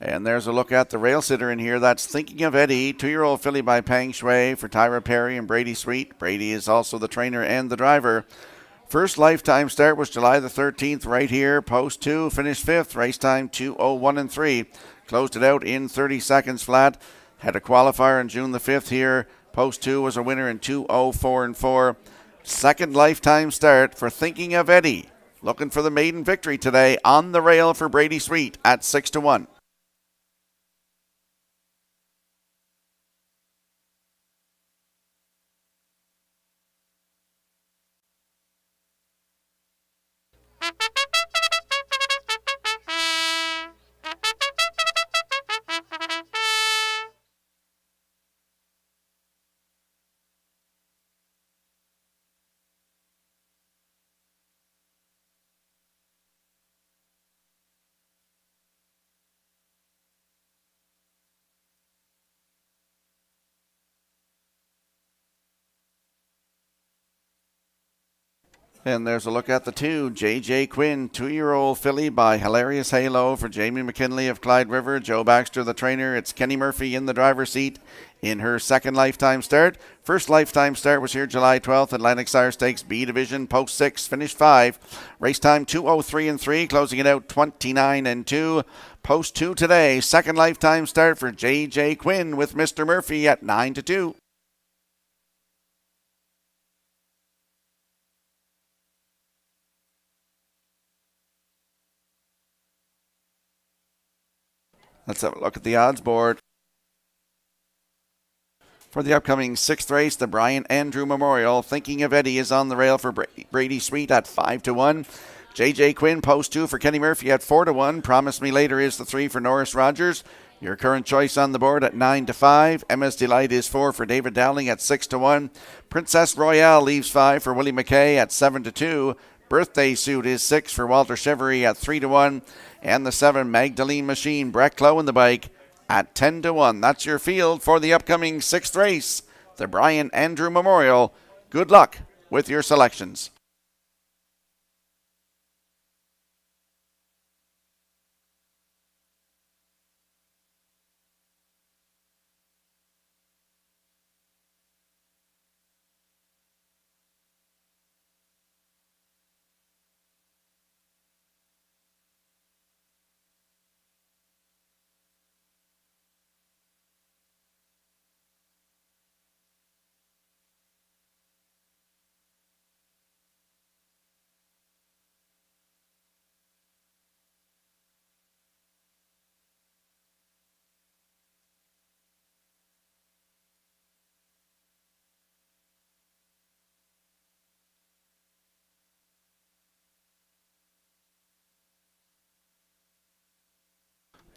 And there's a look at the rail sitter in here. That's Thinking of Eddie, 2-year-old filly by Pang Shui for Tyra Perry and Brady Sweet. Brady is also the trainer and the driver. First lifetime start was July the 13th right here. Post 2, finished 5th. Race time 2:01.3. Closed it out in 30 seconds flat. Had a qualifier on June the 5th here. Post 2 was a winner in 2:04.4. Second lifetime start for Thinking of Eddie. Looking for the maiden victory today on the rail for Brady Sweet at 6-1. And there's a look at the 2. J.J. Quinn, 2-year-old filly by Hilarious Halo for Jamie McKinley of Clyde River. Joe Baxter, the trainer. It's Kenny Murphy in the driver's seat in her second lifetime start. First lifetime start was here July 12th. Atlantic Sire Stakes B Division, post 6, finished 5. Race time 2:03.3, closing it out 29-2. Post 2 today. Second lifetime start for J.J. Quinn with Mr. Murphy at 9-2. Let's have a look at the odds board. For the upcoming 6th race, the Brian Andrew Memorial, Thinking of Eddie is on the rail for Brady Sweet at 5-1. J.J. Quinn, post 2 for Kenny Murphy at 4-1. Promise Me Later is the 3 for Norris Rogers. Your current choice on the board at 9-5. Emma's Delight is 4 for David Dowling at 6-1. Princess Royale leaves 5 for Willie McKay at 7-2. Birthday Suit is 6 for Walter Chevery at 3-1. And the 7 Magdalene Machine, Brett Clough in the bike at 10-1. That's your field for the upcoming 6th race, the Brian Andrew Memorial. Good luck with your selections.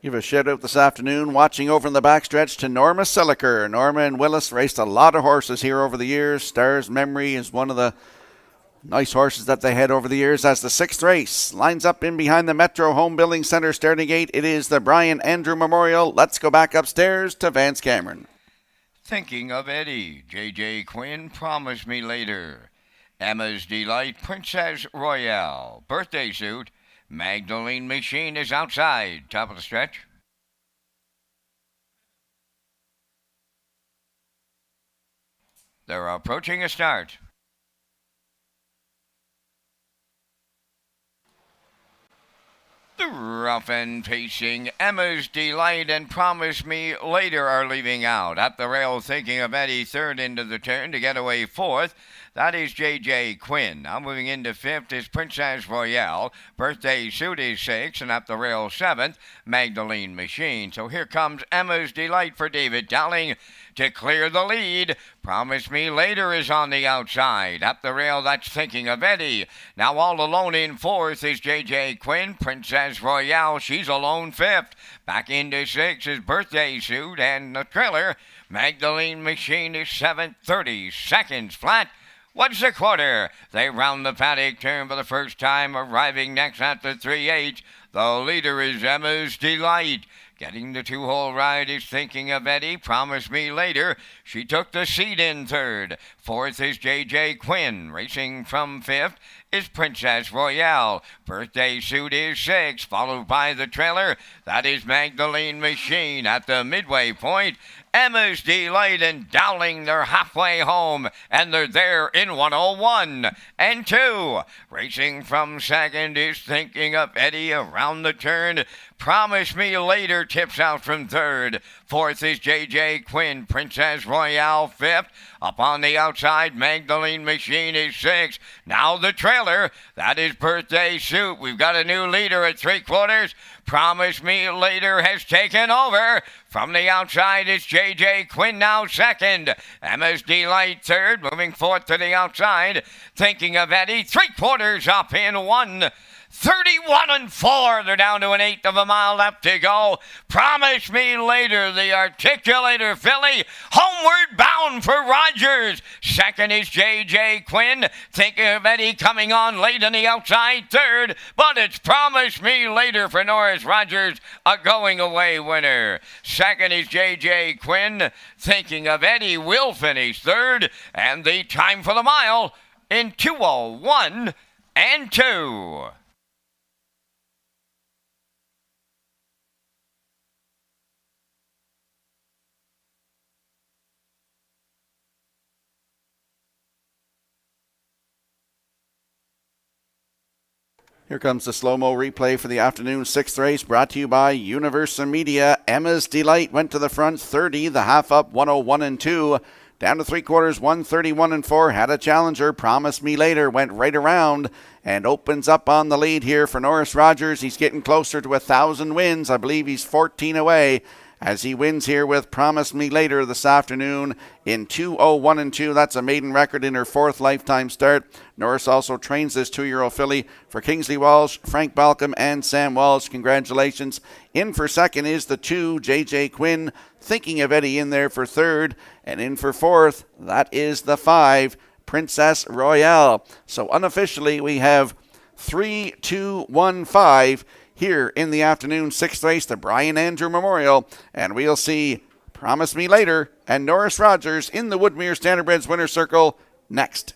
Give a shout out this afternoon, watching over in the backstretch, to Norma Siliker. Norma and Willis raced a lot of horses here over the years. Star's Memory is one of the nice horses that they had over the years. As the 6th race lines up in behind the Metro Home Building Centre starting gate, it is the Brian Andrew Memorial. Let's go back upstairs to Vance Cameron. Thinking of Eddie, J.J. Quinn, Promise Me Later. Emma's Delight, Princess Royale. Birthday Suit, Magdalene Machine is outside. Top of the stretch. They're approaching a start. The rough and pacing Emma's Delight and Promise Me Later are leaving out. At the rail, Thinking of Eddie, 3rd into the turn to get away 4th. That is J.J. Quinn. Now moving into 5th is Princess Royale. Birthday Suit is 6th, and at the rail 7th, Magdalene Machine. So here comes Emma's Delight for David Dowling to clear the lead. Promise Me Later is on the outside. Up the rail, that's Thinking of Eddie. Now all alone in 4th is J.J. Quinn. Princess Royale, she's alone 5th. Back into 6th is Birthday Suit, and the trailer, Magdalene Machine, is 7th, 30 seconds flat. What's the quarter? They round the paddock turn for the first time, arriving next at the 3/8. The leader is Emma's Delight. Getting the 2-hole ride is Thinking of Eddie. Promise Me Later. She took the seat in 3rd. 4th is J.J. Quinn. Racing from 5th is Princess Royale. Birthday Suit is 6th, followed by the trailer. That is Magdalene Machine. At the midway point, Emma's Delight and Dowling, they're halfway home, and they're there in 101 and 2. Racing from 2nd is Thinking of Eddie around the turn. Promise Me Later tips out from 3rd. 4th is J.J. Quinn. Princess Royale 5th. Up on the outside, Magdalene Machine is 6th. Now the trailer, that is Birthday Suit. We've got a new leader at 3/4. Promise Me Later has taken over. From the outside, it's J.J. Quinn now 2nd. Emma's Delight 3rd, moving 4th to the outside. Thinking of Eddie, 3/4 up in 1. 31 and 4. They're down to an 1/8 of a mile left to go. Promise Me Later, the articulator filly, homeward bound for Rogers. 2nd is J.J. Quinn. Thinking of Eddie coming on late on the outside 3rd, but it's Promise Me Later for Norris Rogers, a going away winner. 2nd is J.J. Quinn. Thinking of Eddie will finish 3rd, and the time for the mile in 201 and 2. Here comes the slow-mo replay for the afternoon sixth race, brought to you by Universal Media. Emma's Delight went to the front, 30, the half up, 101 and 2. Down to 3/4, 131 and 4. Had a challenger, Promise Me Later, went right around and opens up on the lead here for Norris Rogers. He's getting closer to 1,000 wins. I believe he's 14 away as he wins here with Promise Me Later this afternoon in 201 and 2. That's a maiden record in her 4th lifetime start. Norris also trains this 2-year-old filly for Kingsley Walsh, Frank Balcom, and Sam Walsh. Congratulations. In for second is the 2, JJ Quinn. Thinking of Eddie in there for third. And in for fourth, that is the 5, Princess Royale. So unofficially, we have 3, 2, 1, 5 here in the afternoon sixth race, the Brian Andrew Memorial. And we'll see Promise Me Later and Norris Rogers in the Woodmere Standardbreds winner's circle next.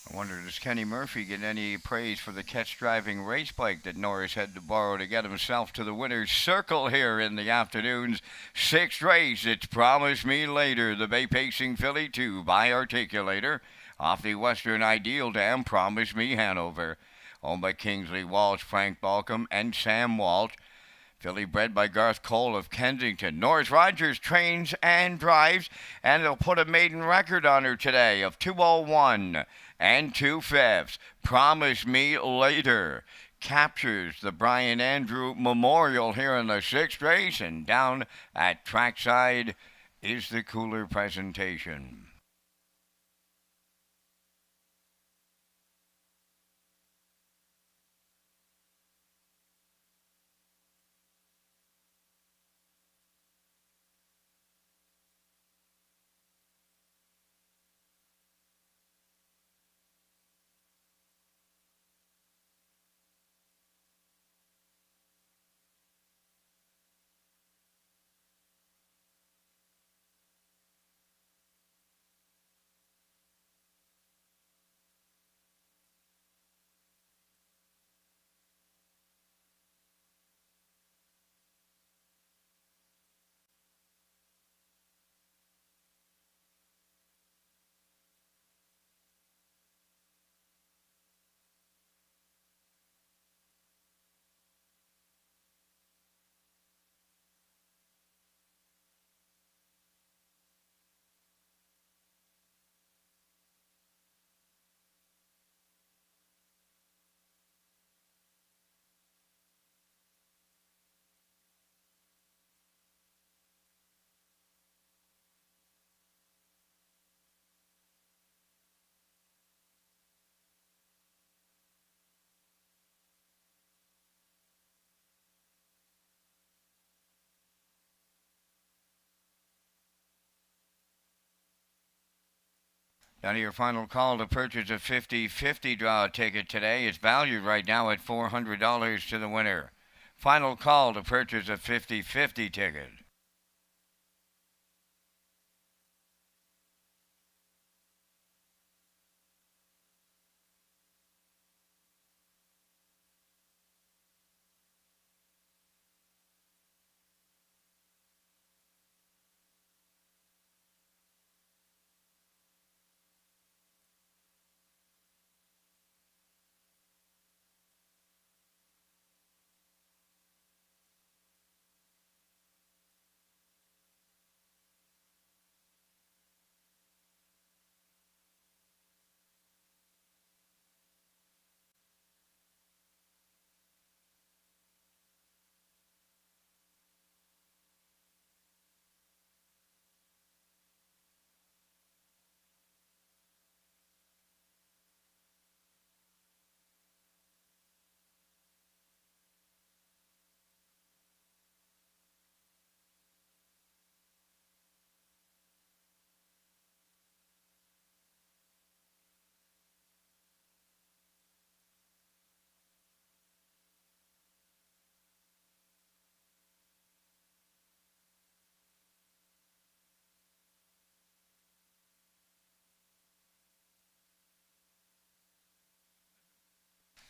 I wonder, does Kenny Murphy get any praise for the catch-driving race bike that Norris had to borrow to get himself to the winner's circle here in the afternoon's sixth race? It's Promise Me Later, the Bay Pacing filly 2 by Articulator, off the Western Ideal Dam, Promise Me Hanover, owned by Kingsley Walsh, Frank Balcom, and Sam Walsh. Filly bred by Garth Cole of Kensington. Norris Rogers trains and drives, and they'll put a maiden record on her today of 201 and 2/5. Promise Me Later captures the Brian Andrew Memorial here in the sixth race, and down at trackside is the cooler presentation. Now your final call to purchase a 50/50 draw ticket today. It's valued right now at $400 to the winner. Final call to purchase a 50/50 ticket.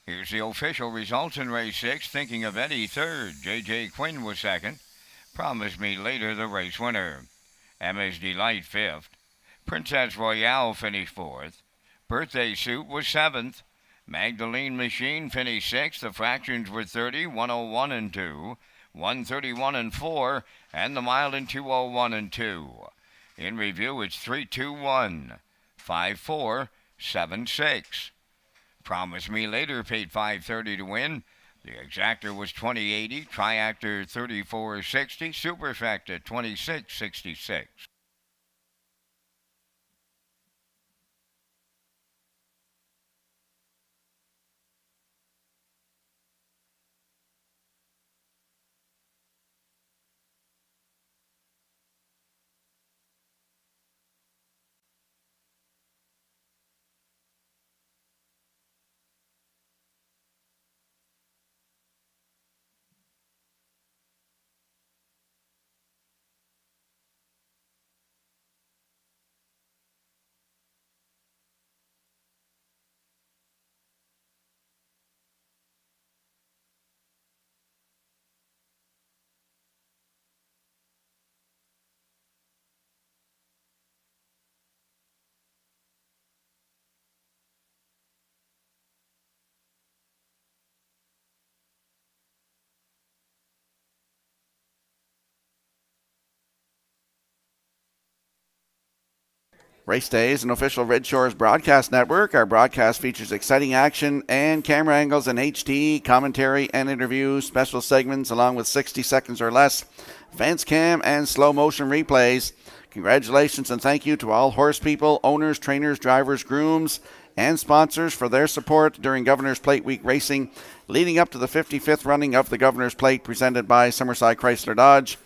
Here's the official results in race 6. Thinking of Eddie, third. J.J. Quinn was second. Promise Me Later, the race winner. Emma's Delight, fifth. Princess Royale finished fourth. Birthday Suit was seventh. Magdalene Machine finished sixth. The fractions were 30, 101 and 2, 131 and 4, and the mile in 201 and 2. In review, it's 3-2-1, 5-4, 7-6. Promise Me Later paid $5.30 to win. The exactor was $20.80, triactor $34.60, superfecta $26.66. Race Day is an official Red Shores broadcast network. Our broadcast features exciting action and camera angles in HD, commentary and interviews, special segments along with 60 seconds or less, fence cam and slow motion replays. Congratulations and thank you to all horse people, owners, trainers, drivers, grooms, and sponsors for their support during Governor's Plate Week racing leading up to the 55th running of the Governor's Plate presented by Summerside Chrysler Dodge.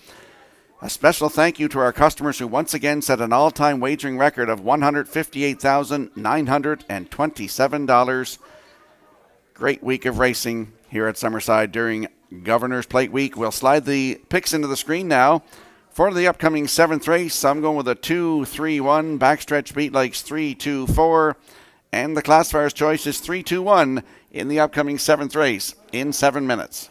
A special thank you to our customers who once again set an all-time wagering record of $158,927. Great week of racing here at Summerside during Governor's Plate Week. We'll slide the picks into the screen now. For the upcoming 7th race, I'm going with a 2-3-1. Backstretch beat likes 3-2-4. And the classifier's choice is 3-2-1 in the upcoming 7th race in 7 minutes.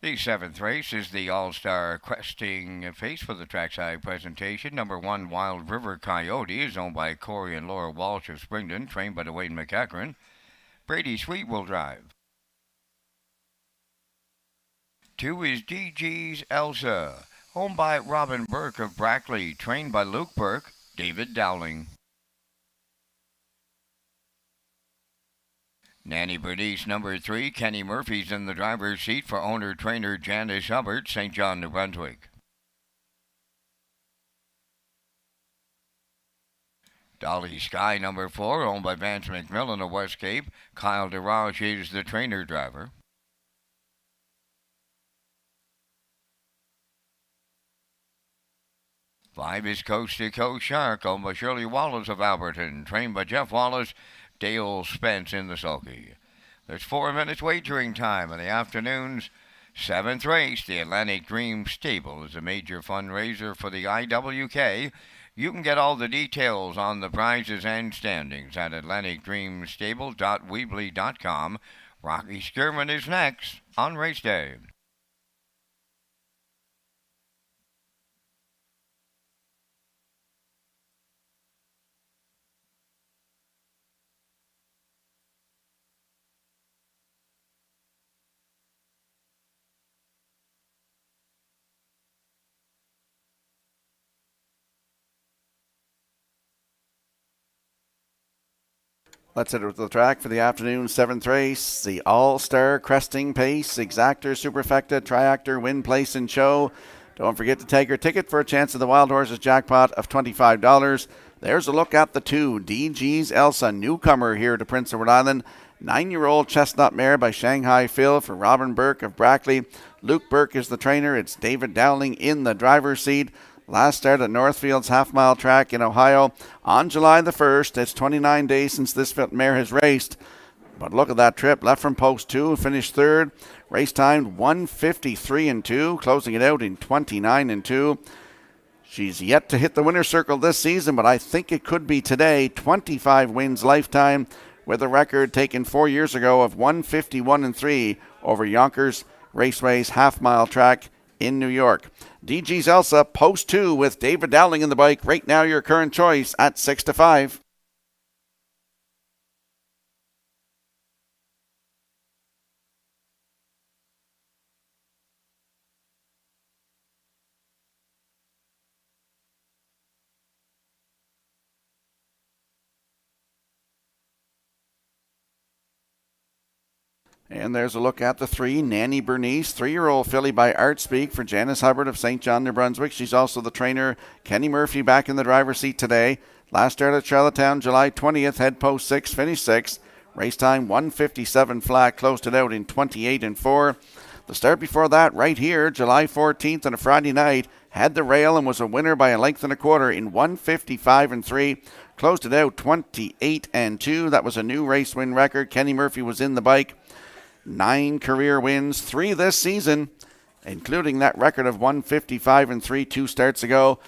The seventh race is the All-Star Questing Face for the trackside presentation. Number 1, Wild River Coyote, is owned by Corey and Laura Walsh of Springton, trained by Dwayne McEachran. Brady Sweet will drive. 2 is DG's Elsa, owned by Robin Burke of Brackley, trained by Luke Burke, David Dowling. Nanny Bernice, number 3, Kenny Murphy's in the driver's seat for owner-trainer Janice Hubbard, St. John, New Brunswick. Dolly Sky, number 4, owned by Vance McMillan of West Cape. Kyle DeRoche is the trainer driver. Five is Coast to Coast Shark, owned by Shirley Wallace of Alberton, trained by Jeff Wallace, Dale Spence in the sulky. There's 4 minutes wagering time in the afternoon's 7th race. The Atlantic Dream Stable is a major fundraiser for the IWK. You can get all the details on the prizes and standings at atlanticdreamstable.weebly.com. Rocky Skirman is next on race day. Let's head to the track for the afternoon 7th race. The All-Star Cresting Pace, Exactor, Superfecta, Triactor, Win, Place, and Show. Don't forget to take your ticket for a chance at the Wild Horses jackpot of $25. There's a look at the 2, DG's Elsa, newcomer here to Prince Edward Island. 9-year-old chestnut mare by Shanghai Phil for Robin Burke of Brackley. Luke Burke is the trainer. It's David Dowling in the driver's seat. Last start at Northfield's half-mile track in Ohio on July the 1st. It's 29 days since this mare has raced. But look at that trip. Left from post 2, finished 3rd. Race time 1:53.2, closing it out in 29.2. She's yet to hit the winner's circle this season, but I think it could be today. 25 wins lifetime, with a record taken 4 years ago of 151.3 over Yonkers Raceway's half-mile track in New York. DG's Elsa, post 2 with David Dowling in the bike. Right now, your current choice at 6-5. And there's a look at the 3, Nanny Bernice, 3-year-old filly by Art Speak for Janice Hubbard of St. John, New Brunswick. She's also the trainer. Kenny Murphy back in the driver's seat today. Last start at Charlottetown, July 20th, head post 6, finish 6. Race time 1:57 flat, closed it out in 28.4. The start before that, right here, July 14th on a Friday night, had the rail and was a winner by a length and a quarter in 1:55.3. Closed it out 28.2. That was a new race win record. Kenny Murphy was in the bike. 9 career wins, 3 this season, including that record of 1:55.3 2 starts ago.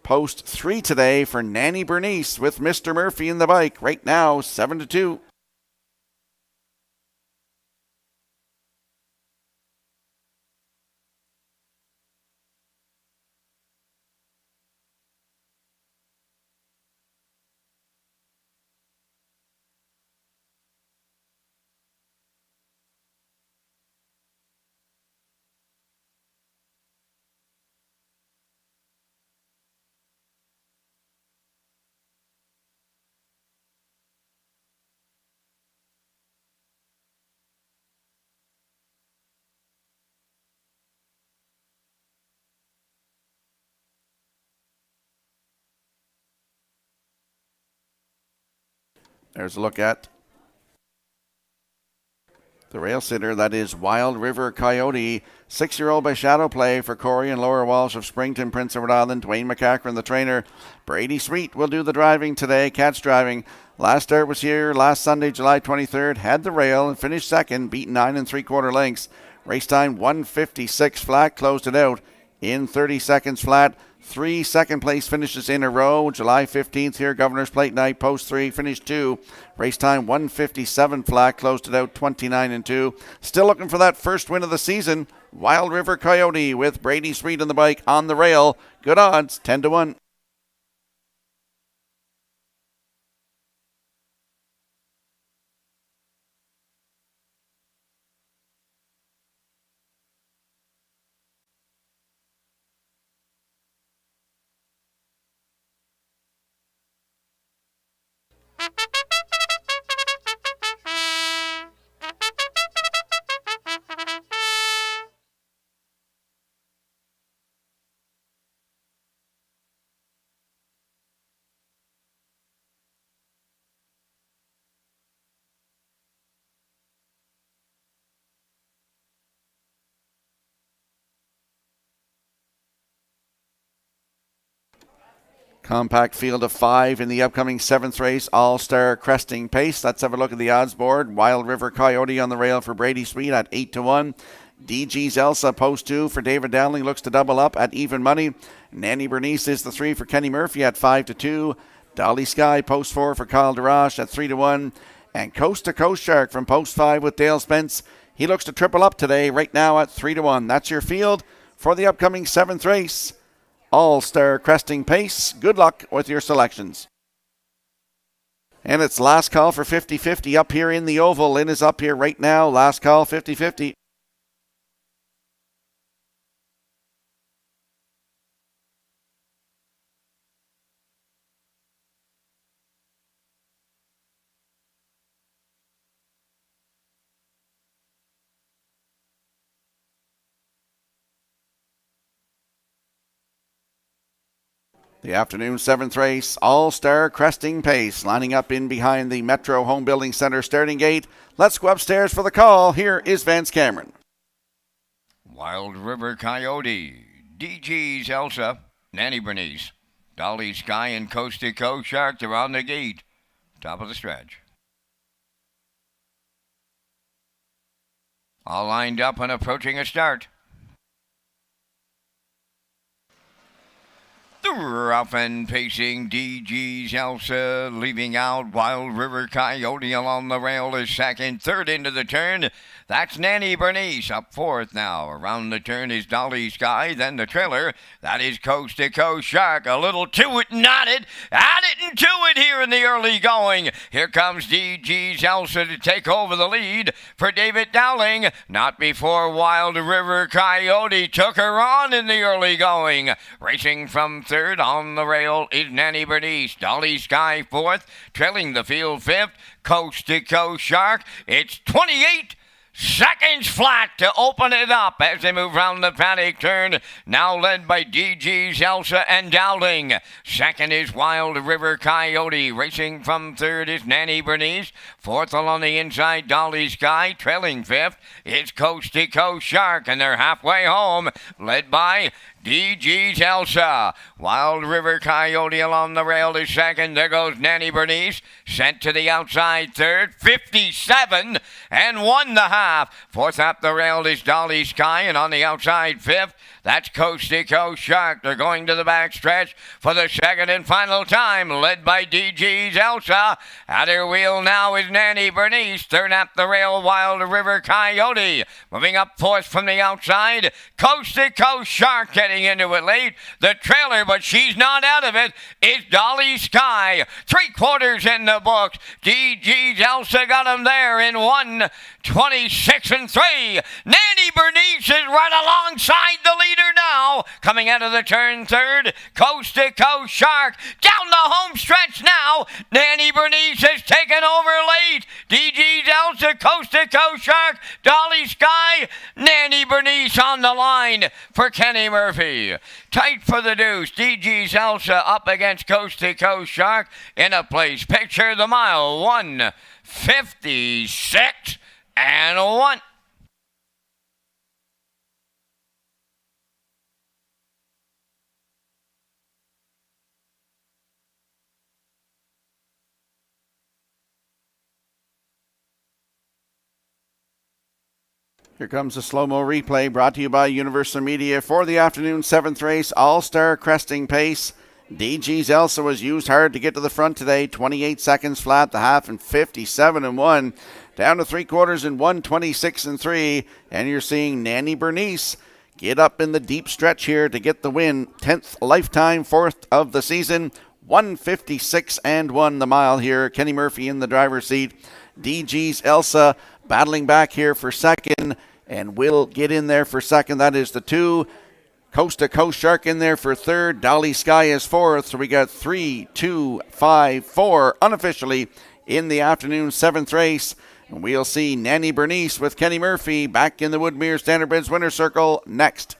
Post 3 today for Nanny Bernice with Mr. Murphy in the bike. Right now, 7-2. There's a look at the rail sitter. That is Wild River Coyote, 6-year-old by Shadow Play for Corey and Laura Walsh of Springton, Prince Edward Island. Dwayne McEachran, the trainer. Brady Sweet will do the driving today, catch driving. Last start was here last Sunday, July 23rd. Had the rail and finished second, beat 9 3/4 lengths. Race time 1:56 flat, closed it out in 30 seconds flat. 3 second-place finishes in a row. July 15th here, Governor's Plate night, post 3, finish 2. Race time 1:57 flat, closed it out 29-2. Still looking for that first win of the season. Wild River Coyote with Brady Sweet on the bike on the rail. Good odds, 10-1. Compact field of 5 in the upcoming 7th race, All-Star Cresting Pace. Let's have a look at the odds board. Wild River Coyote on the rail for Brady Sweet at 8-1. DG's Elsa post 2 for David Dowling looks to double up at even money. Nanny Bernice is the 3 for Kenny Murphy at 5-2. Dolly Sky post 4 for Kyle DeRoche at 3-1. And Coast to Coast Shark from post 5 with Dale Spence. He looks to triple up today right now at 3-1. That's your field for the upcoming 7th race. All-Star Cresting Pace. Good luck with your selections. And it's last call for 50-50 up here in the oval. Lynn is up here right now. Last call 50-50. The afternoon 7th race, All-Star Cresting Pace, lining up in behind the Metro Home Building Center starting gate. Let's go upstairs for the call. Here is Vance Cameron. Wild River Coyote, DG's Elsa, Nanny Bernice, Dolly Sky, and Coast to Coast Shark. They're on the gate. Top of the stretch. All lined up and approaching a start. The rough and pacing DG's Elsa, leaving out Wild River Coyote along the rail is second. Third into the turn, that's Nanny Bernice up fourth now. Around the turn is Dolly Sky, then the trailer, that is Coast to Coast Shark. A little to it, not it, add it and to it here in the early going. Here comes DG's Elsa to take over the lead for David Dowling. Not before Wild River Coyote took her on in the early going. Racing from third on the rail is Nanny Bernice. Dolly Sky fourth, trailing the field fifth. Coast to Coast Shark. It's 28 seconds flat to open it up as they move round the paddock turn. Now led by DG's Elsa and Dowling. Second is Wild River Coyote. Racing from third is Nanny Bernice. Fourth along the inside, Dolly Sky. Trailing fifth is Coast to Coast Shark. And they're halfway home, led by DG's Elsa. Wild River Coyote along the rail is second. There goes Nanny Bernice. Sent to the outside third. 57 and 1.5. Fourth up the rail is Dolly Sky. And on the outside fifth, that's Coast to Coast Shark. They're going to the back stretch for the second and final time, led by DG's Elsa. At her wheel now is Nanny Bernice. Third up the rail, Wild River Coyote. Moving up fourth from the outside, Coast to Coast Shark getting into it late. The trailer, but she's not out of it, is Dolly Sky. 3/4 in the books. DG's Elsa got him there in 1:26 and 3. Nanny Bernice is right alongside the leader now. Coming out of the turn third, Coast to Coast Shark. Down the home stretch now. Nanny Bernice has taken over late. DG's Elsa, Coast to Coast Shark, Dolly Sky, Nanny Bernice on the line for Kenny Murphy. Tight for the deuce. DG's Elsa up against Coast to Coast Shark in a place picture. The mile 1:56 and 1. Here comes a slow-mo replay brought to you by Universal Media for the afternoon 7th race, All-Star Cresting Pace. DG's Elsa was used hard to get to the front today. 28 seconds flat, the half, and 57-1. Down to 3/4 in 1:26-3. And you're seeing Nanny Bernice get up in the deep stretch here to get the win. 10th lifetime, 4th of the season. 1:56-1 the mile here. Kenny Murphy in the driver's seat. DG's Elsa battling back here for second and will get in there for second. That is the 2. Coast to Coast Shark in there for third. Dolly Sky is fourth. So we got 3, 2, 5, 4 unofficially in the afternoon 7th race. And we'll see Nanny Bernice with Kenny Murphy back in the Woodmere Standardbreds winner circle next.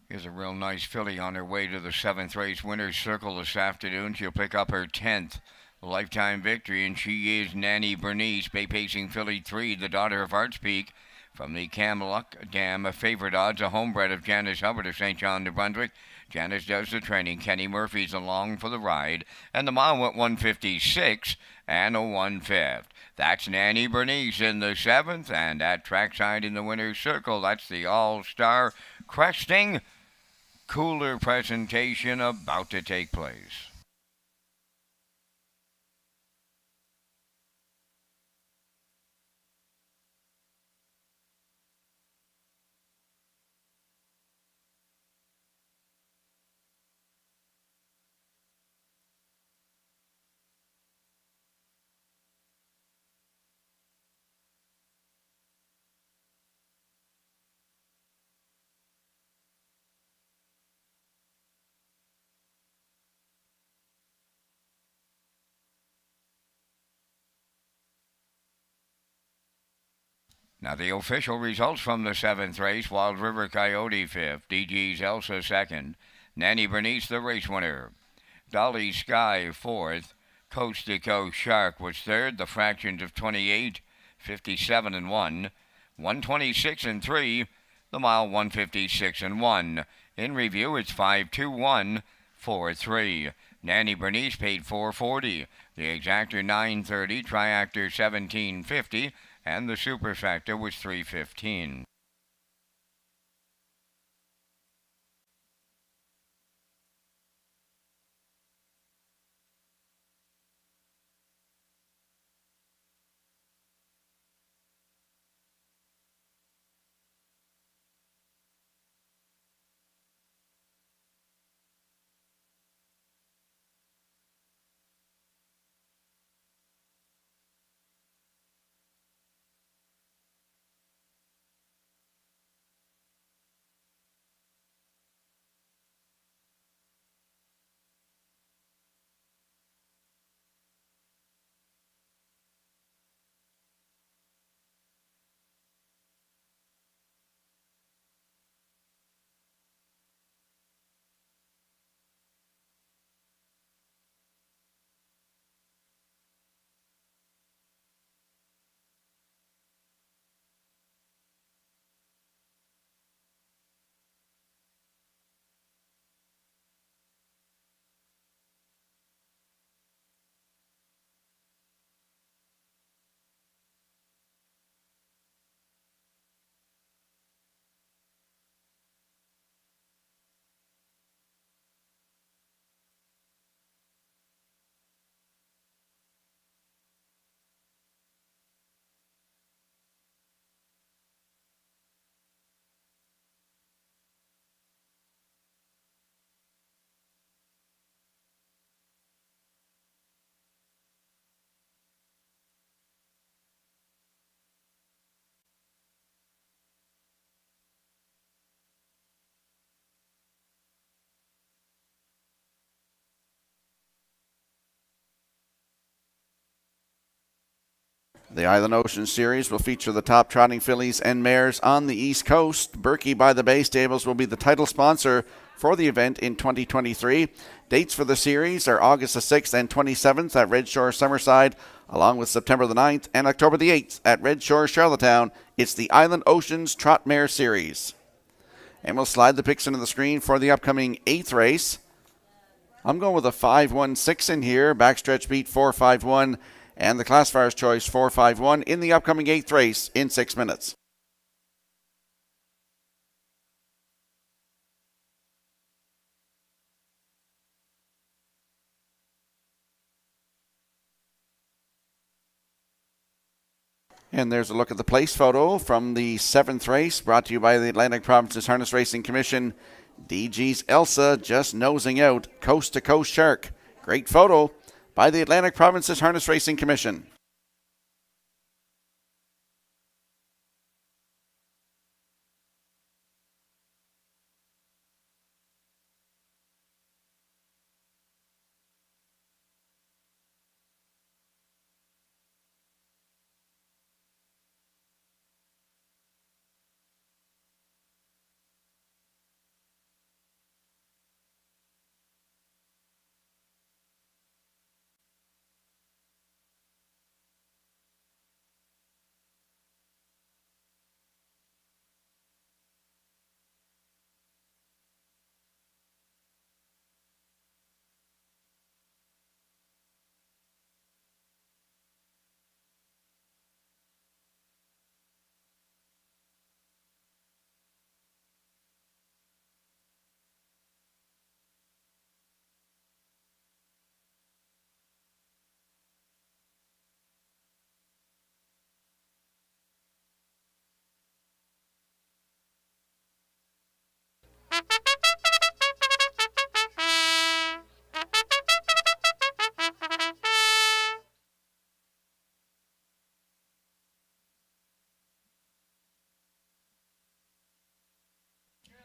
Here's a real nice filly on her way to the 7th race winner's circle this afternoon. She'll pick up her 10th lifetime victory, and she is Nanny Bernice, bay-pacing filly 3, the daughter of Artspeak, from the Camluck Dam. Favorite odds, a homebred of Janice Hubbard of St. John, New Brunswick. Janice does the training. Kenny Murphy's along for the ride, and the mile went 1:56 and a 1/5. That's Nanny Bernice in the 7th, and at trackside in the winner's circle, that's the All-Star Cresting Cooler presentation about to take place. Now the official results from the 7th race: Wild River Coyote 5th, DG's Elsa 2nd, Nanny Bernice the race winner, Dolly Sky 4th, Coast to Coast Shark was 3rd, the fractions of 28, 57-1, 1:26-3, the mile 1:56-1. In review, it's 5-2-1, 4-3. Nanny Bernice paid $4.40, the exactor $9.30, triactor $17.50, and the superfactor was $3.15. The Island Ocean Series will feature the top trotting fillies and mares on the East Coast. Berkey by the Bay Stables will be the title sponsor for the event in 2023. Dates for the series are August the 6th and 27th at Redshores Summerside, along with September the 9th and October the 8th at Redshores Charlottetown. It's the Island Oceans Trot Mare Series. And we'll slide the picks into the screen for the upcoming 8th race. I'm going with a 5-1-6 in here. Backstretch beat 4-5-1. And the classifier's choice 4-5-1 in the upcoming 8th race in 6 minutes. And there's a look at the place photo from the 7th race, brought to you by the Atlantic Provinces Harness Racing Commission. DG's Elsa just nosing out Coast to Coast Shark. Great photo by the Atlantic Provinces Harness Racing Commission.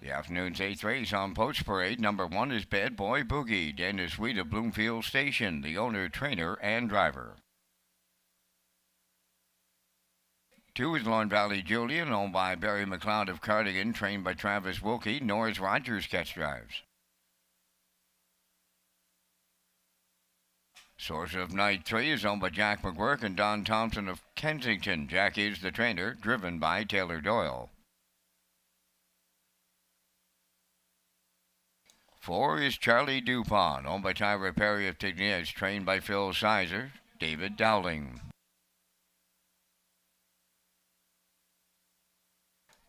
The afternoon's 8th race on Post Parade. Number 1 is Bad Boy Boogie. Dennis Sweet of Bloomfield Station, the owner, trainer, and driver. 2 is Lorne Valley Julian, owned by Barry McLeod of Cardigan, trained by Travis Wilkie. Norris Rogers catch drives. Source of Night 3 is owned by Jack McGuirk and Don Thompson of Kensington. Jack is the trainer, driven by Taylor Doyle. 4 is Charlie Dupont, owned by Tyra Perry of Tigniez, trained by Phil Sizer, David Dowling.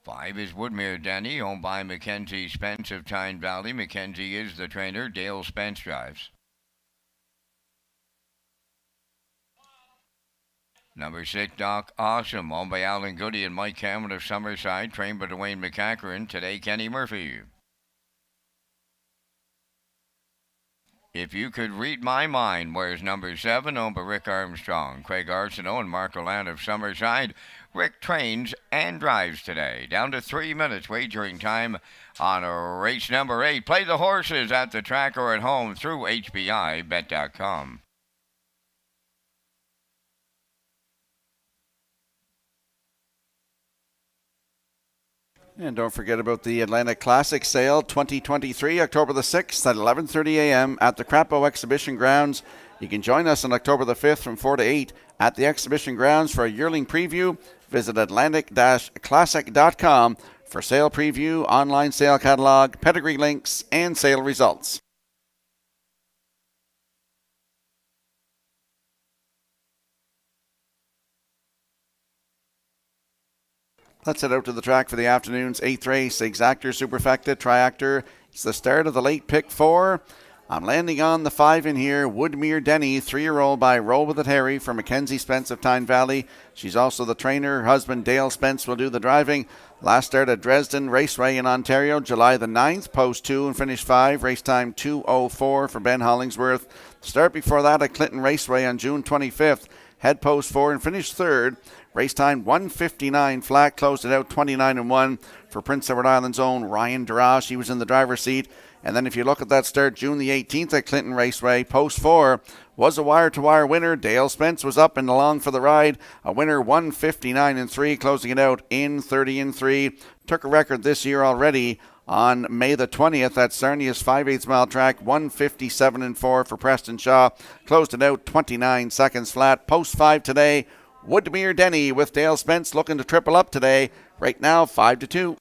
5 is Woodmere Denny, owned by Mackenzie Spence of Tyne Valley. Mackenzie is the trainer, Dale Spence drives. Number 6, Doc Awesome, owned by Alan Goody and Mike Cameron of Summerside, trained by Dwayne McCacherin. Today, Kenny Murphy. If You Could Read My Mind, where's number 7, owned by Rick Armstrong, Craig Arsenault, and Mark O'Lan of Summerside. Rick trains and drives today. Down to 3 minutes wagering time on race number 8. Play the horses at the track or at home through HBIBet.com. And don't forget about the Atlantic Classic Sale 2023, October the 6th at 11:30 a.m. at the Crapo Exhibition Grounds. You can join us on October the 5th from 4 to 8 at the Exhibition Grounds for a yearling preview. Visit Atlantic-Classic.com for sale preview, online sale catalog, pedigree links, and sale results. Let's head out to the track for the afternoon's 8th race. Exactor, Superfecta, Triactor. It's the start of the late pick 4. I'm landing on the 5 in here. Woodmere Denny, 3-year-old by Roll With It Harry from Mackenzie Spence of Tyne Valley. She's also the trainer. Her husband Dale Spence will do the driving. Last start at Dresden Raceway in Ontario, July the 9th. Post 2 and finish 5. Race time 2:04 for Ben Hollingsworth. Start before that at Clinton Raceway on June 25th. Head post 4 and finish 3rd. Race time 1:59 flat, closed it out 29-1 for Prince Edward Island's own Ryan Darash. He was in the driver's seat. And then if you look at that start, June the 18th at Clinton Raceway, post 4 was a wire-to-wire winner. Dale Spence was up and along for the ride. A winner 1:59-3, closing it out in 30-3. Took a record this year already on May the 20th at Sarnia's 5/8 mile track, 1:57-4 for Preston Shaw. Closed it out 29 seconds flat. Post 5 today, Woodmere Denny with Dale Spence looking to triple up today. Right now, 5-2.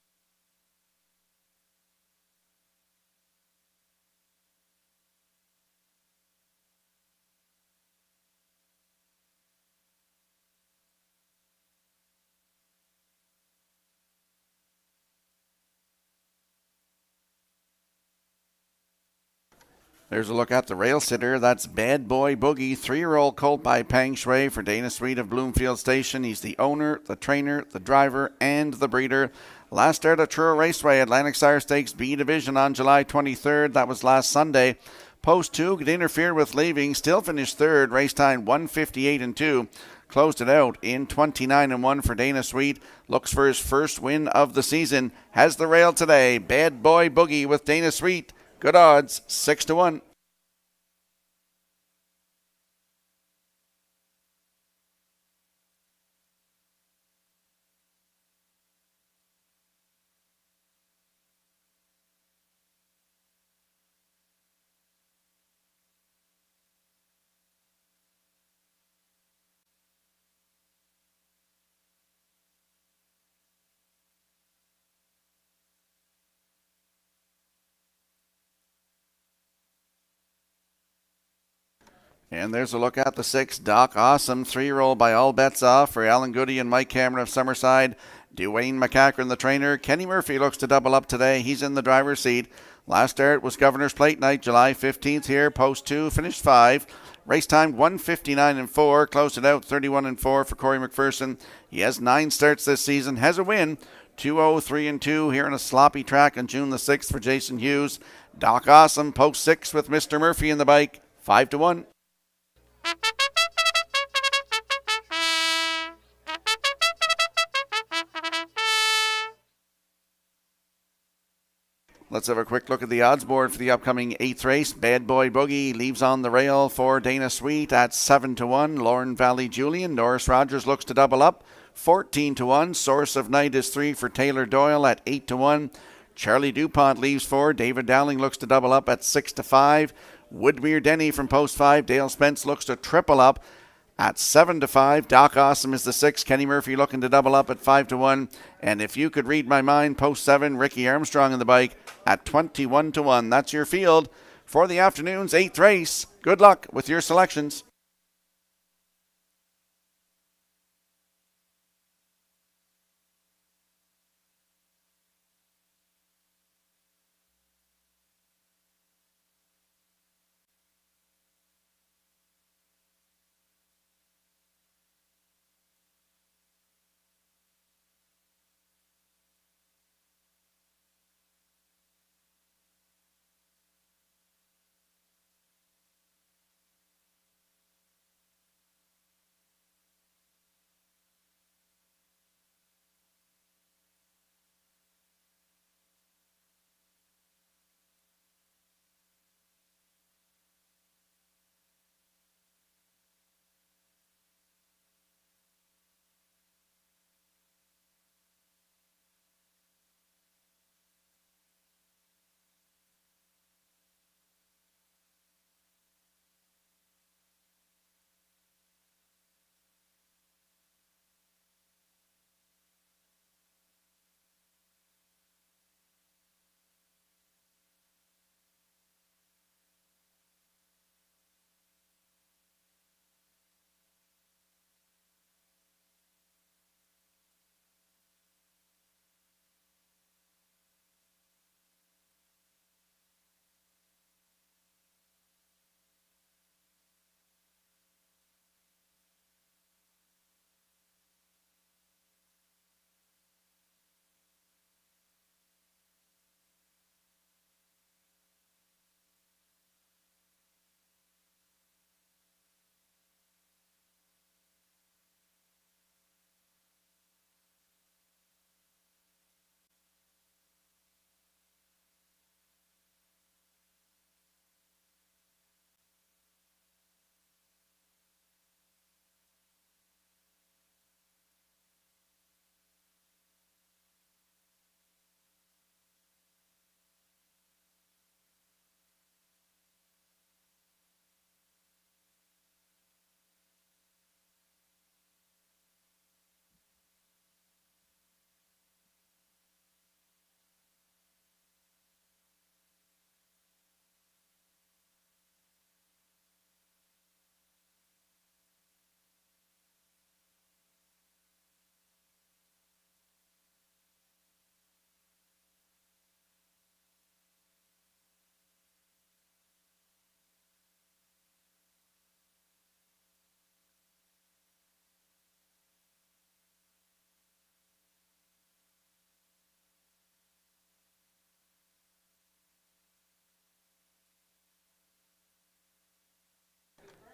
There's a look at the rail sitter. That's Bad Boy Boogie, 3-year-old colt by Pang Shui for Dana Sweet of Bloomfield Station. He's the owner, the trainer, the driver, and the breeder. Last start at SHORES Raceway, Atlantic Sire Stakes B Division on July 23rd. That was last Sunday. Post 2 could interfere with leaving. Still finished third. Race time 1:58-2. Closed it out in 29-1 for Dana Sweet. Looks for his first win of the season. Has the rail today. Bad Boy Boogie with Dana Sweet. Good odds, 6-1. And there's a look at the 6, Doc Awesome, 3-year-old by All Bets Off for Alan Goody and Mike Cameron of Summerside. Dwayne McCachran, the trainer. Kenny Murphy looks to double up today. He's in the driver's seat. Last start was Governor's Plate Night, July 15th here. Post 2, finished 5. Race time 1:59-4. Closed it out 31-4 for Corey McPherson. He has 9 starts this season. Has a win. 2-0-3-2 here on a sloppy track on June the 6th for Jason Hughes. Doc Awesome, post 6 with Mr. Murphy in the bike. 5-1. Let's have a quick look at the odds board for the upcoming 8th race. Bad Boy Boogie leaves on the rail for Dana Sweet at 7-1. Lauren Valley Julian. Norris Rogers looks to double up. 14-1. Source of Night is 3 for Taylor Doyle at 8-1. Charlie DuPont leaves 4. David Dowling looks to double up at 6-5. Woodmere Denny from post 5. Dale Spence looks to triple up at 7-5. Doc Awesome is the 6. Kenny Murphy looking to double up at 5-1. And if you could read my mind, post 7. Ricky Armstrong in the bike at 21-1. That's your field for the afternoon's 8th race. Good luck with your selections.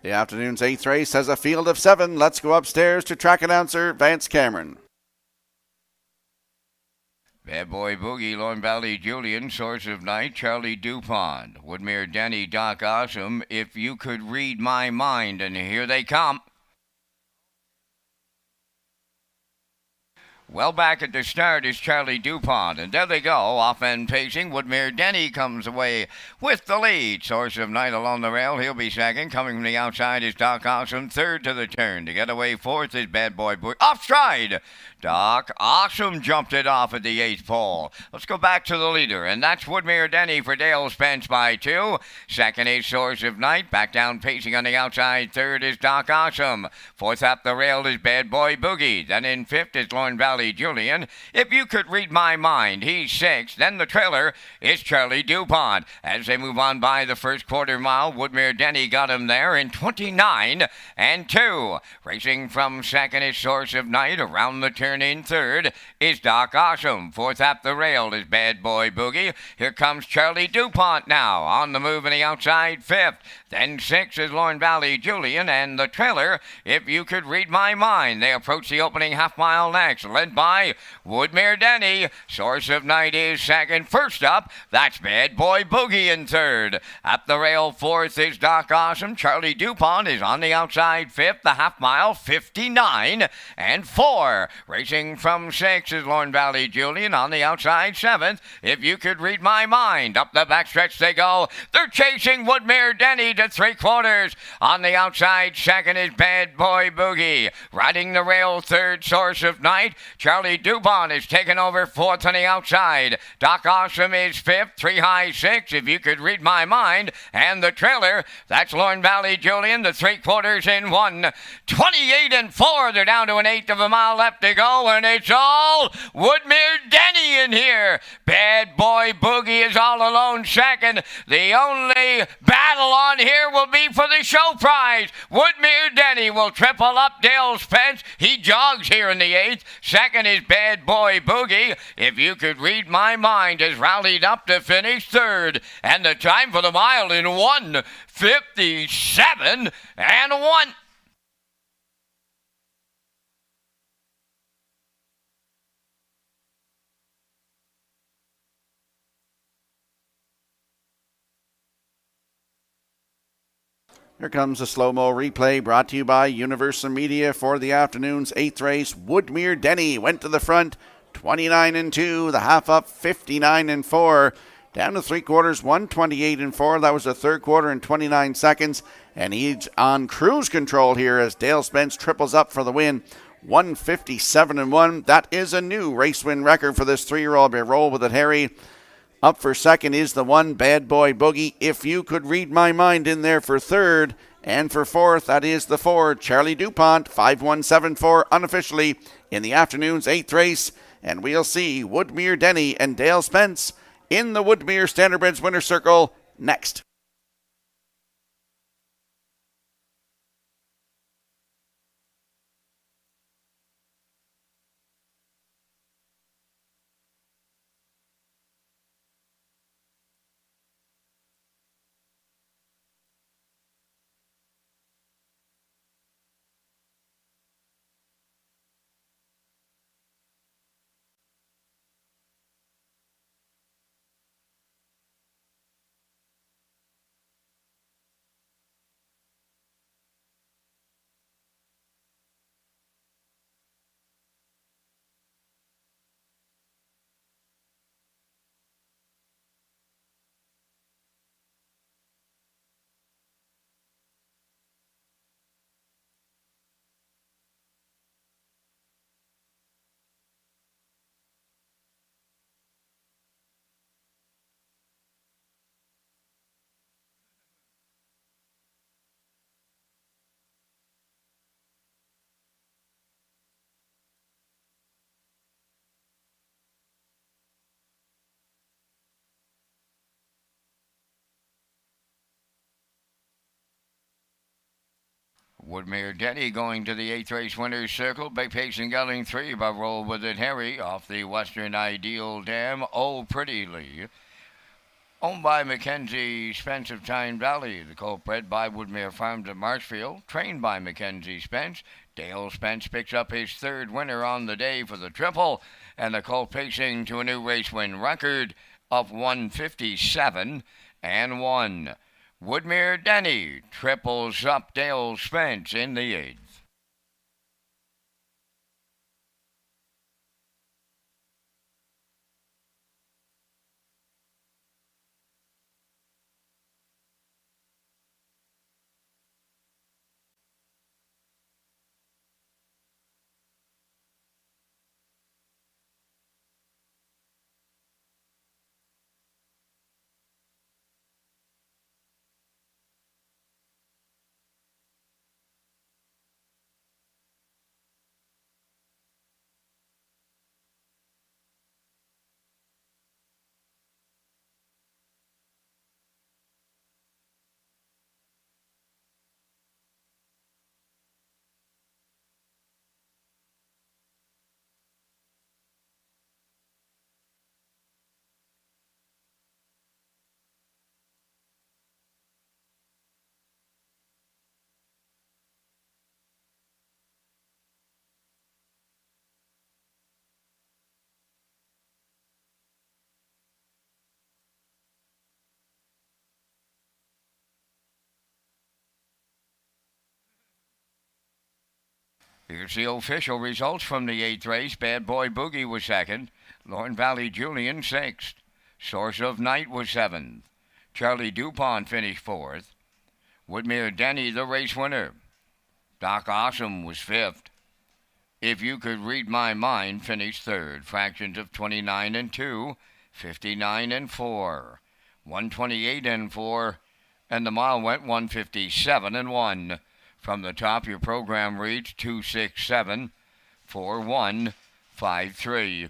The afternoon's 8th race has a field of 7. Let's go upstairs to track announcer Vance Cameron. Bad Boy Boogie, Lorne Valley Julian, Source of Night, Charlie DuPont, Woodmere Denny, Doc Awesome, If You Could Read My Mind, and here they come. Well, back at the start is Charlie DuPont, and there they go, off and pacing. Woodmere Denny comes away with the lead. Source of Night along the rail, he'll be second. Coming from the outside is Doc Awesome, third to the turn. To get away fourth is Bad Boy Boogie. Off stride! Doc Awesome jumped it off at the 8th pole. Let's go back to the leader, and that's Woodmere Denny for Dale Spence by 2. Second is Source of Night. Back down pacing on the outside. Third is Doc Awesome. Fourth up the rail is Bad Boy Boogie. Then in fifth is Lorne Valley Julian. If You Could Read My Mind, he's sixth. Then the trailer is Charlie DuPont. As they move on by the first quarter mile, Woodmere Denny got him there in 29 and 2. Racing from second is Source of Night. Around the turn in third is Doc Awesome. Fourth up the rail is Bad Boy Boogie. Here comes Charlie DuPont now. On the move on the outside, fifth. Then sixth is Lorne Valley Julian, and the trailer, If You Could Read My Mind. They approach the opening half mile next, led by Woodmere Denny. Source of Night is second. First up, that's Bad Boy Boogie in third. Up the rail, fourth is Doc Awesome. Charlie DuPont is on the outside, fifth. The half mile, 59 and 4. Racing from sixth is Lorne Valley Julian. On the outside, seventh. If You Could Read My Mind. Up the backstretch they go. They're chasing Woodmere Denny to 3/4. On the outside, second is Bad Boy Boogie. Riding the rail, third, Source of Night. Charlie DuPont is taking over fourth on the outside. Doc Awesome is fifth. 3 high, 6. If You Could Read My Mind. And the trailer, that's Lorne Valley Julian. The 3/4 in 1. 28 and 4. They're down to an 1/8 of a mile left to go, and it's all Woodmere Denny in here. Bad Boy Boogie is all alone second. The only battle on here will be for the show prize. Woodmere Denny will triple up Dale Spence. He jogs here in the 8th. Second is Bad Boy Boogie. If You Could Read My Mind has rallied up to finish third. And the time for the mile in 1:57 and 1. Here comes a slow-mo replay brought to you by Universal Media for the afternoon's 8th race. Woodmere Denny went to the front, 29 and 2. The half up, 59 and 4. Down to 3/4, 128 and 4. That was the third quarter in 29 seconds. And he's on cruise control here as Dale Spence triples up for the win. 157 and 1. That is a new race win record for this 3-year-old. Roll with it, Harry. Up for second is the 1, Bad Boy Boogie. If You Could Read My Mind in there for third. And for fourth, that is the 4, Charlie DuPont, 5174 unofficially in the afternoon's 8th race. And we'll see Woodmere Denny and Dale Spence in the Woodmere Standardbreds Winner's Circle next. Woodmere Denny going to the 8th race winner's circle. Big pacing gelding 3 by Roll With It Harry off the Western Ideal Dam. Oh, prettily. Owned by Mackenzie Spence of Tyne Valley. The colt bred by Woodmere Farms at Marshfield. Trained by Mackenzie Spence. Dale Spence picks up his third winner on the day for the triple. And the colt pacing to a new race win record of 157 and 1. Woodmere Denny triples up Dale Spence in the 8th. Here's the official results from the 8th race. Bad Boy Boogie was second. Lorne Valley Julian 6th. Source of Night was 7th. Charlie Dupont finished 4th. Woodmere Denny, the race winner. Doc Awesome was 5th. If You Could Read My Mind finished 3rd. Fractions of 29 and 2, 59 and 4, 128 and 4, and the mile went 157 and 1. From the top, your program reads 267 4153.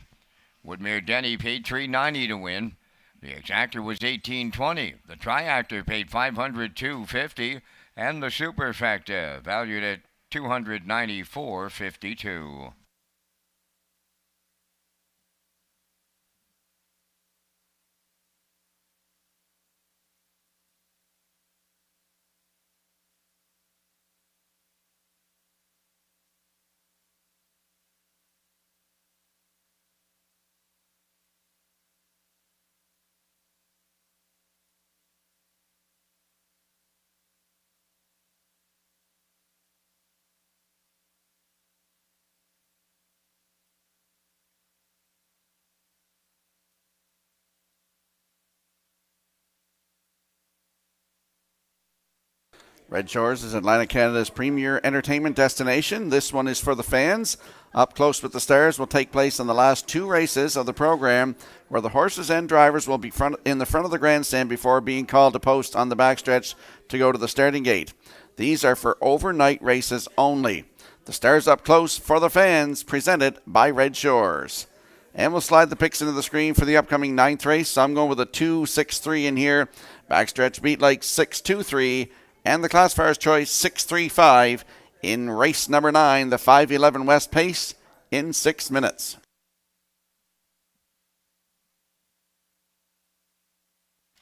Woodmere Denny paid $390 to win. The exactor was $1820. The triactor paid $502.50, and the superfecta valued at $294.52. Red Shores is Atlantic Canada's premier entertainment destination. This one is for the fans. Up Close with the Stars will take place in the last 2 races of the program, where the horses and drivers will be in the front of the grandstand before being called to post on the backstretch to go to the starting gate. These are for overnight races only. The Stars Up Close for the fans, presented by Red Shores. And we'll slide the picks into the screen for the upcoming 9th race. So I'm going with a 2-6-3 in here. Backstretch beat like 6-2-3. And the classifier's choice 6-3-5 in race number 9, the 5:11 West pace in 6 minutes.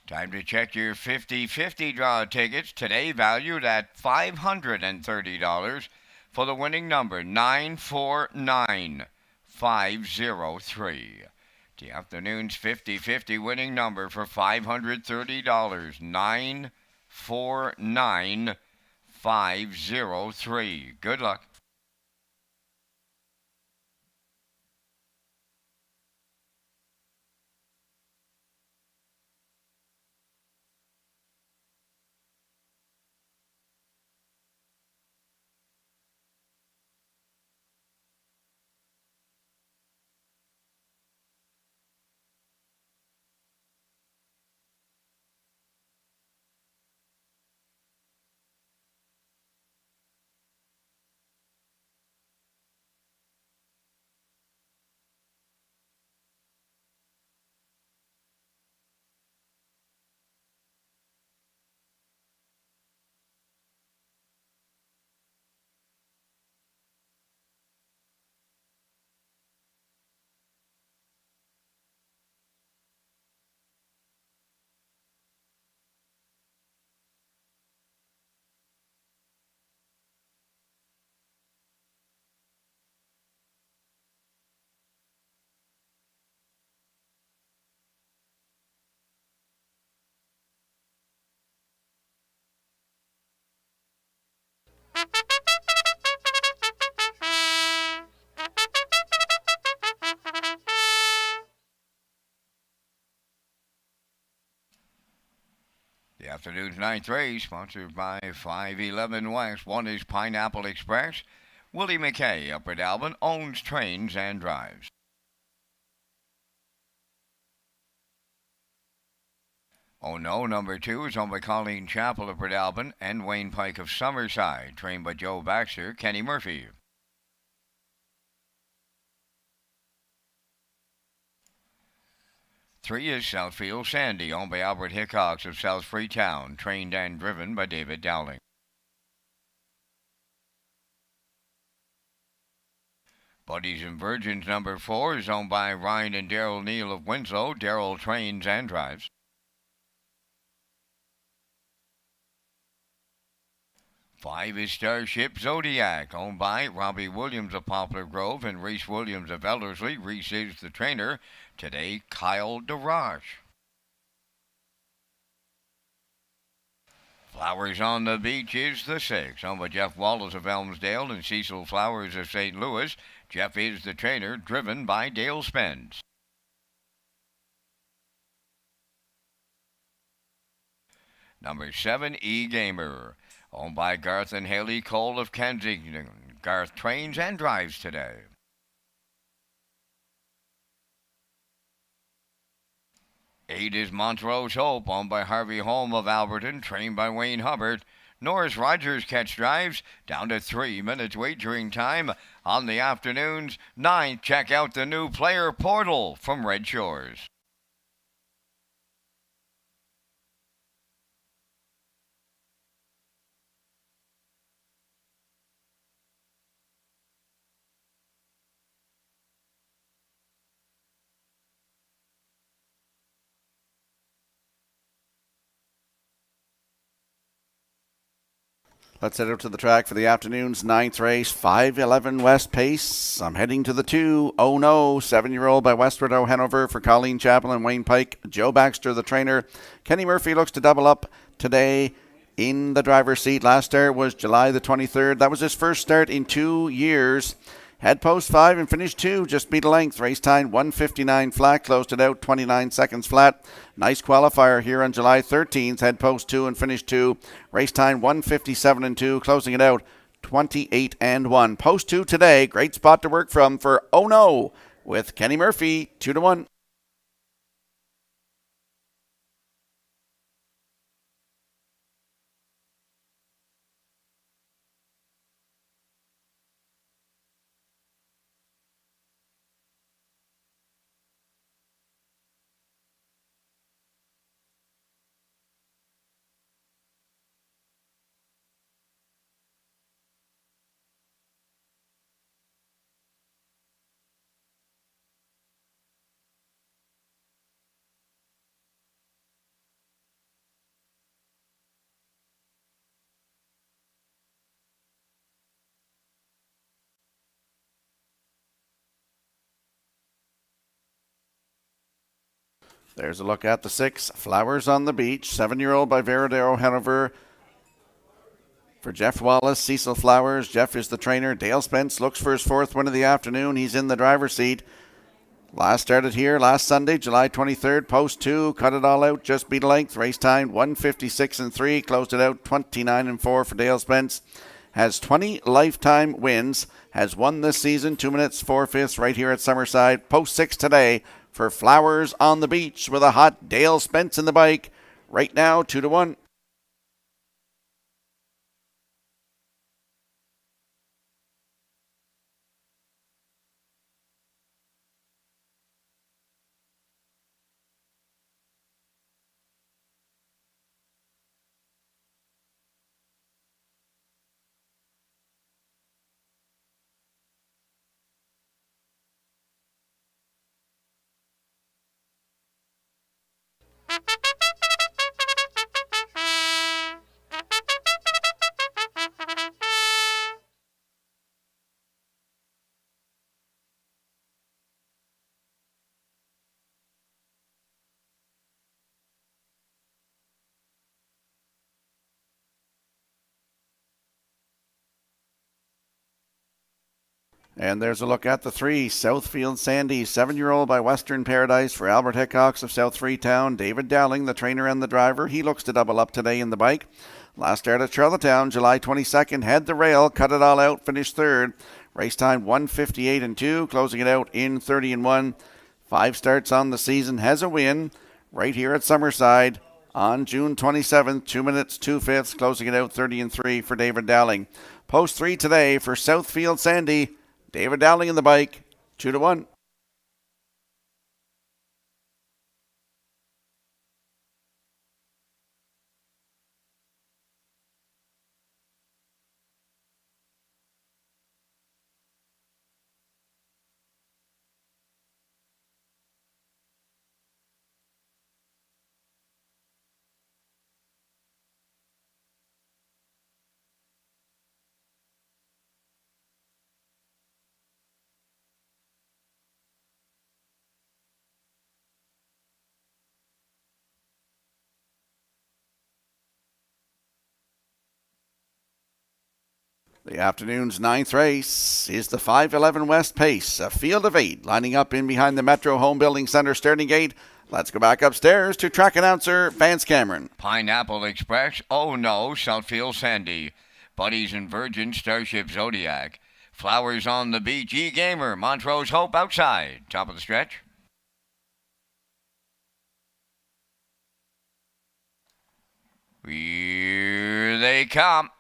Time to check your 50-50 draw tickets, today valued at $530 for the winning number 949503. The afternoon's 50-50 winning number for $530, 949503. Good luck. afternoon's ninth race, sponsored by 511 West. One is Pineapple Express. Willie McKay, Upper Albion, owns, trains, and drives. Oh No, number 2 is owned by Colleen Chappell of Port Albion and Wayne Pike of Summerside, trained by Joe Baxter, Kenny Murphy. 3 is Southfield Sandy, owned by Albert Hickox of South Freetown, trained and driven by David Dowling. Buddies and Virgins number 4 is owned by Ryan and Daryl Neal of Winslow. Daryl trains and drives. 5 is Starship Zodiac, owned by Robbie Williams of Poplar Grove and Reese Williams of Ellerslie. Reese is the trainer. Today, Kyle DeRoche. Flowers on the Beach is the 6, owned by Jeff Wallace of Elmsdale and Cecil Flowers of St. Louis. Jeff is the trainer, driven by Dale Spence. Number 7, E-Gamer, owned by Garth and Haley Cole of Kensington. Garth trains and drives today. 8 is Montrose Hope, owned by Harvey Holm of Alberton, trained by Wayne Hubbard. Norris Rogers catch drives, down to 3 minutes wagering time on the afternoon's 9th. Check out the new player portal from Red Shores. Let's head out to the track for the afternoon's 9th race. 5:11 West pace. I'm heading to the 2. Oh No, 7-year-old by Westward O'Hanover for Colleen Chappell and Wayne Pike. Joe Baxter, the trainer. Kenny Murphy looks to double up today in the driver's seat. Last start was July the 23rd. That was his first start in 2 years. Head post 5 and finished 2, just beat a length. Race time 1:59 flat, closed it out 29 seconds flat. Nice qualifier here on July 13th. Head post 2 and finished 2. Race time 1:57 and 2, closing it out 28 and 1. Post 2 today. Great spot to work from for Oh No with Kenny Murphy, 2-1. There's a look at the 6, Flowers on the Beach. 7-year-old by Veradero Hanover for Jeff Wallace, Cecil Flowers. Jeff is the trainer. Dale Spence looks for his 4th win of the afternoon. He's in the driver's seat. Last started here last Sunday, July 23rd. Post 2, cut it all out, just beat a length. Race time 1:56 and 3, closed it out 29 and 4 for Dale Spence. Has 20 lifetime wins. Has won this season 2 minutes 4/5 right here at Summerside. Post 6 today for Flowers on the Beach with a hot Dale Spence in the bike. Right now, 2-1. And there's a look at the 3, Southfield Sandy, 7-year-old by Western Paradise for Albert Hickox of South Freetown. David Dowling, the trainer and the driver, he looks to double up today in the bike. Last start at Charlottetown, July 22nd, had the rail, cut it all out, finished third. Race time 1:58.2, closing it out in 30-1. 5 starts on the season, has a win right here at Summerside on June 27th, 2 minutes, 2/5, closing it out 30-3 for David Dowling. Post 3 today for Southfield Sandy. David Dowling in the bike, 2-1. The afternoon's 9th race is the 5:11 West Pace, a field of 8 lining up in behind the Metro Home Building Center starting gate. Let's go back upstairs to track announcer Vance Cameron. Pineapple Express, Oh No, Southfield Sandy. Buddies and Virgin, Starship Zodiac. Flowers on the Beach, E-Gamer, Montrose Hope outside. Top of the stretch. Here they come.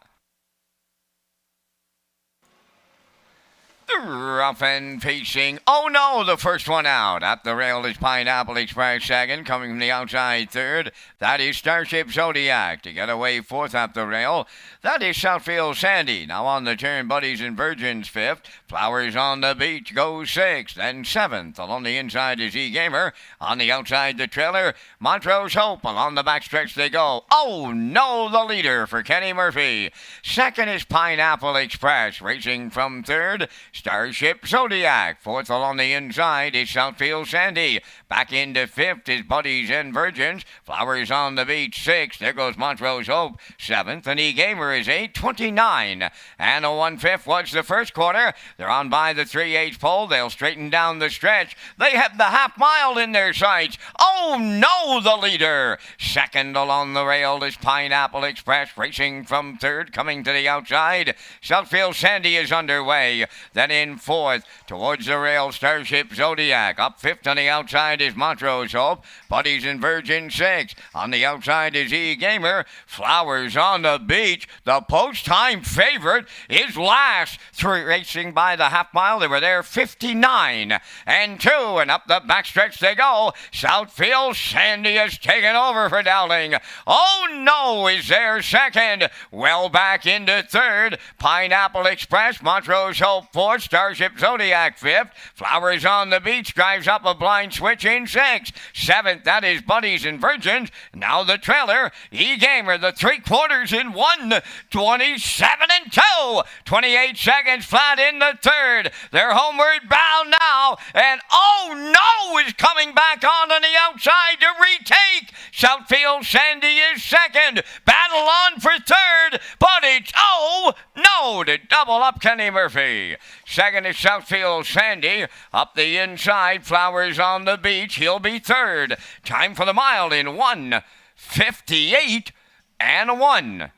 Rough and pacing. Oh no, the first one out. At the rail is Pineapple Express second. Coming from the outside third. That is Starship Zodiac. To get away fourth up the rail. That is Southfield Sandy. Now on the turn, Buddies and Virgins fifth. Flowers on the Beach goes sixth. Then seventh. Along the inside is E-Gamer. On the outside the trailer. Montrose Hope. Along the backstretch they go. Oh no, the leader for Kenny Murphy. Second is Pineapple Express. Racing from third. Starship Zodiac. Fourth along the inside is Southfield Sandy. Back into fifth is Buddies and Virgins. Flowers on the Beach sixth. There goes Montrose Hope. Seventh and E-Gamer is 8:29. And a 1/5 was the first quarter. They're on by the 3/8 pole. They'll straighten down the stretch. They have the half mile in their sights. Oh no, the leader. Second along the rail is Pineapple Express. Racing from third. Coming to the outside. Southfield Sandy is underway. Then in fourth, towards the rail, Starship Zodiac. Up fifth on the outside is Montrose Hope. Buddies and Virgin sixth. On the outside is E-Gamer. Flowers on the Beach. The post-time favorite is last. Through racing by the half mile, they were there 59 and 2. And up the backstretch they go. Southfield Sandy has taken over for Dowling. Oh no, is there second. Well back into third. Pineapple Express, Montrose Hope fourth. Starship Zodiac fifth. Flowers on the Beach drives up a blind switch in sixth. Seventh, that is Buddies and Virgins. Now the trailer, E-Gamer, the 3/4 in 1. 27 and 2. 28 seconds flat in the third. They're homeward bound now. And oh no, is coming back on the outside to retake. Southfield Sandy is second. Battle on for third. But it's oh no to double up Kenny Murphy. Second is Southfield Sandy. Up the inside, Flowers on the Beach. He'll be third. Time for the mile in 1:58 and 1.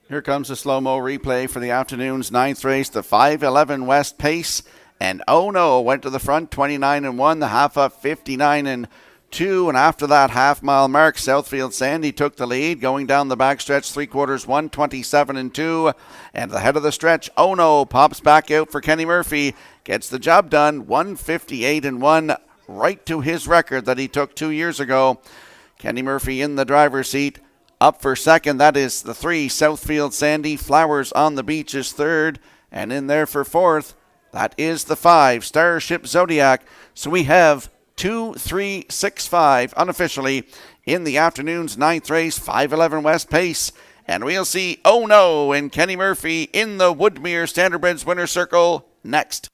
Here comes the slow-mo replay for the afternoon's 9th race, the 5:11 West Pace. And oh no, went to the front, 29 and 1, the half up 59 and 2. And after that half-mile mark, Southfield Sandy took the lead, going down the backstretch, 3/4, 127 and 2. And the head of the stretch, oh no, pops back out for Kenny Murphy, gets the job done, 158 and 1, right to his record that he took 2 years ago. Kenny Murphy in the driver's seat. Up for second, that is the 3, Southfield Sandy. Flowers on the Beach is third. And in there for fourth, that is the 5, Starship Zodiac. So we have 2, 3, 6, 5 unofficially in the afternoon's 9th race, 5:11 West Pace. And we'll see Oh No and Kenny Murphy in the Woodmere Standardbreds winner's circle next.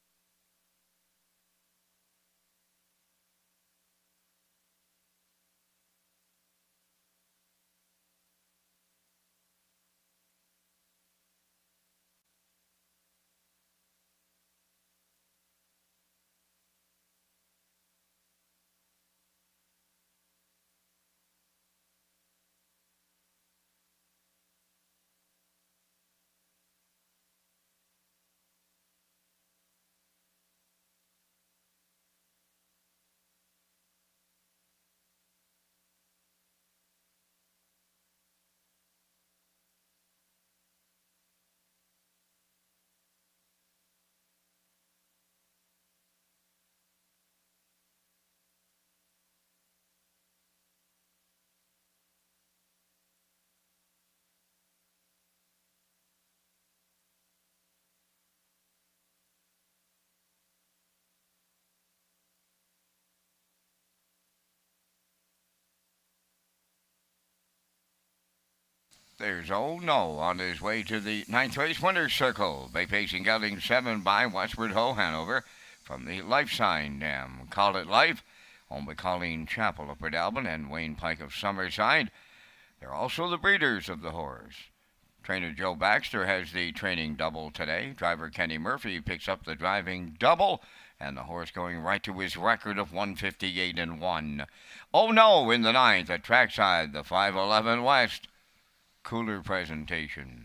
There's Old No on his way to the ninth race winner's circle. Bay pacing gelding 7 by Westward Ho Hanover from the Life Sign Dam. Call It Life, owned by Colleen Chappell of Port Alban and Wayne Pike of Summerside. They're also the breeders of the horse. Trainer Joe Baxter has the training double today. Driver Kenny Murphy picks up the driving double, and the horse going right to his record of 158-1. Oh no, in the ninth at trackside, the 511 West. Cooler presentation.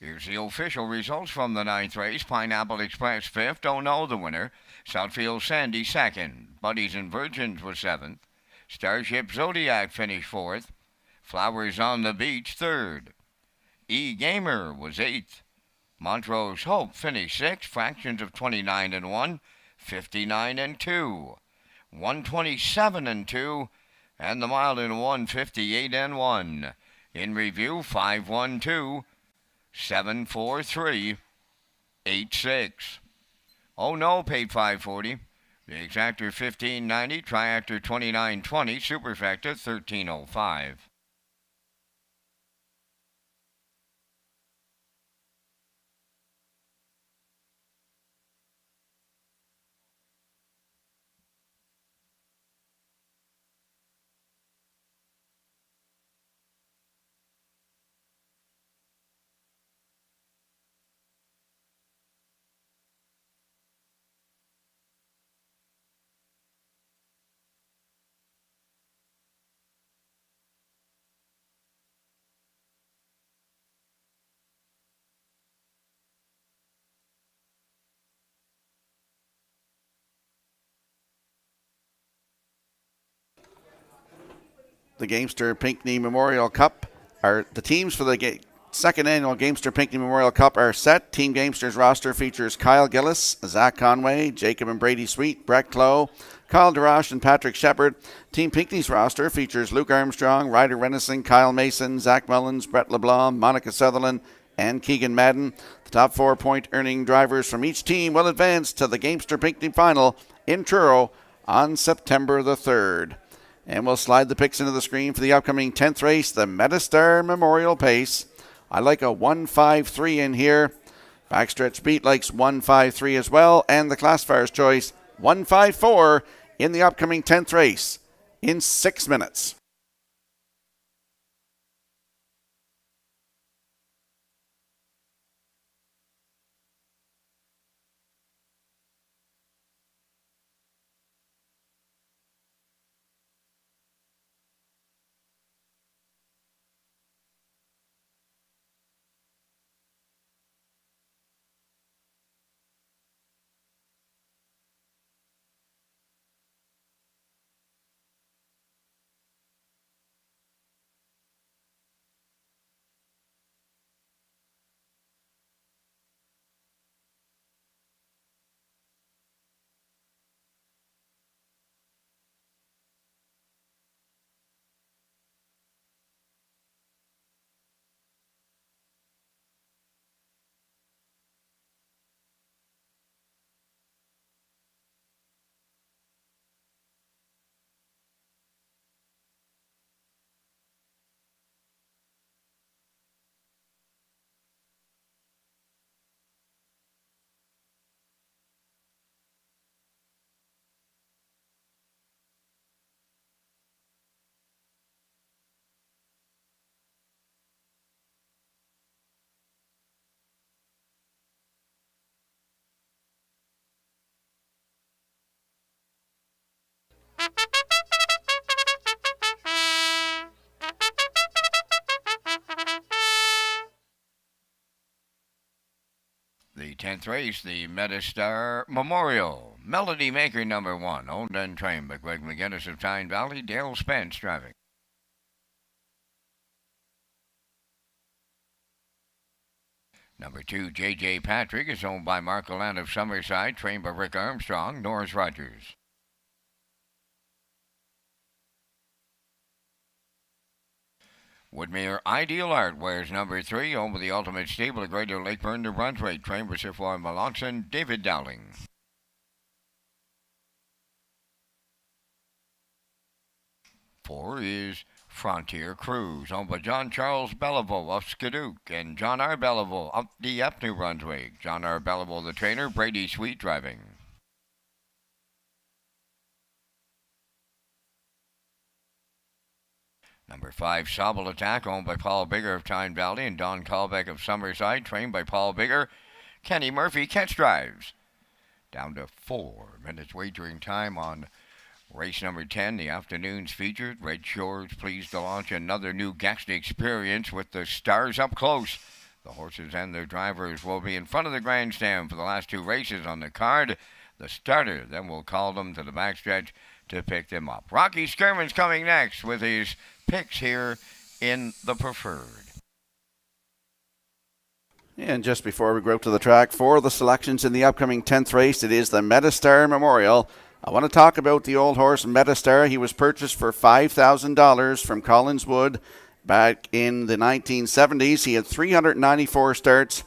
Here's the official results from the ninth race. Pineapple Express 5th, Don't Know the winner. Southfield Sandy 2nd. Buddies and Virgins was 7th. Starship Zodiac finished 4th. Flowers on the Beach 3rd. E-Gamer was 8th. Montrose Hope finished 6th. Fractions of 29-1. 59-2. 127-2. And the Mile in 158-1. In review, 512. 74386. Oh no, paid 540. The exactor 1590, triactor 2920, superfecta 1305. The Gamester Pinckney Memorial Cup are the teams for the second annual Gamester Pinckney Memorial Cup are set. Team Gamesters roster features Kyle Gillis, Zach Conway, Jacob and Brady Sweet, Brett Clough, Kyle DeRoche, and Patrick Shepard. Team Pinckney's roster features Luke Armstrong, Ryder Renison, Kyle Mason, Zach Mullins, Brett LeBlanc, Monica Sutherland, and Keegan Madden. The top 4 point earning drivers from each team will advance to the Gamester Pinckney Final in Truro on September the 3rd. And we'll slide the picks into the screen for the upcoming 10th race, the Metastar Memorial Pace. I like a 153 in here. Backstretch Beat likes 153 as well. And the classifier's choice, 154 in the upcoming 10th race in 6 minutes. 10th race, the Metastar Memorial. Melody Maker number 1, owned and trained by Greg McGinnis of Tyne Valley. Dale Spence driving. Number 2, J.J. Patrick, is owned by Mark Allen of Summerside, trained by Rick Armstrong. Norris Rogers. Woodmere Ideal Art wears number 3, owned by the Ultimate Stable at Greater Lakeburn, New Brunswick, trained by Sir Floyd Melanson, David Dowling. Four is Frontier Cruise, owned by John Charles Belleville of Skidoock and John R. Belleville of Dieppe, New Brunswick. John R. Belleville, the trainer, Brady Sweet driving. Number 5, Sobble Attack, owned by Paul Bigger of Tyne Valley and Don Callbeck of Summerside, trained by Paul Bigger. Kenny Murphy catch drives. Down to 4 minutes wagering time on race number 10, the afternoon's featured. Red Shores pleased to launch another new Gaxton experience with the stars up close. The horses and their drivers will be in front of the grandstand for the last 2 races on the card. The starter then will call them to the backstretch to pick them up. Rocky Skirman's coming next with his picks here in the preferred. And just before we go up to the track for the selections in the upcoming 10th race, it is the Metastar Memorial. I want to talk about the old horse Metastar. He was purchased for $5,000 from Collins Wood back in the 1970s. He had 394 starts,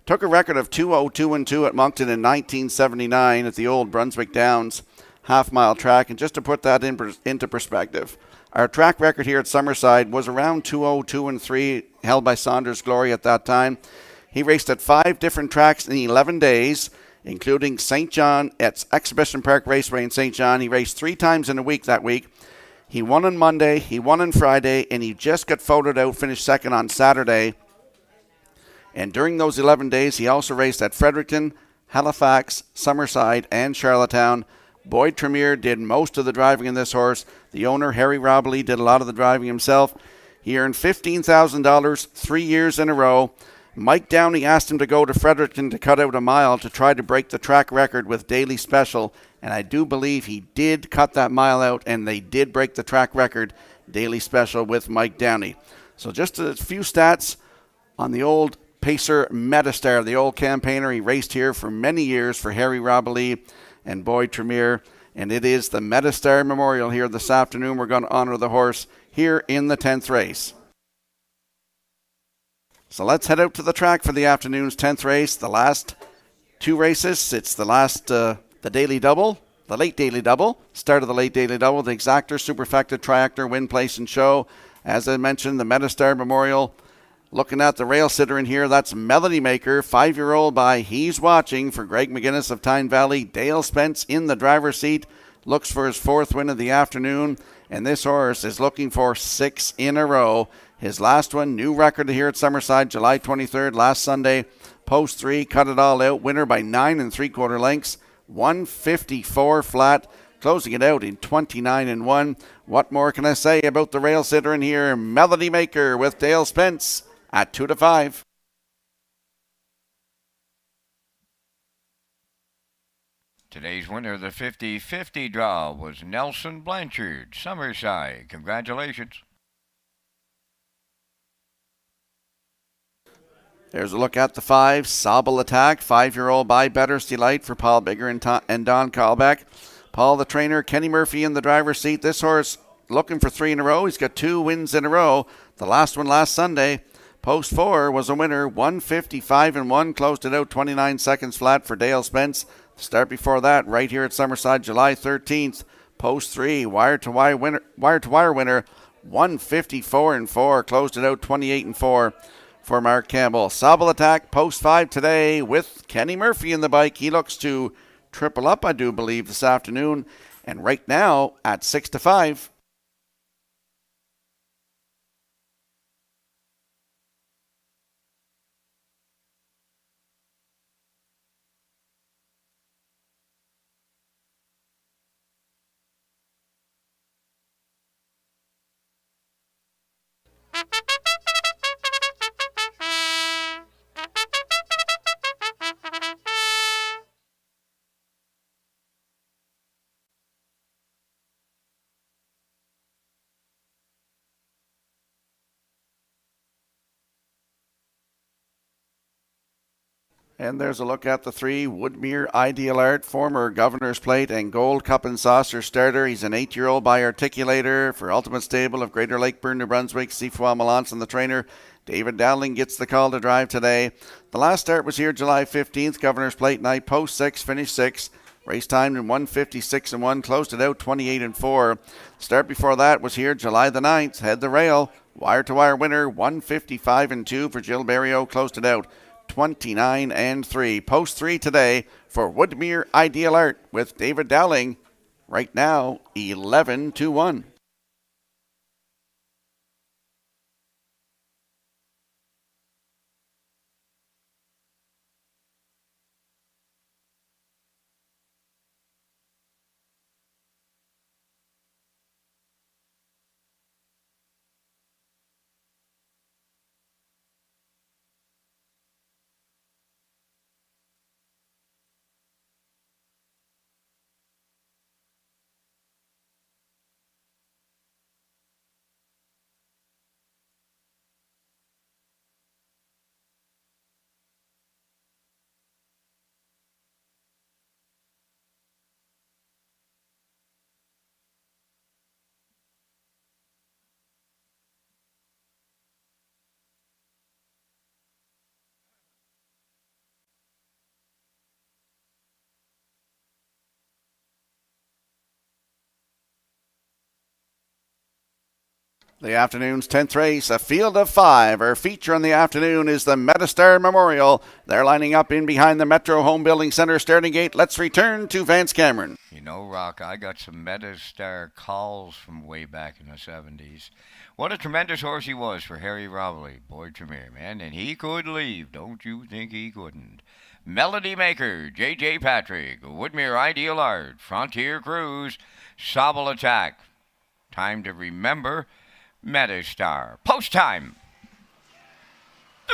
took a record of 2:02-2 at Moncton in 1979 at the old Brunswick Downs half-mile track. And just to put that into perspective, our track record here at Summerside was around 2:02-3, held by Saunders Glory at that time. He raced at 5 different tracks in 11 days, including St. John at Exhibition Park Raceway in St. John. He raced 3 times in a week that week. He won on Monday, he won on Friday, and he just got photoed out, finished second on Saturday. And during those 11 days, he also raced at Fredericton, Halifax, Summerside, and Charlottetown. Boyd Tremere did most of the driving in this horse. The owner, Harry Robley, did a lot of the driving himself. He earned $15,000 3 years in a row. Mike Downey asked him to go to Fredericton to cut out a mile to try to break the track record with Daily Special, and I do believe he did cut that mile out, and they did break the track record, Daily Special, with Mike Downey. So just a few stats on the old pacer Metastar, the old campaigner. He raced here for many years for Harry Robley and Boyd Tremere, and it is the Metastar Memorial here this afternoon. We're going to honor the horse here in the 10th race. So let's head out to the track for the afternoon's 10th race. The last 2 races, it's the last, the daily double, the late daily double, start of the late daily double, the Exactor, Superfecta, Triactor, Win, Place, and Show. As I mentioned, the Metastar Memorial. Looking at the rail sitter in here, that's Melody Maker, 5-year-old by He's Watching for Greg McGinnis of Tyne Valley. Dale Spence in the driver's seat, looks for his 4th win of the afternoon, and this horse is looking for 6 in a row. His last one, new record here at Summerside, July 23rd, last Sunday. Post 3, cut it all out. Winner by 9 3/4 lengths, 154 flat. Closing it out in 29-1. What more can I say about the rail sitter in here? Melody Maker with Dale Spence at 2-5. Today's winner of the 50-50 draw was Nelson Blanchard, Summerside. Congratulations. There's a look at the 5, Sobble Attack, 5-year-old by Better's Delight for Paul Bigger and Don Callback. Paul, the trainer, Kenny Murphy in the driver's seat. This horse looking for 3 in a row. He's got 2 wins in a row. The last one last Sunday. Post 4 was a winner, 155-1, closed it out 29 seconds flat for Dale Spence. The start before that, right here at Summerside, July 13th. Post 3, wire-to-wire winner, 154-4, closed it out 28-4. For Mark Campbell. Sobble Attack, post 5 today with Kenny Murphy in the bike. He looks to triple up, I do believe, this afternoon. And right now at 6-5. And there's a look at the 3, Woodmere Ideal Art, former Governor's Plate and Gold Cup and Saucer starter. He's an 8-year-old by Articulator for Ultimate Stable of Greater Lakeburn, New Brunswick. Sifuwa Melanson, the trainer. David Dowling gets the call to drive today. The last start was here July 15th, Governor's Plate night, post 6, finish 6. Race time in 1:56.1, closed it out 28.4. Start before that was here July the 9th, head the rail. Wire-to-wire winner, 1:55.2 for Jill Berrio, closed it out 29.3. Post 3 today for Woodmere Ideal Art with David Dowling. Right now, 11-1. The afternoon's 10th race, a field of 5. Our feature on the afternoon is the Metastar Memorial. They're lining up in behind the Metro Home Building Center starting gate. Let's return to Vance Cameron. You know, Rock, I got some Metastar calls from way back in the 70s. What a tremendous horse he was for Harry Robley. Boy, Tremere, man. And he could leave. Don't you think he couldn't? Melody Maker, J.J. Patrick, Woodmere Ideal Art, Frontier Cruise, Sobble Attack. Time to remember Metastar. Post time.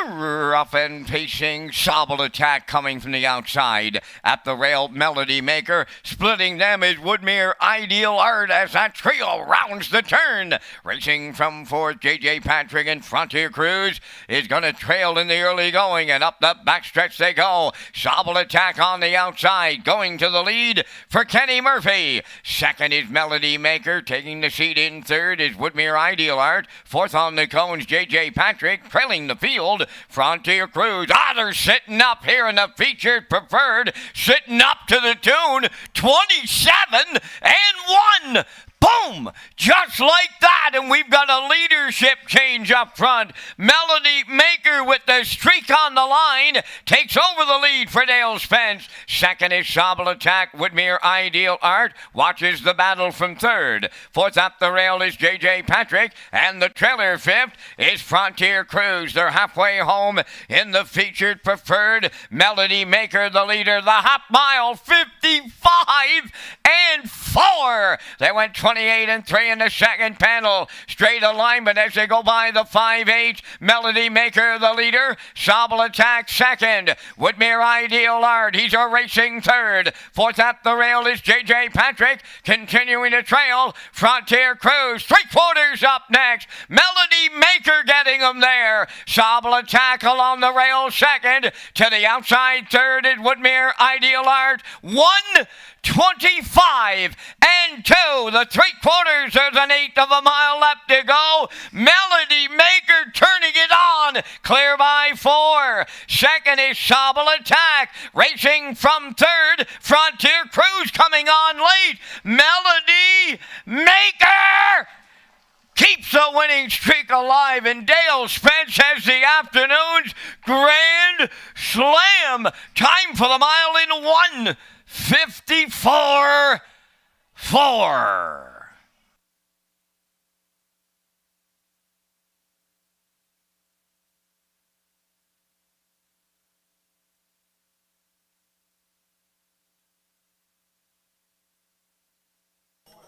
Rough and pacing, Sobble Attack coming from the outside. At the rail, Melody Maker. Splitting them is Woodmere Ideal Art as that trio rounds the turn. Racing from fourth, J.J. Patrick and Frontier Cruise is going to trail in the early going, and up the backstretch they go. Sobble Attack on the outside, going to the lead for Kenny Murphy. Second is Melody Maker. Taking the seat in third is Woodmere Ideal Art. Fourth on the cones, J.J. Patrick. Trailing the field, Frontier Cruise. They're sitting up here in the featured preferred, sitting up to the tune 27-1. Boom! Just like that, and we've got a leadership change up front. Melody Maker with the streak on the line takes over the lead for Dale Spence. Second is Sobble Attack. Woodmere Ideal Art watches the battle from third. Fourth up the rail is J.J. Patrick, and the trailer fifth is Frontier Cruise. They're halfway home in the featured preferred. Melody Maker, the leader, the half mile, 55-4. They went 28-3 in the second panel. Straight alignment as they go by the 5-8. Melody Maker, the leader. Sobble Attack, second. Woodmere Ideal Art, he's a racing third. Fourth up the rail is J.J. Patrick, continuing to trail. Frontier Cruise, 3/4 up next. Melody Maker getting them there. Sobble Attack along the rail, second. To the outside third is Woodmere Ideal Art. 1:25-2. The 3/4, there's an 1/8 of a mile left to go. Melody Maker turning it on. Clear by 4. Second is Sobble Attack. Racing from third. Frontier Cruise coming on late. Melody Maker keeps the winning streak alive, and Dale Spence has the afternoon's Grand Slam. Time for the mile in 1:54.4.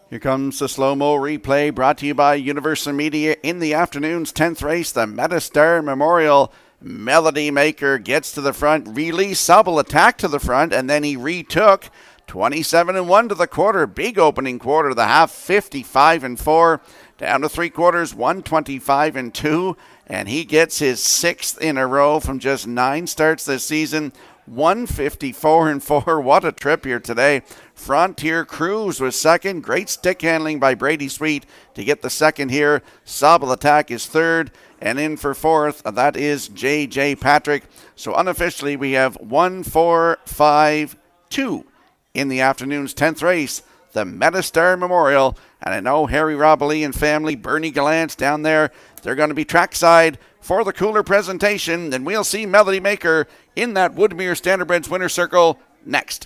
Here comes the slow-mo replay brought to you by Universal Media in the afternoon's 10th race, the Metastar Memorial. Melody Maker gets to the front, released Sobble Attack to the front, and then he retook 27-1 to the quarter. Big opening quarter, the half 55-4. Down to 3/4, 125-2. And he gets his 6th in a row from just 9 starts this season. 154-4. What a trip here today. Frontier Cruise was second. Great stick handling by Brady Sweet to get the second here. Sobble Attack is third. And in for fourth, that is J.J. Patrick. So unofficially, we have 1, 4, 5, 2 in the afternoon's 10th race, the Metastar Memorial. And I know Harry Robely and family, Bernie Gallant's down there. They're going to be trackside for the cooler presentation. And we'll see Melody Maker in that Woodmere Standardbreds winner's circle next.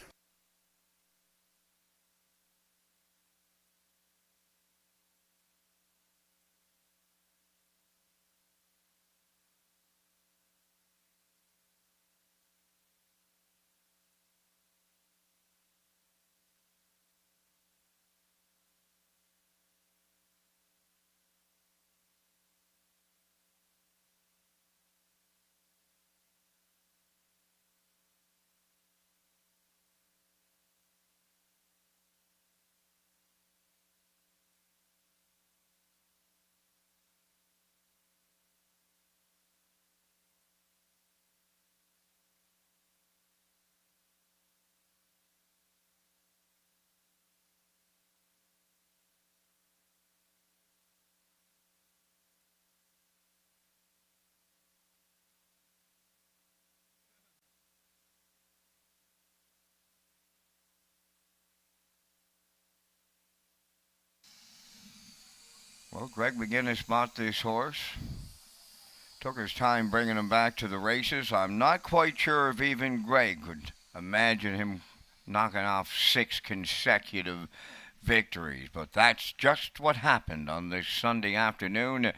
Well, Greg McGinnis bought this horse. Took his time bringing him back to the races. I'm not quite sure if even Greg could imagine him knocking off 6 consecutive victories. But that's just what happened on this Sunday afternoon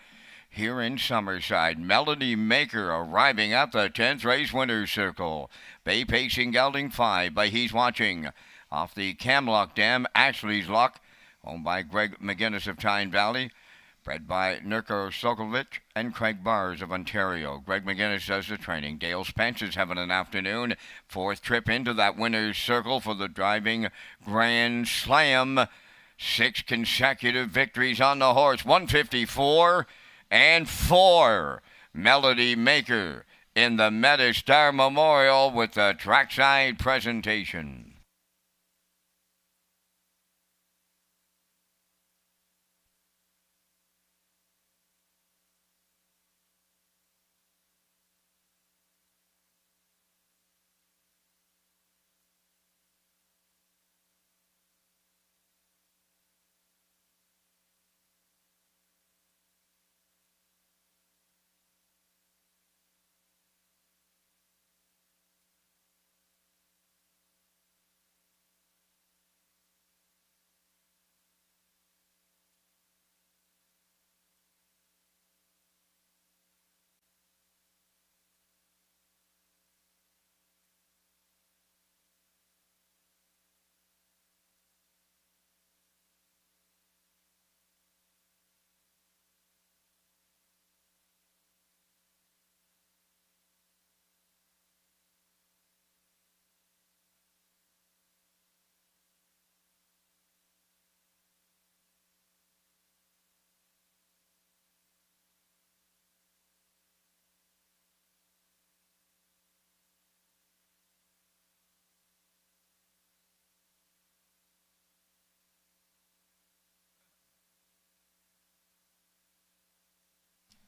here in Summerside. Melody Maker arriving at the 10th race winner's circle. Bay Pacing gelding 5 by He's Watching. Off the Camlock Dam, Ashley's Luck, owned by Greg McGinnis of Tyne Valley. Bred by Nurko Sokovic and Craig Bars of Ontario. Greg McGinnis does the training. Dale Spence is having an afternoon. 4th trip into that winner's circle for the Driving Grand Slam. 6 consecutive victories on the horse. 154-4. Melody Maker in the Metastar Memorial with the trackside presentation.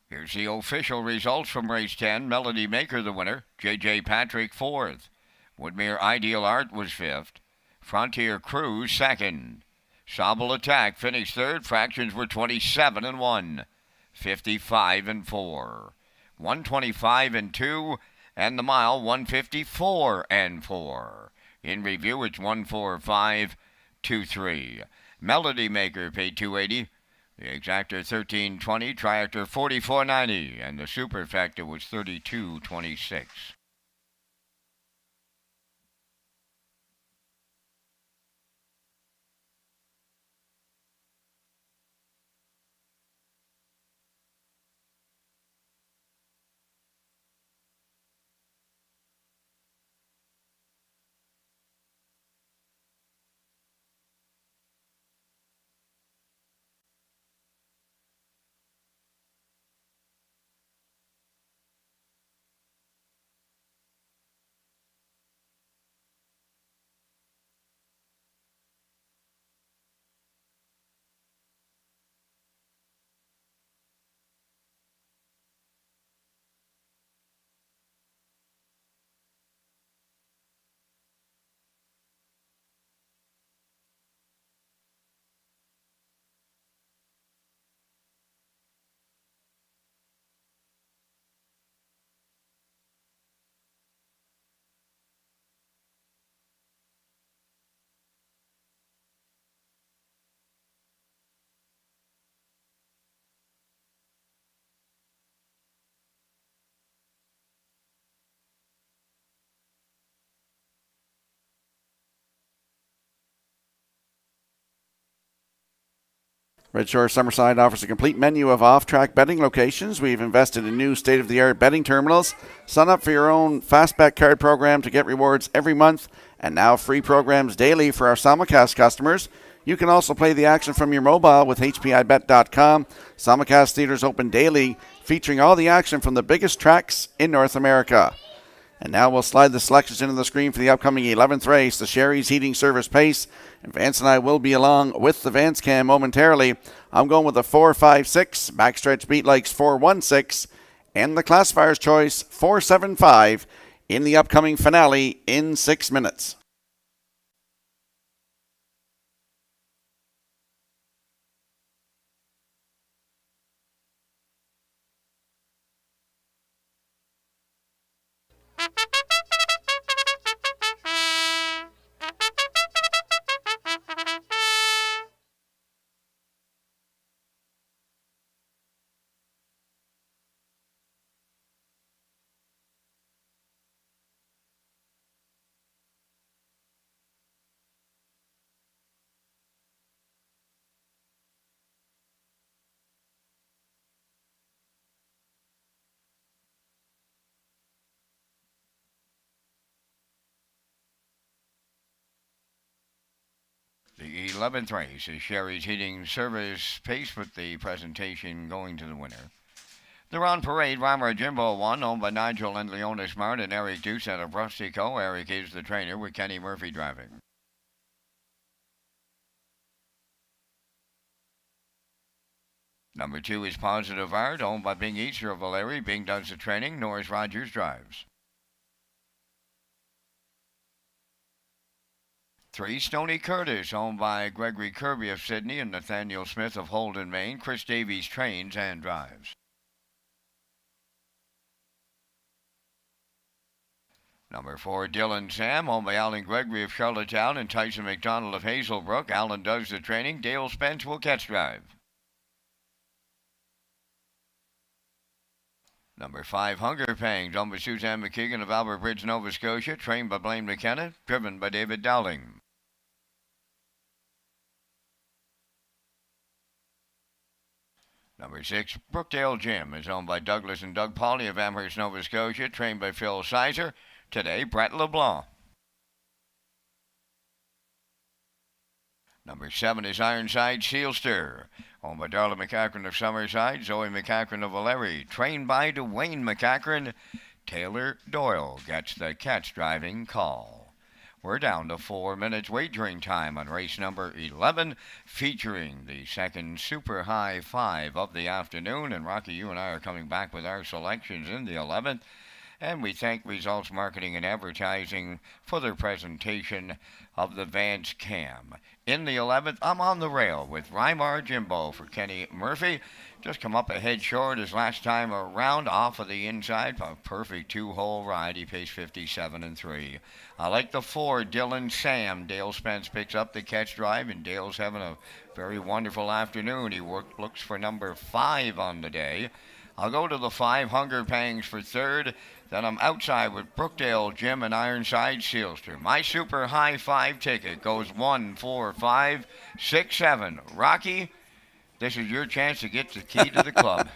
Here's the official results from race 10. Melody Maker the winner. J.J. Patrick 4th. Woodmere Ideal Art was 5th. Frontier Cruise 2nd. Sobble Attack finished 3rd. Fractions were 27-1. 55-4. 125-2. And the mile 154-4. In review, it's 145-3. Melody Maker paid $280. The exactor $13.20, triactor $44.90, and the superfecta was $32.26. Red Shore Summerside offers a complete menu of off-track betting locations. We've invested in new state-of-the-art betting terminals. Sign up for your own Fastback card program to get rewards every month, and now free programs daily for our simulcast customers. You can also play the action from your mobile with HPIBet.com. Simulcast theaters open daily, featuring all the action from the biggest tracks in North America. And now we'll slide the selections into the screen for the upcoming 11th race, the Sherry's Heating Service Pace. And Vance and I will be along with the Vance Cam momentarily. I'm going with a 4-5-6, backstretch beat likes 4-1-6, and the classifier's choice 4-7-5 in the upcoming finale in 6 minutes. The 11th race is Sherry's Heating Service Pace with the presentation going to the winner. They're on parade. Rhymer Jimbo won, owned by Nigel and Leona Smart and Eric Deuce out of Rustico. Eric is the trainer with Kenny Murphy driving. Number 2 is Positive Art, owned by Bing Easter of Valeri. Bing does the training. Norris Rogers drives. 3, Stony Curtis, owned by Gregory Kirby of Sydney and Nathaniel Smith of Holden, Maine. Chris Davies trains and drives. Number 4, Dylan Sam, owned by Alan Gregory of Charlottetown and Tyson McDonald of Hazelbrook. Alan does the training. Dale Spence will catch drive. Number 5, Hunger Pangs, owned by Suzanne McKeegan of Albert Bridge, Nova Scotia, trained by Blaine McKenna, driven by David Dowling. Number 6, Brookdale Gym, is owned by Douglas and Doug Pauley of Amherst, Nova Scotia, trained by Phil Sizer. Today, Brett LeBlanc. Number 7 is Ironside Sealster, owned by Darla McCachran of Summerside, Zoe McCachran of Valeri, trained by Dwayne McCachran. Taylor Doyle gets the catch driving call. We're down to 4 minutes wagering time on race number 11, featuring the second Super High 5 of the afternoon. And Rocky, you and I are coming back with our selections in the 11th. And we thank Results Marketing and Advertising for their presentation of the Vance Cam. In the 11th, I'm on the rail with Rymar Jimbo for Kenny Murphy. Just come up ahead short his last time around off of the inside. A perfect 2-hole ride. He paced 57-3. I like the 4, Dylan Sam. Dale Spence picks up the catch drive, and Dale's having a very wonderful afternoon. He looks for number 5 on the day. I'll go to the 5, Hunger Pangs for third. Then I'm outside with Brookdale Gym and Ironside Sealster. My Super High 5 ticket goes 1, 4, 5, 6, 7. Rocky, this is your chance to get the key to the club.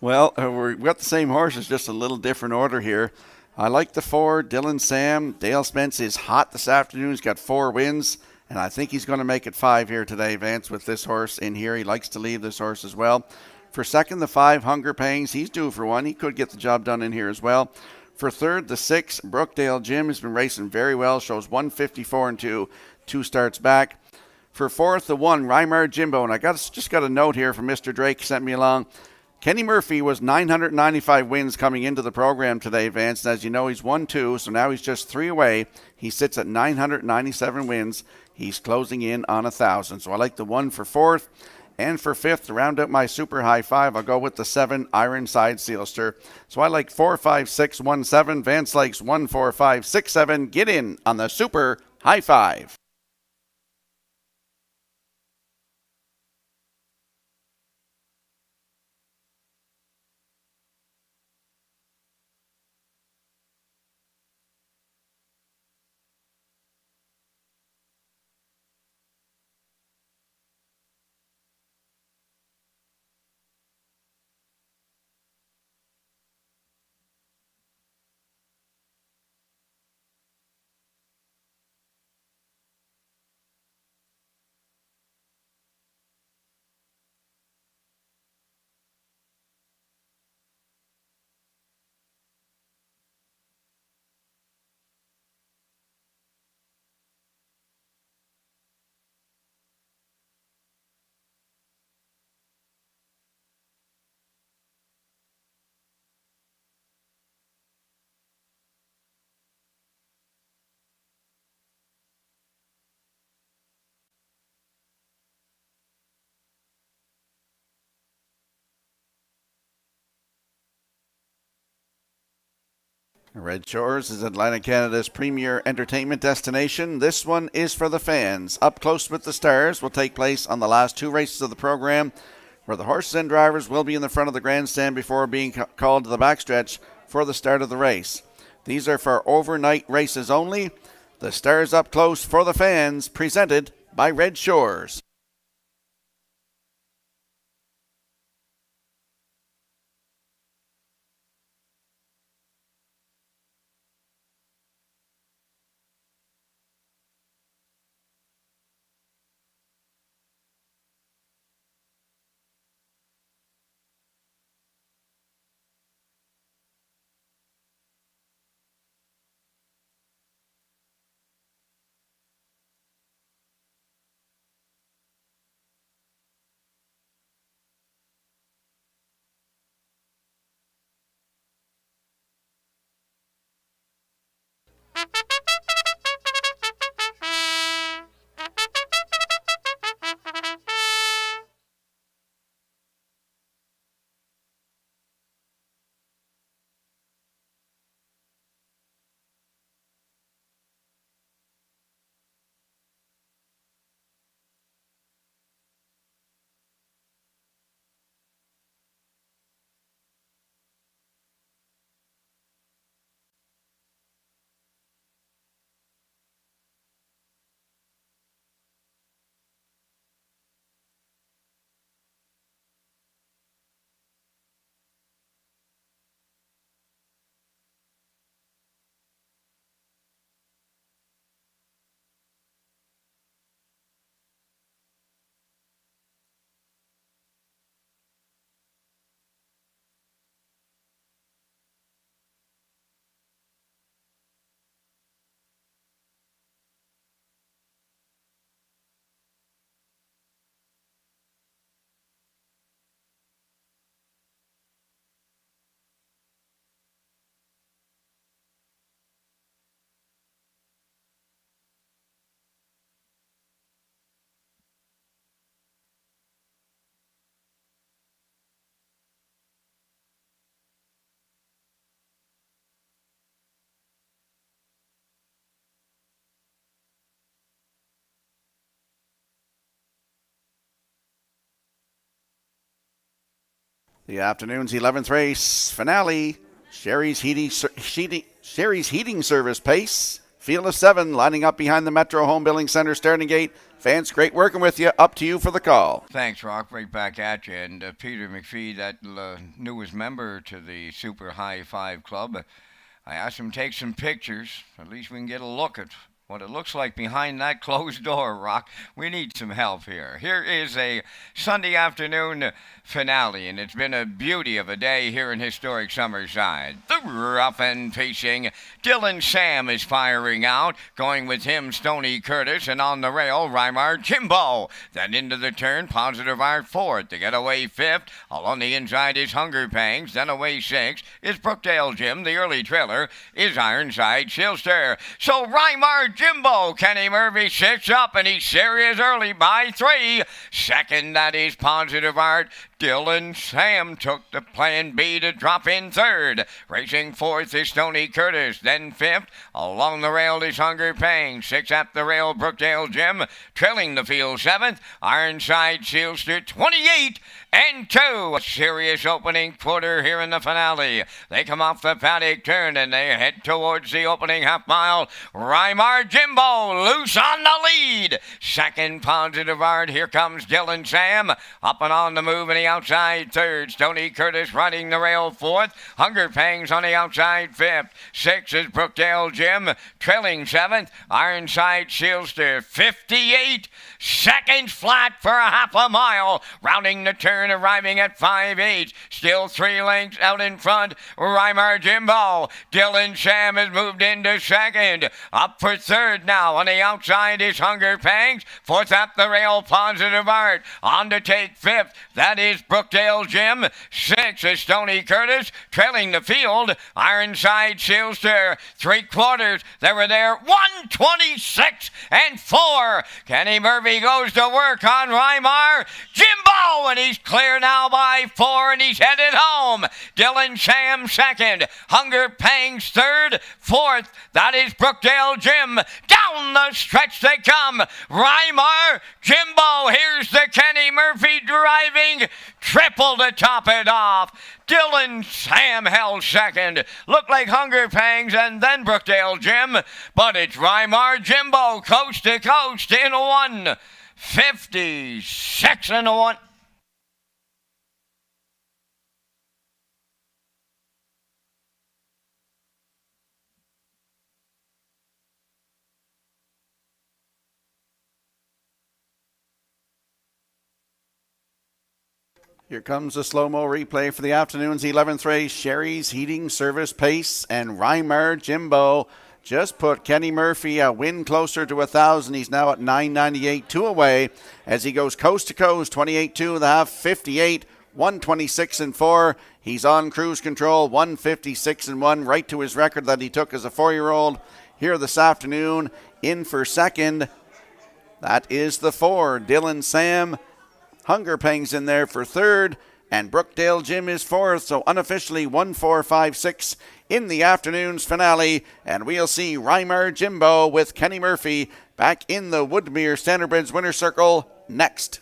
Well, we've got the same horses, just a little different order here. I like the 4, Dylan Sam. Dale Spence is hot this afternoon. He's got 4 wins, and I think he's going to make it 5 here today, Vance, with this horse in here. He likes to leave this horse as well. For second, the 5, Hunger Pangs. He's due for one. He could get the job done in here as well. For third, the 6, Brookdale Gym has been racing very well. Shows 154-2, 2 starts back. For fourth, the 1, Rymar Jimbo. And I just got a note here from Mr. Drake, sent me along. Kenny Murphy was 995 wins coming into the program today, Vance. And as you know, he's won 2, so now he's just 3 away. He sits at 997 wins. He's closing in on 1,000. So I like the 1 for fourth. And for fifth, to round out my Super High 5, I'll go with the 7, Ironside Sealster. So I like 4, 5, 6, 1, 7. Vance likes 1, 4, 5, 6, 7. Get in on the Super High 5. Red Shores is Atlantic Canada's premier entertainment destination. This one is for the fans. Up Close with the Stars will take place on the last 2 races of the program, where the horses and drivers will be in the front of the grandstand before being called to the backstretch for the start of the race. These are for overnight races only. The Stars Up Close for the fans, presented by Red Shores. The afternoon's 11th race finale, Sherry's Heating Service Pace. Field of 7 lining up behind the Metro Home Building Center starting gate. Fans, great working with you. Up to you for the call. Thanks, Rock. Right back at you. And Peter McPhee, that newest member to the Super High Five Club, I asked him to take some pictures. At least we can get a look at what it looks like behind that closed door, Rock. We need some help here. Here is a Sunday afternoon finale, and it's been a beauty of a day here in historic Summerside. The rough and pacing Dylan Sam is firing out, going with him Stoney Curtis, and on the rail, Rymar Jimbo. Then into the turn, Positive Art fourth. To get away fifth, all on the inside is Hunger Pangs. Then away sixth is Brookdale Jim. The early trailer is Ironside Shilster. So Rymar Jimbo, Kenny Murphy sits up, and he's serious early by 3. Second, that is Positive Art. Dylan Sam took the plan B to drop in third. Racing fourth is Stoney Curtis. Then fifth, along the rail is Hunger Pang. 6 at the rail, Brookdale Jim. Trailing the field 7th, Ironside Shilster 28 and 2. A serious opening quarter here in the finale. They come off the paddock turn and they head towards the opening half mile. Rymar Jimbo loose on the lead. Second, Positive Art. Here comes Dylan Sam. Up and on the move in the outside third. Stoney Curtis running the rail fourth. Hunger Pangs on the outside fifth. 6 is Brookdale Jim. Trailing 7th, Ironside Shilster. 58 seconds flat for a half a mile. Rounding the turn, arriving at 5-8. Still 3 lengths out in front. Rymar Jimbo. Dylan Sam has moved into second. Up for third now. On the outside is Hunger Pangs. Fourth at the rail, Positive Art. On to take fifth. That is is Brookdale Jim. 6 is Stony Curtis. Trailing the field, Ironside Sealster. 3/4. They were there. 126 and 4. Kenny Murphy goes to work on Reimar Jimbo, and he's clear now by 4, and he's headed home. Dylan Sam second. Hunger Pangs third. 4th, that is Brookdale Jim. Down the stretch they come. Reimar Jimbo. Here's the Kenny Murphy driving triple to top it off. Dylan Sam held second. Looked like Hunger Pangs and then Brookdale Jim. But it's Reimar Jimbo coast to coast in 1:56 and 1. Here comes the slow-mo replay for the afternoon's 11th race. Sherry's Heating Service Pace and Reimar Jimbo just put Kenny Murphy a win closer to 1,000. He's now at 998, 2 away as he goes coast to coast. 28-2 the half, 58, 126 and 4. He's on cruise control, 156 and 1, right to his record that he took as a 4-year-old here this afternoon. In for second, that is the 4, Dylan Sam. Hunger Pangs in there for third, and Brookdale Jim is fourth, so unofficially 1-4-5-6 in the afternoon's finale, and we'll see Reimar Jimbo with Kenny Murphy back in the Woodmere Standardbridge Winner's Circle next.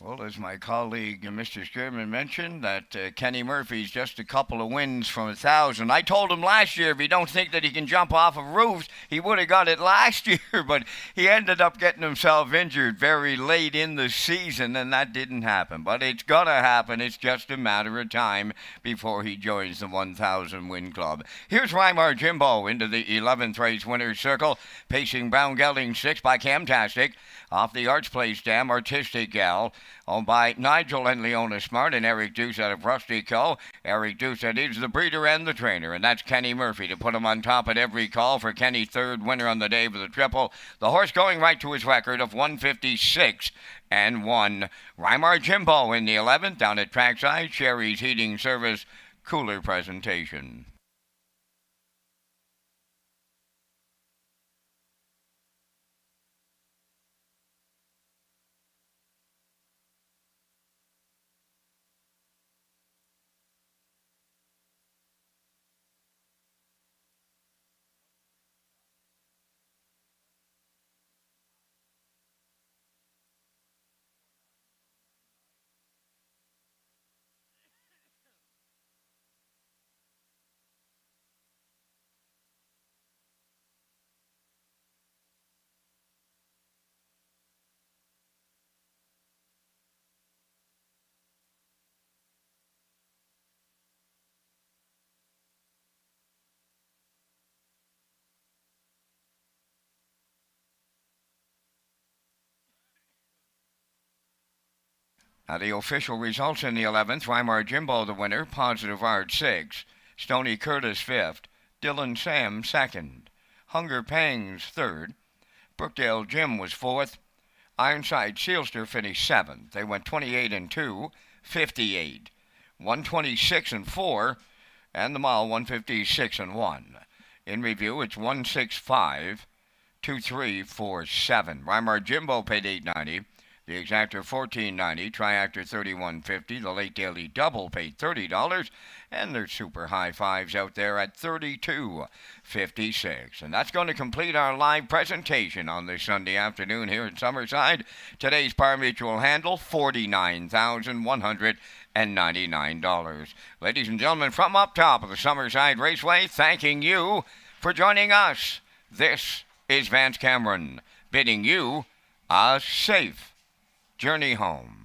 Well, as my colleague Mr. Sturman mentioned, that Kenny Murphy's just a couple of wins from 1,000. I told him last year if he don't think that he can jump off of roofs, he would have got it last year, but he ended up getting himself injured very late in the season, and that didn't happen. But it's going to happen. It's just a matter of time before he joins the 1,000 win club. Here's Reimar Jimbo into the 11th race winner's circle, pacing Brown Gelding 6 by Camtastic. Off the Arch Place Dam, Artistic Gal, owned by Nigel and Leona Smart and Eric Doucette of Rusty Co. Eric Doucette is the breeder and the trainer, and that's Kenny Murphy to put him on top at every call for Kenny's third winner on the day for the triple. The horse going right to his record of 156 and 1. Reimar Jimbo in the 11th down at trackside. Sherry's Heating Service cooler presentation. Now the official results in the 11th, Reimar Jimbo the winner, Positive Art 6, Stony Curtis 5th, Dylan Sam 2nd, Hunger Pangs 3rd, Brookdale Jim was 4th, Ironside Sealster finished 7th. They went 28 and 2, 58, 126 and 4, and the mile 156 and 1. In review, it's 165, 2347. Weimar Jimbo paid $8.90. The exactor $14.90, triactor $31.50, the late daily double paid $30, and there's super high fives out there at $32.56. And that's going to complete our live presentation on this Sunday afternoon here in Summerside. Today's par mutual handle, $49,199. Ladies and gentlemen, from up top of the Summerside Raceway, thanking you for joining us. This is Vance Cameron, bidding you a safe journey home.